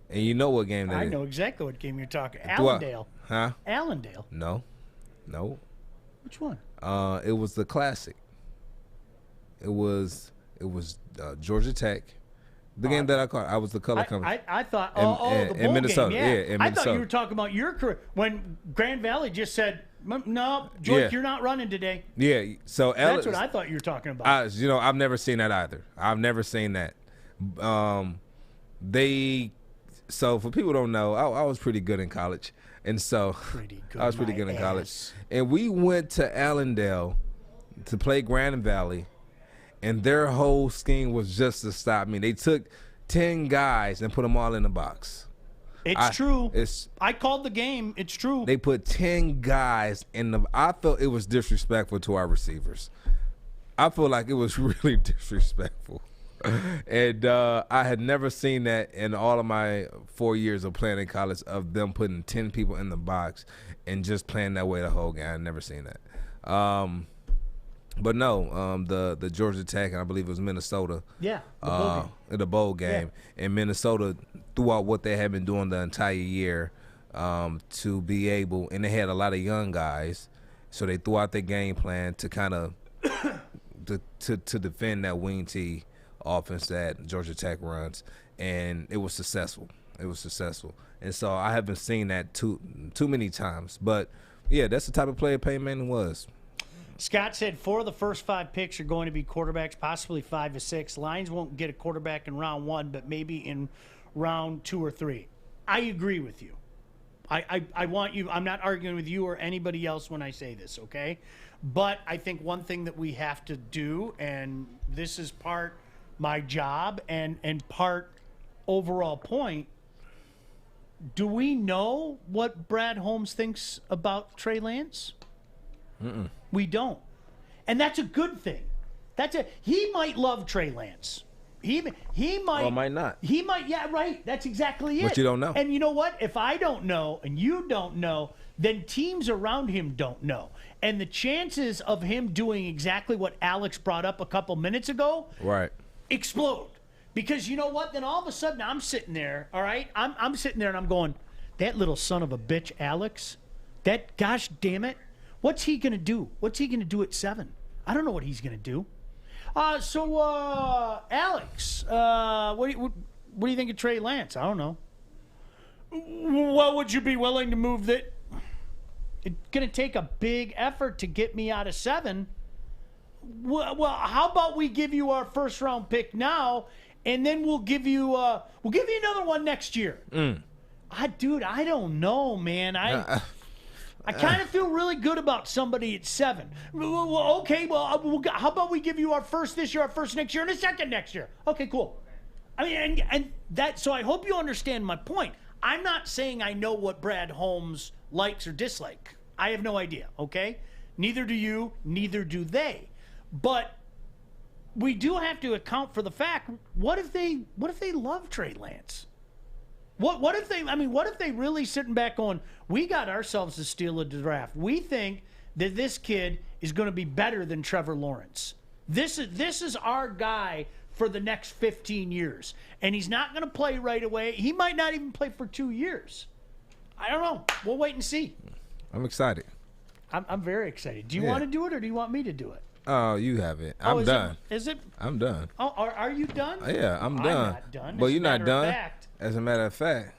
B: And you know what game that is.
A: I know exactly what game you're talking. Allendale.
B: Huh?
A: Allendale.
B: No.
A: Which one?
B: It was the Classic. It was Georgia Tech. The game that I caught, I was the color company.
A: I thought,
B: the bowl in Minnesota.
A: game, yeah.
B: In
A: I
B: Minnesota.
A: thought you were talking about your career when Grand Valley just said, no, George, you're not running today.
B: Yeah, so
A: That's what I thought you were talking about.
B: I've never seen that either. I've never seen that. So for people who don't know, I was pretty good in college, and so I was pretty good in college. And we went to Allendale to play Grand Valley, and their whole scheme was just to stop me. They took 10 guys and put them all in the box.
A: It's true. I called the game. It's true.
B: They put 10 guys in the. I felt it was disrespectful to our receivers. I feel like it was really disrespectful. And I had never seen that in all of my 4 years of playing in college, of them putting 10 people in the box and just playing that way the whole game. I'd never seen that. But no, the Georgia Tech, and I believe it was Minnesota.
A: Yeah,
B: the bowl game.
A: Yeah.
B: And Minnesota threw out what they had been doing the entire year to be able, and they had a lot of young guys, so they threw out their game plan to kind of to defend that wing tee offense that Georgia Tech runs, and it was successful. And so I haven't seen that too many times. But yeah, that's the type of player Peyton Manning was.
A: Scott said 4 of the first 5 picks are going to be quarterbacks, possibly 5 or 6. Lions won't get a quarterback in round 1, but maybe in round 2 or 3. I agree with you. I want you. I'm not arguing with you or anybody else when I say this, okay? But I think one thing that we have to do, and this is part my job and part overall point, do we know what Brad Holmes thinks about Trey Lance?
B: Mm-mm.
A: We don't. And that's a good thing. He might love Trey Lance. He might.
B: Or might not.
A: He might, yeah, right. That's exactly it.
B: But you don't know.
A: And you know what? If I don't know and you don't know, then teams around him don't know. And the chances of him doing exactly what Alex brought up a couple minutes ago
B: Right.
A: explode. Because you know what? Then all of a sudden I'm sitting there, all right? I'm sitting there and I'm going, that little son of a bitch, Alex, that gosh damn it, what's he going to do? What's he going to do at 7? I don't know what he's going to do. So Alex, what do you think of Trey Lance? I don't know. Well, would you be willing to move that? It's going to take a big effort to get me out of 7. Well, how about we give you our first round pick now, and then we'll give you another one next year. Dude, I don't know, man. I kind of feel really good about somebody at 7. Well, okay, well, how about we give you our first this year, our first next year, and a second next year? Okay, cool. I mean, and that. So I hope you understand my point. I'm not saying I know what Brad Holmes likes or dislikes. I have no idea. Okay, neither do you, neither do they. But we do have to account for the fact: what if they love Trey Lance? What if they really sitting back going, we got ourselves a steal of the draft. We think that this kid is going to be better than Trevor Lawrence. This is our guy for the next 15 years. And he's not going to play right away. He might not even play for 2 years. I don't know. We'll wait and see.
B: I'm excited.
A: I'm very excited. Do you want to do it or do you want me to do it?
B: Oh, you have it. I'm done.
A: Is it?
B: I'm done.
A: Oh, are you done?
B: Yeah, I'm done.
A: I'm not done.
B: But
A: As
B: you're
A: a
B: not
A: matter
B: done.
A: of fact,
B: As a matter of fact.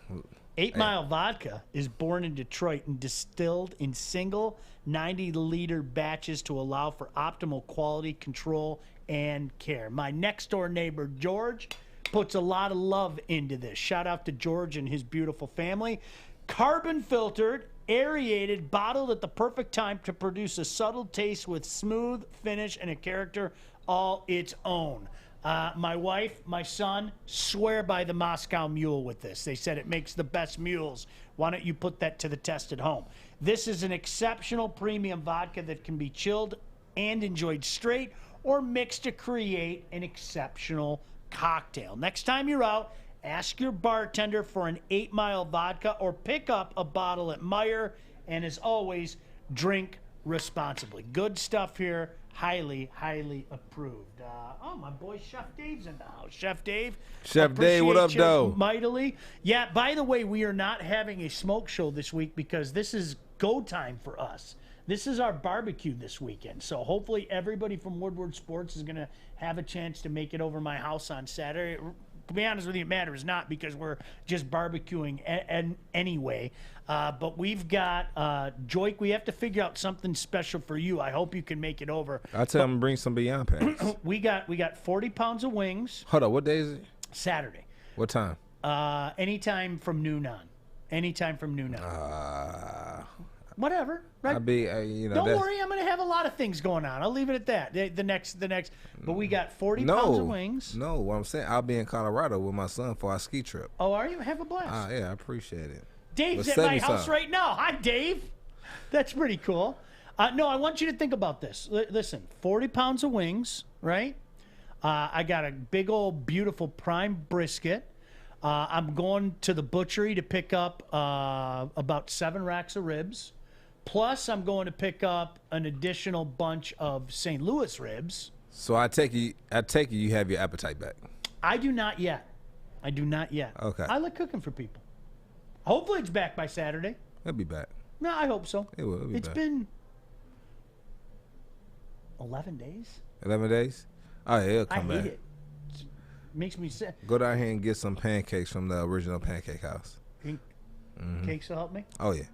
A: 8 Mile Vodka is born in Detroit and distilled in single 90-liter batches to allow for optimal quality control and care. My next door neighbor, George, puts a lot of love into this. Shout out to George and his beautiful family. Carbon filtered, aerated, bottled at the perfect time to produce a subtle taste with smooth finish and a character all its own. My wife, my son, swear by the Moscow Mule with this. They said it makes the best mules. Why don't you put that to the test at home? This is an exceptional premium vodka that can be chilled and enjoyed straight or mixed to create an exceptional cocktail. Next time you're out, ask your bartender for an 8 Mile vodka or pick up a bottle at Meijer. And as always, drink responsibly. Good stuff here. Highly, highly approved. My boy Chef Dave's in the house. Chef Dave.
B: Chef Dave, what up, though?
A: Mightily. Yeah, by the way, we are not having a smoke show this week because this is go time for us. This is our barbecue this weekend. So hopefully everybody from Woodward Sports is going to have a chance to make it over my house on Saturday. To be honest with you, it matters not because we're just barbecuing anyway. But we've got, Joik, we have to figure out something special for you. I hope you can make it over.
B: I'll tell him to bring some Beyond Packs.
A: We got 40 pounds of wings.
B: Hold on, what day is it?
A: Saturday.
B: What time?
A: Anytime from noon on. Anytime from noon on. Whatever. Right?
B: I'll be,
A: Don't worry, I'm going to have a lot of things going on. I'll leave it at that. The next. But we got 40 pounds of wings.
B: No, what I'm saying, I'll be in Colorado with my son for our ski trip.
A: Oh, are you? Have a blast.
B: Yeah, I appreciate it.
A: Dave's at my house right now. Hi, Dave. That's pretty cool. No, I want you to think about this. Listen, 40 pounds of wings, right? I got a big old beautiful prime brisket. I'm going to the butchery to pick up about 7 racks of ribs. Plus, I'm going to pick up an additional bunch of St. Louis ribs.
B: So I take you have your appetite back.
A: I do not yet.
B: Okay.
A: I like cooking for people. Hopefully it's back by Saturday.
B: It'll be back.
A: No, I hope so.
B: It will. It'll be
A: It's
B: back.
A: been 11 days.
B: 11 days? Oh, yeah, it'll come
A: I
B: back.
A: hate it. It makes me sick.
B: Go down here and get some pancakes from the original Pancake House.
A: Cakes will help me.
B: Oh, yeah.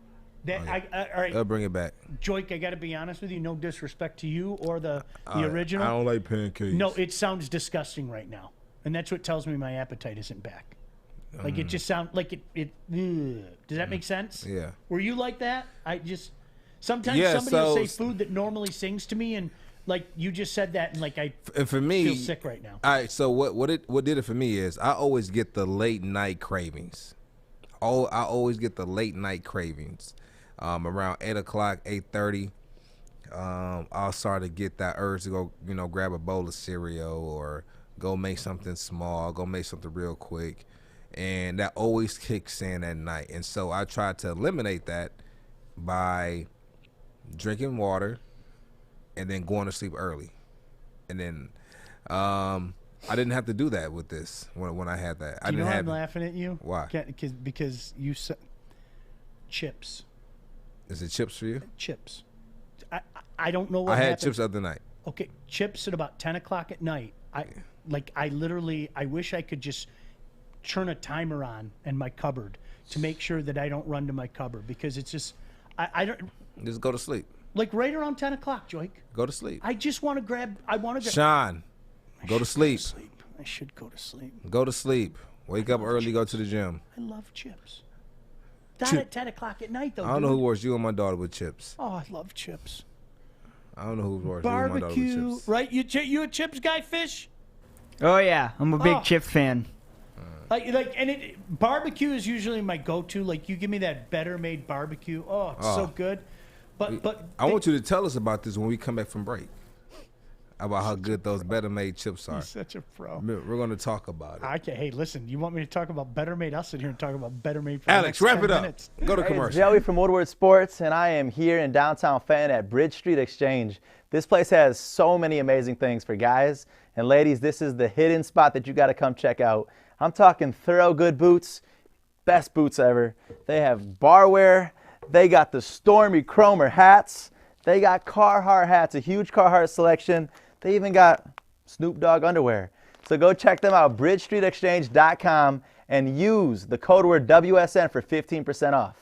A: All right.
B: They'll bring it back.
A: Joik, I got to be honest with you. No disrespect to you or the original.
B: I don't like pancakes.
A: No, it sounds disgusting right now. And that's what tells me my appetite isn't back. Like it just sounds like it does that make sense?
B: Yeah.
A: Were you like that? Sometimes
B: Yeah,
A: somebody will say
B: so-
A: food that normally sings to me and like you just said that and like I
B: And for me,
A: feel sick right now.
B: All right, so what did it for me is I always get the late night cravings. I always get the late night cravings. Around 8 o'clock, 8:30. I'll start to get that urge to go, grab a bowl of cereal or go make something small, go make something real quick. And that always kicks in at night. And so I try to eliminate that by drinking water and then going to sleep early. And then I didn't have to do that with this when I had that.
A: Do you know why I'm laughing at you?
B: Why?
A: Because you said chips.
B: Is it chips for you?
A: Chips. I don't know what
B: I had
A: happened.
B: chips the other night.
A: Okay, chips at about 10 o'clock at night. I wish I could just turn a timer on in my cupboard to make sure that I don't run to my cupboard because it's just, I don't.
B: Just go to sleep.
A: Like right around 10 o'clock, Joik.
B: Go to sleep.
A: I just want to grab,
B: Sean, go to sleep.
A: I should go to sleep.
B: Go to sleep. Wake up early, go to the gym.
A: I love chips. Not at 10 o'clock at night, though.
B: I don't know who works, you and my daughter with chips.
A: Oh, I love chips.
B: I don't know who works, you and my daughter with
A: Barbecue,
B: chips.
A: right? You a chips guy, Fish?
E: Oh yeah, I'm a big Chips fan.
A: Barbecue is usually my go-to. Like you give me that better made barbecue. Oh, it's so good. But
B: I want you to tell us about this when we come back from break. About how good those better made chips are.
A: He's such a pro.
B: We're going to talk about it.
A: Hey, listen, you want me to talk about better made? I'll sit here and talk about better made for
B: Alex,
A: the next
B: wrap
A: 10
B: it up.
A: minutes.
B: Go to
J: Hey, it's
B: commercial.
J: Joey from Woodward Sports, and I am here in downtown Fenton at Bridge Street Exchange. This place has so many amazing things for guys and ladies. This is the hidden spot that you got to come check out. I'm talking thorough good boots, best boots ever. They have barware. They got the Stormy Cromer hats. They got Carhartt hats, a huge Carhartt selection. They even got Snoop Dogg underwear. So go check them out, bridgestreetexchange.com, and use the code word WSN for 15% off.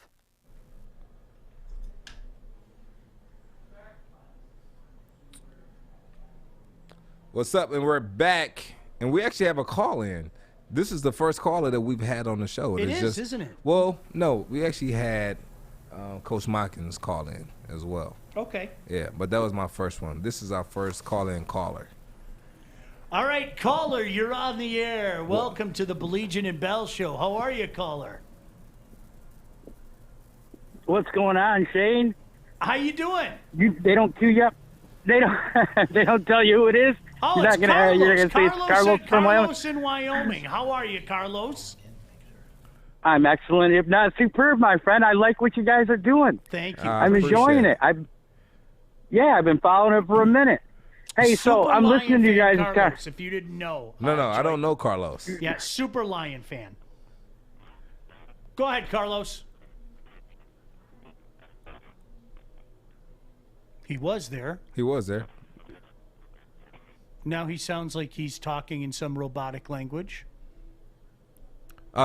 B: What's up? And we're back. And we actually have a call in. This is the first caller that we've had on the show.
A: It is, isn't it?
B: Well, no, we actually had Coach Mockins call in as well.
A: Okay.
B: Yeah, but that was my first one. This is our first call-in caller.
A: All right, caller, you're on the air. Welcome to the Baligian and Bell Show. How are you, caller?
K: What's going on, Shane?
A: How you doing?
K: They don't cue you up. They don't. They don't tell you who it is.
A: Oh,
K: you're
A: it's
K: not gonna,
A: Carlos.
K: You're gonna say it's Carlos from Wyoming.
A: Carlos in Wyoming. How are you, Carlos?
K: I'm excellent, if not superb, my friend. I like what you guys are doing.
A: Thank you.
K: I'm enjoying it. I've been following it for a minute. Hey, so I'm listening to you guys.
A: Carlos, if you didn't know.
B: No, I don't know Carlos.
A: Yeah, super Lion fan. Go ahead, Carlos. He was there.
B: He was there.
A: Now he sounds like he's talking in some robotic language.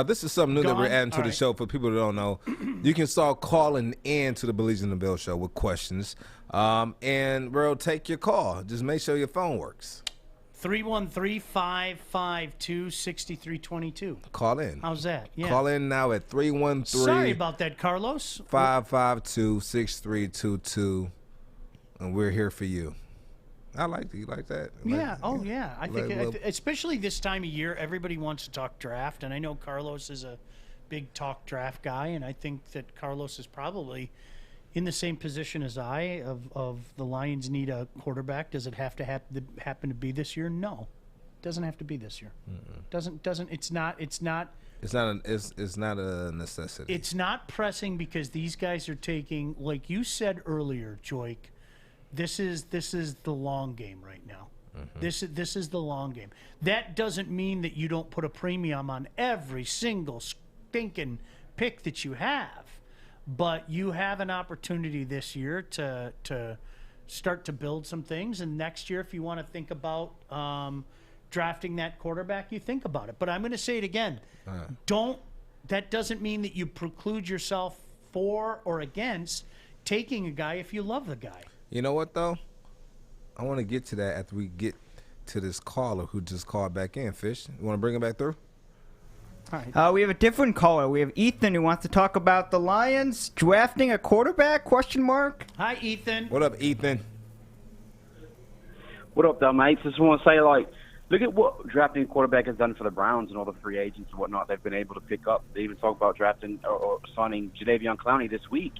B: This is something new that we're adding to
A: All
B: the
A: right.
B: show for people that don't know. You can start calling in to the Baligian and Bell Show with questions, and we'll take your call. Just make sure your phone works.
A: 313-552-6322.
B: Call in.
A: How's that? Yeah.
B: Call in now at 313.
A: Sorry about that, Carlos.
B: 552-6322, and we're here for you. I like that. You like that?
A: Yeah. Oh, yeah. I think,
B: Like,
A: especially this time of year, everybody wants to talk draft, and I know Carlos is a big talk draft guy, and I think that Carlos is probably in the same position as I of the Lions need a quarterback. Does it have to happen to be this year? No, it doesn't have to be this year. Doesn't. It's not a necessity. It's not pressing because these guys are taking, like you said earlier, Joik. This is the long game right now. This is the long game. That doesn't mean that you don't put a premium on every single stinking pick that you have, but you have an opportunity this year to start to build some things. And next year, if you want to think about drafting that quarterback, you think about it. But I'm going to say it again. That doesn't mean that you preclude yourself for or against taking a guy if you love the guy.
B: You know what, though? I want to get to that after we get to this caller who just called back in, Fish. You want to bring him back through?
E: All right. We have a different caller. We have Ethan who wants to talk about the Lions drafting a quarterback, question mark.
A: Hi, Ethan.
B: What up, Ethan?
L: What up, though, mates? Just want to say, look at what drafting a quarterback has done for the Browns and all the free agents and whatnot they've been able to pick up. They even talk about drafting or signing Jadeveon Clowney this week.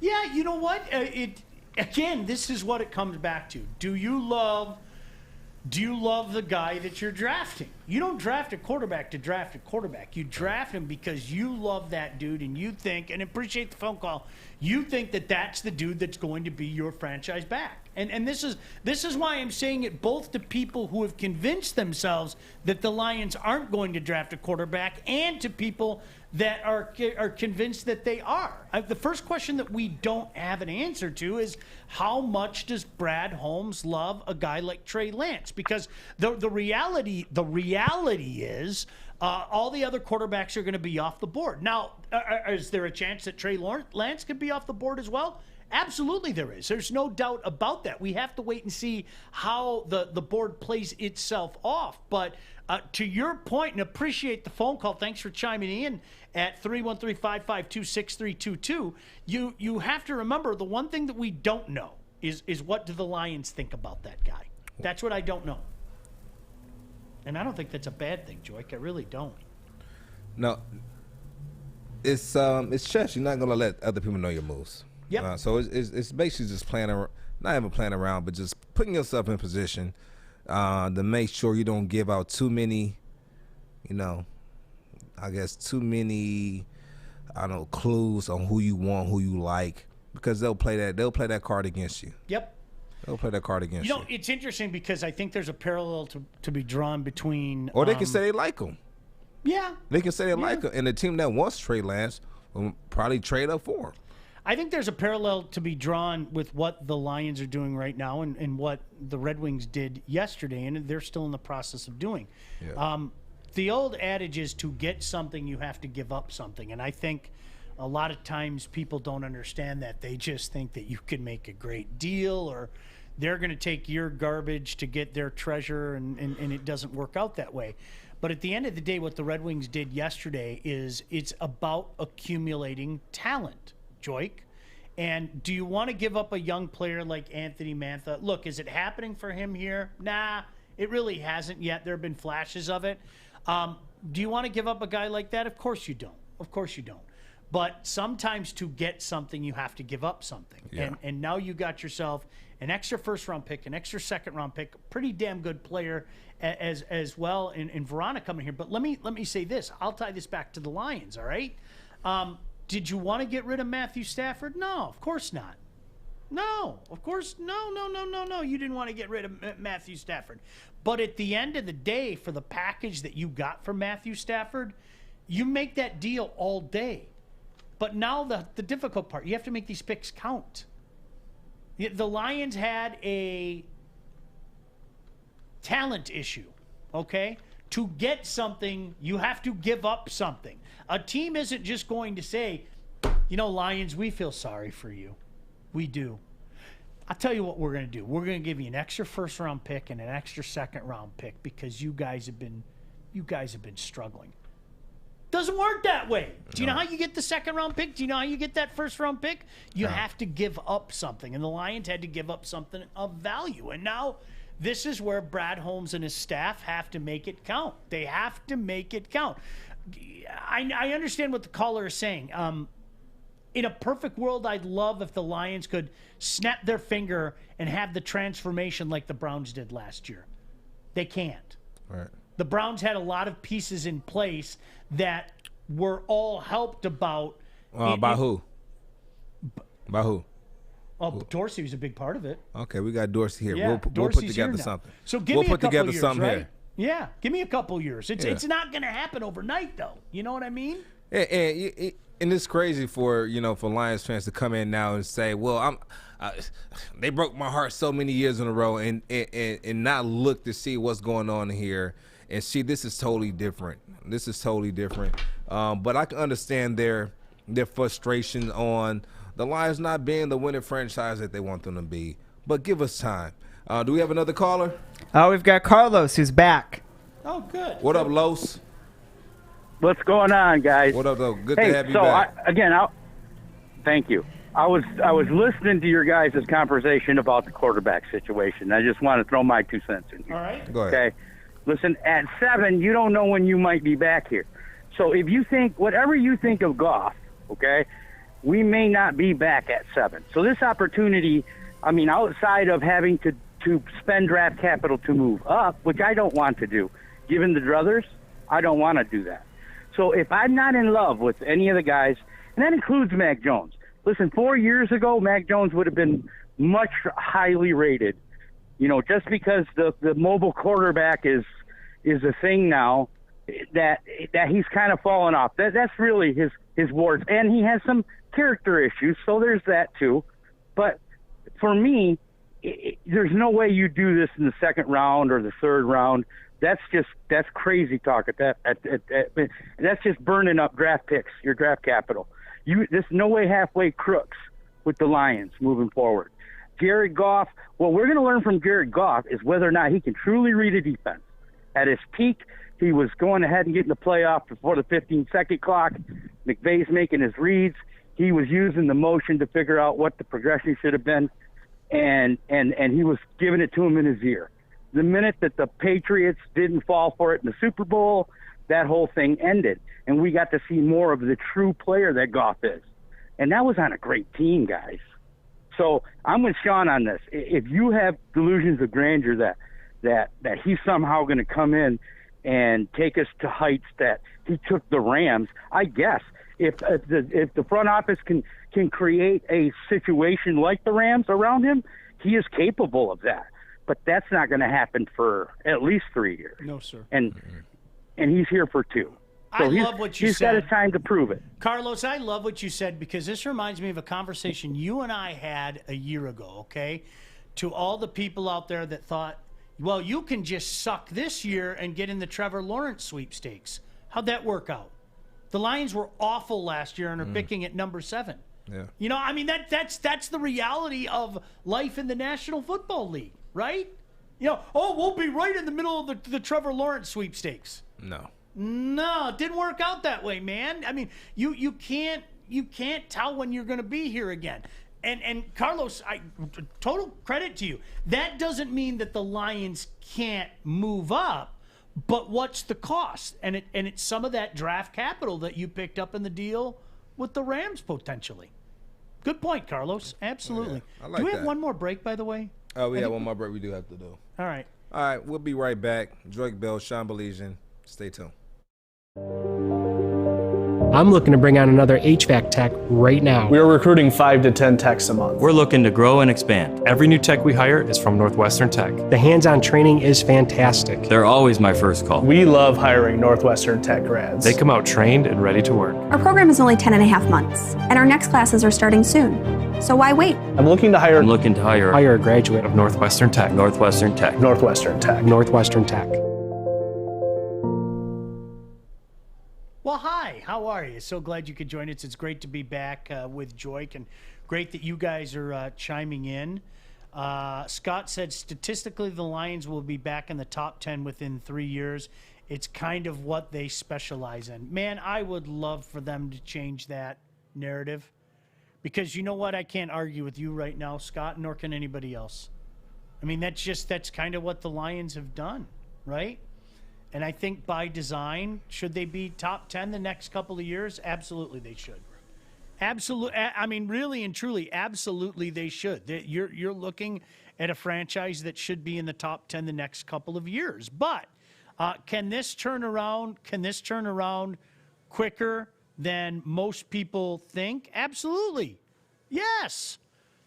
A: Yeah, you know what? Again, this is what it comes back to. Do you love the guy that you're drafting? You don't draft a quarterback to draft a quarterback. You draft him because you love that dude and you think, and appreciate the phone call, you think that that's the dude that's going to be your franchise back. And this is why I'm saying it both to people who have convinced themselves that the Lions aren't going to draft a quarterback and to people that are convinced that they are. The first question that we don't have an answer to is how much does Brad Holmes love a guy like Trey Lance? Because the reality is all the other quarterbacks are going to be off the board. Now, is there a chance that Trey Lance could be off the board as well? Absolutely there is. There's no doubt about that. We have to wait and see how the board plays itself off. But to your point, and appreciate the phone call, thanks for chiming in at 313-552-6322. You have to remember the one thing that we don't know is what do the Lions think about that guy. That's what I don't know. And I don't think that's a bad thing, Joik. I really don't.
B: No. It's chess. You're not going to let other people know your moves.
A: Yep.
B: So it's basically just playing around, not even playing around, but just putting yourself in position to make sure you don't give out too many, clues on who you want, who you like, because they'll play that card against you.
A: Yep.
B: They'll play that card against you.
A: It's interesting because I think there's a parallel to be drawn between.
B: Or they can say they like him.
A: Yeah.
B: They can say they like him, and the team that wants Trey Lance will probably trade up for him.
A: I think there's a parallel to be drawn with what the Lions are doing right now and what the Red Wings did yesterday, and they're still in the process of doing. Yeah. The old adage is to get something, you have to give up something. And I think a lot of times people don't understand that. They just think that you can make a great deal or they're going to take your garbage to get their treasure, and it doesn't work out that way. But at the end of the day, what the Red Wings did yesterday is it's about accumulating talent, Joik. And do you want to give up a young player like Anthony Mantha? Look, is it happening for him here? Nah, it really hasn't yet. There have been flashes of it. Do you want to give up a guy like that? Of course you don't. Of course you don't. But sometimes to get something, you have to give up something.
B: Yeah.
A: And now you got yourself an extra first-round pick, an extra second-round pick, pretty damn good player as well in Verona coming here. But let me say this. I'll tie this back to the Lions, all right? Did you want to get rid of Matthew Stafford? No, of course not. No, of course, no. You didn't want to get rid of Matthew Stafford. But at the end of the day, for the package that you got from Matthew Stafford, you make that deal all day. But now the difficult part, you have to make these picks count. The Lions had a talent issue, okay? To get something, you have to give up something. A team isn't just going to say, Lions, we feel sorry for you. We do. I'll tell you what we're going to do. We're going to give you an extra first-round pick and an extra second-round pick because you guys have been struggling. Doesn't work that way. Do you know how you get the second-round pick? Do you know how you get that first-round pick? You have to give up something, and the Lions had to give up something of value. And now this is where Brad Holmes and his staff have to make it count. They have to make it count. I understand what the caller is saying. In a perfect world, I'd love if the Lions could snap their finger and have the transformation like the Browns did last year. They can't.
B: Right.
A: The Browns had a lot of pieces in place that were all helped about.
B: By who? By who?
A: Oh, Dorsey was a big part of it.
B: Okay, we got Dorsey here.
A: Yeah,
B: We'll put
A: Dorsey's
B: together
A: here now.
B: something.
A: So give
B: we'll
A: me a
B: put
A: couple
B: together
A: years,
B: something
A: right?
B: here.
A: Yeah, give me a couple years. It's not going to happen overnight, though. You know what I mean?
B: And it's crazy for Lions fans to come in now and say, "Well, they broke my heart so many years in a row," and not look to see what's going on here and see this is totally different. This is totally different. But I can understand their frustration on the Lions not being the winning franchise that they want them to be. But give us time. Do we have another caller?
E: Oh, we've got Carlos who's back.
A: Oh, good.
B: What up, Los?
K: What's going on, guys?
B: What up, though? Good to have you
K: so
B: back.
K: Thank you. I was listening to your guys' conversation about the quarterback situation. I just want to throw my 2 cents in here.
A: All right.
B: Go ahead.
K: Okay. Listen, at 7, you don't know when you might be back here. So if you think whatever you think of Goff, okay, we may not be back at 7. So this opportunity, outside of having to spend draft capital to move up, which I don't want to do, given the druthers, I don't want to do that. So if I'm not in love with any of the guys, and that includes Mac Jones. Listen, 4 years ago, Mac Jones would have been much highly rated. Just because the mobile quarterback is a thing now, that he's kind of fallen off. That's really his warts, and he has some character issues. So there's that too. But for me, there's no way you do this in the second round or the third round. That's crazy talk. That's just burning up draft picks, your draft capital. There's no way halfway crooks with the Lions moving forward. Jared Goff, what we're going to learn from Jared Goff is whether or not he can truly read a defense. At his peak, he was going ahead and getting the playoff before the 15-second clock. McVay's making his reads. He was using the motion to figure out what the progression should have been, and he was giving it to him in his ear. The minute that the Patriots didn't fall for it in the Super Bowl, that whole thing ended, and we got to see more of the true player that Goff is. And that was on a great team, guys. So I'm with Sean on this. If you have delusions of grandeur that he's somehow going to come in and take us to heights that he took the Rams, I guess if the front office can create a situation like the Rams around him, he is capable of that. But that's not going to happen for at least 3 years.
A: No, sir.
K: And he's here for 2. So
A: I love what you said.
K: He's got his time to prove it.
A: Carlos, I love what you said because this reminds me of a conversation you and I had a year ago, okay? To all the people out there that thought, well, you can just suck this year and get in the Trevor Lawrence sweepstakes. How'd that work out? The Lions were awful last year and are picking at number 7.
B: Yeah.
A: You know, I mean, that's the reality of life in the National Football League, right? You know, we'll be right in the middle of the Trevor Lawrence sweepstakes.
B: No,
A: it didn't work out that way, man. I mean, you can't tell when you're going to be here again. And Carlos, total credit to you. That doesn't mean that the Lions can't move up, but what's the cost? And it's some of that draft capital that you picked up in the deal with the Rams potentially. Good point, Carlos. Absolutely.
B: Yeah, I like
A: do we have
B: that.
A: one more break, by the way?
B: Oh, we have one more break we do have to do.
A: All right.
B: All right, we'll be right back. Drake Bell, Sean Baligian. Stay tuned.
M: I'm looking to bring on another HVAC tech right now.
N: We're recruiting 5 to 10 techs a month.
O: We're looking to grow and expand. Every new tech we hire is from Northwestern Tech.
M: The hands-on training is fantastic.
O: They're always my first call.
N: We love hiring Northwestern Tech grads.
O: They come out trained and ready to work.
P: Our program is only 10.5 months, and our next classes are starting soon. So why wait?
N: I'm looking to hire
O: a graduate of Northwestern Tech. Northwestern Tech.
N: Northwestern Tech.
M: Northwestern Tech.
A: Well, hi. How are you? So glad you could join us. It's great to be back with Joik, and great that you guys are chiming in. Scott said statistically the Lions will be back in the top 10 within 3 years. It's kind of what they specialize in. Man, I would love for them to change that narrative, because you know what? I can't argue with you right now, Scott, nor can anybody else. I mean, that's kind of what the Lions have done, right? And I think by design, should they be top 10 the next couple of years? Absolutely they should. Absolutely. I mean, really and truly, absolutely they should. You're looking at a franchise that should be in the top 10 the next couple of years. But can this turn around? Can this turn around quicker than most people think? Absolutely. Yes.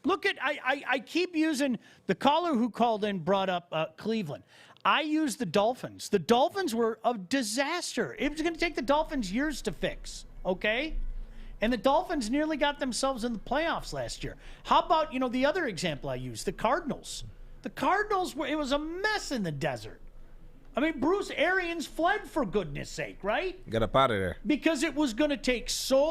A: Look at, I keep using, the caller who called in brought up Cleveland. I use the Dolphins. The Dolphins were a disaster. It was going to take the Dolphins years to fix, okay? And the Dolphins nearly got themselves in the playoffs last year. How about, the other example I used, the Cardinals. The Cardinals, it was a mess in the desert. I mean, Bruce Arians fled, for goodness sake, right?
B: Got up out of there.
A: Because it was going to take so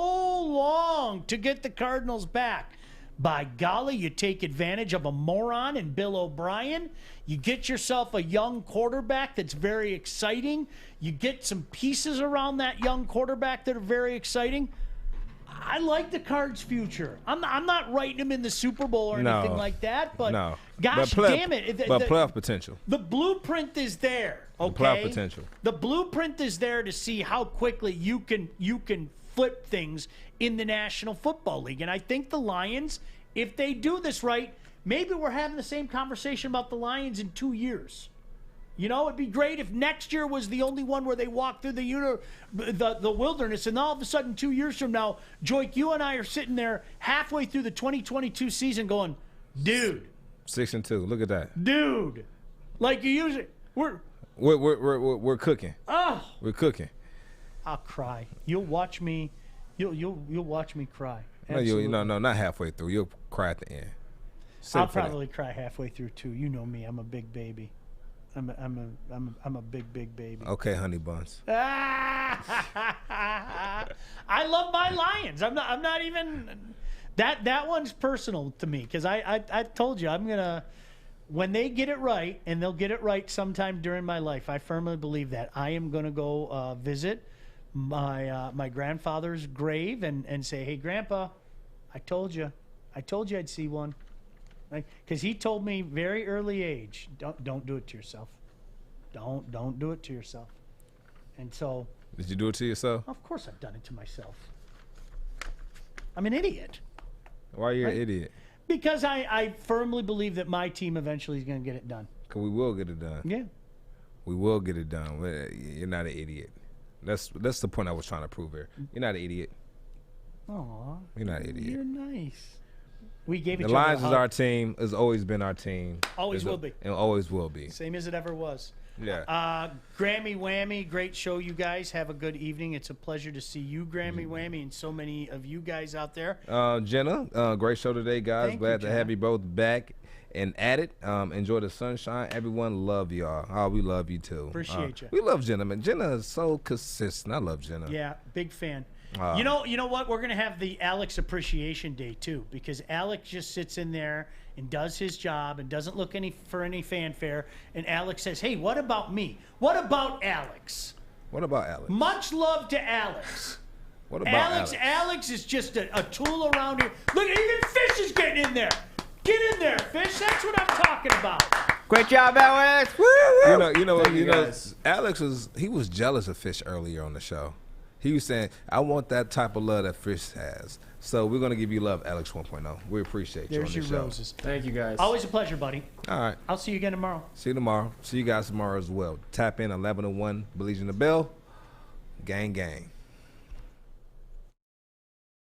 A: long to get the Cardinals back. By golly, you take advantage of a moron in Bill O'Brien. You get yourself a young quarterback that's very exciting. You get some pieces around that young quarterback that are very exciting. I like the Cards' future. I'm not writing them in the Super Bowl or anything like that, but gosh damn it.
B: But playoff potential.
A: The blueprint is there, okay?
B: Playoff potential.
A: The blueprint is there to see how quickly you can flip things in the National Football League. And I think the Lions, if they do this right, maybe we're having the same conversation about the Lions in 2 years. It'd be great if next year was the only one where they walked through the wilderness, and all of a sudden 2 years from now, Joik, you and I are sitting there halfway through the 2022 season going, dude.
B: 6-2. Look at that.
A: Dude. Like you usually,
B: we're cooking.
A: Oh.
B: We're cooking.
A: I'll cry. You'll watch me. You'll watch me cry.
B: No, not halfway through. You'll cry at the end.
A: I'll probably cry halfway through too. You know me. I'm a big baby. I'm a big baby.
B: Okay, honey buns.
A: I love my Lions. I'm not even that one's personal to me, because I told you I'm gonna, when they get it right, and they'll get it right sometime during my life. I firmly believe that I am gonna go visit my grandfather's grave and say, hey, Grandpa, I told you I'd see one. Because he told me very early age, don't do it to yourself. Don't do it to yourself. And so.
B: Did you do it to yourself?
A: Of course I've done it to myself. I'm an idiot.
B: Why are you an idiot?
A: Because I firmly believe that my team eventually is going to get it done.
B: Because we will get it done.
A: Yeah.
B: We will get it done. You're not an idiot. That's the point I was trying to prove here. You're not an idiot.
A: Aw.
B: You're not an idiot.
A: You're nice. We gave each
B: the
A: other
B: Lions is our team. Has always been our team.
A: Always will be.
B: And always will be.
A: Same as it ever was.
B: Yeah.
A: Grammy Whammy, great show, you guys. Have a good evening. It's a pleasure to see you, Grammy Whammy, and so many of you guys out there.
B: Jenna, great show today, guys.
A: Thank
B: Glad
A: you,
B: to have you both back and at it. Enjoy the sunshine. Everyone love y'all. Oh, we love you too.
A: Appreciate you.
B: We love Jenna, man. Jenna is so consistent. I love Jenna.
A: Yeah, big fan. You know what? We're gonna have the Alex Appreciation Day too, because Alex just sits in there and does his job and doesn't look for any fanfare. And Alex says, "Hey, what about me? What about Alex?
B: What about Alex?
A: Much love to Alex."
B: What about
A: Alex? Alex is just a tool around here. Look, even Fish is getting in there. Get in there, Fish. That's what I'm talking about.
E: Great job, Alex. Woo, woo.
B: You know, Alex was jealous of Fish earlier on the show. He was saying, "I want that type of love that Fish has." So we're gonna give you love, Alex 1.0. We appreciate you on
A: There's
B: the
A: your
B: show.
A: roses.
G: Thank you, guys.
A: Always a pleasure, buddy.
B: All right.
A: I'll see you again tomorrow.
B: See you tomorrow. See you guys tomorrow as well. Tap in 11 to 1. Baligian the Bell. Gang, gang.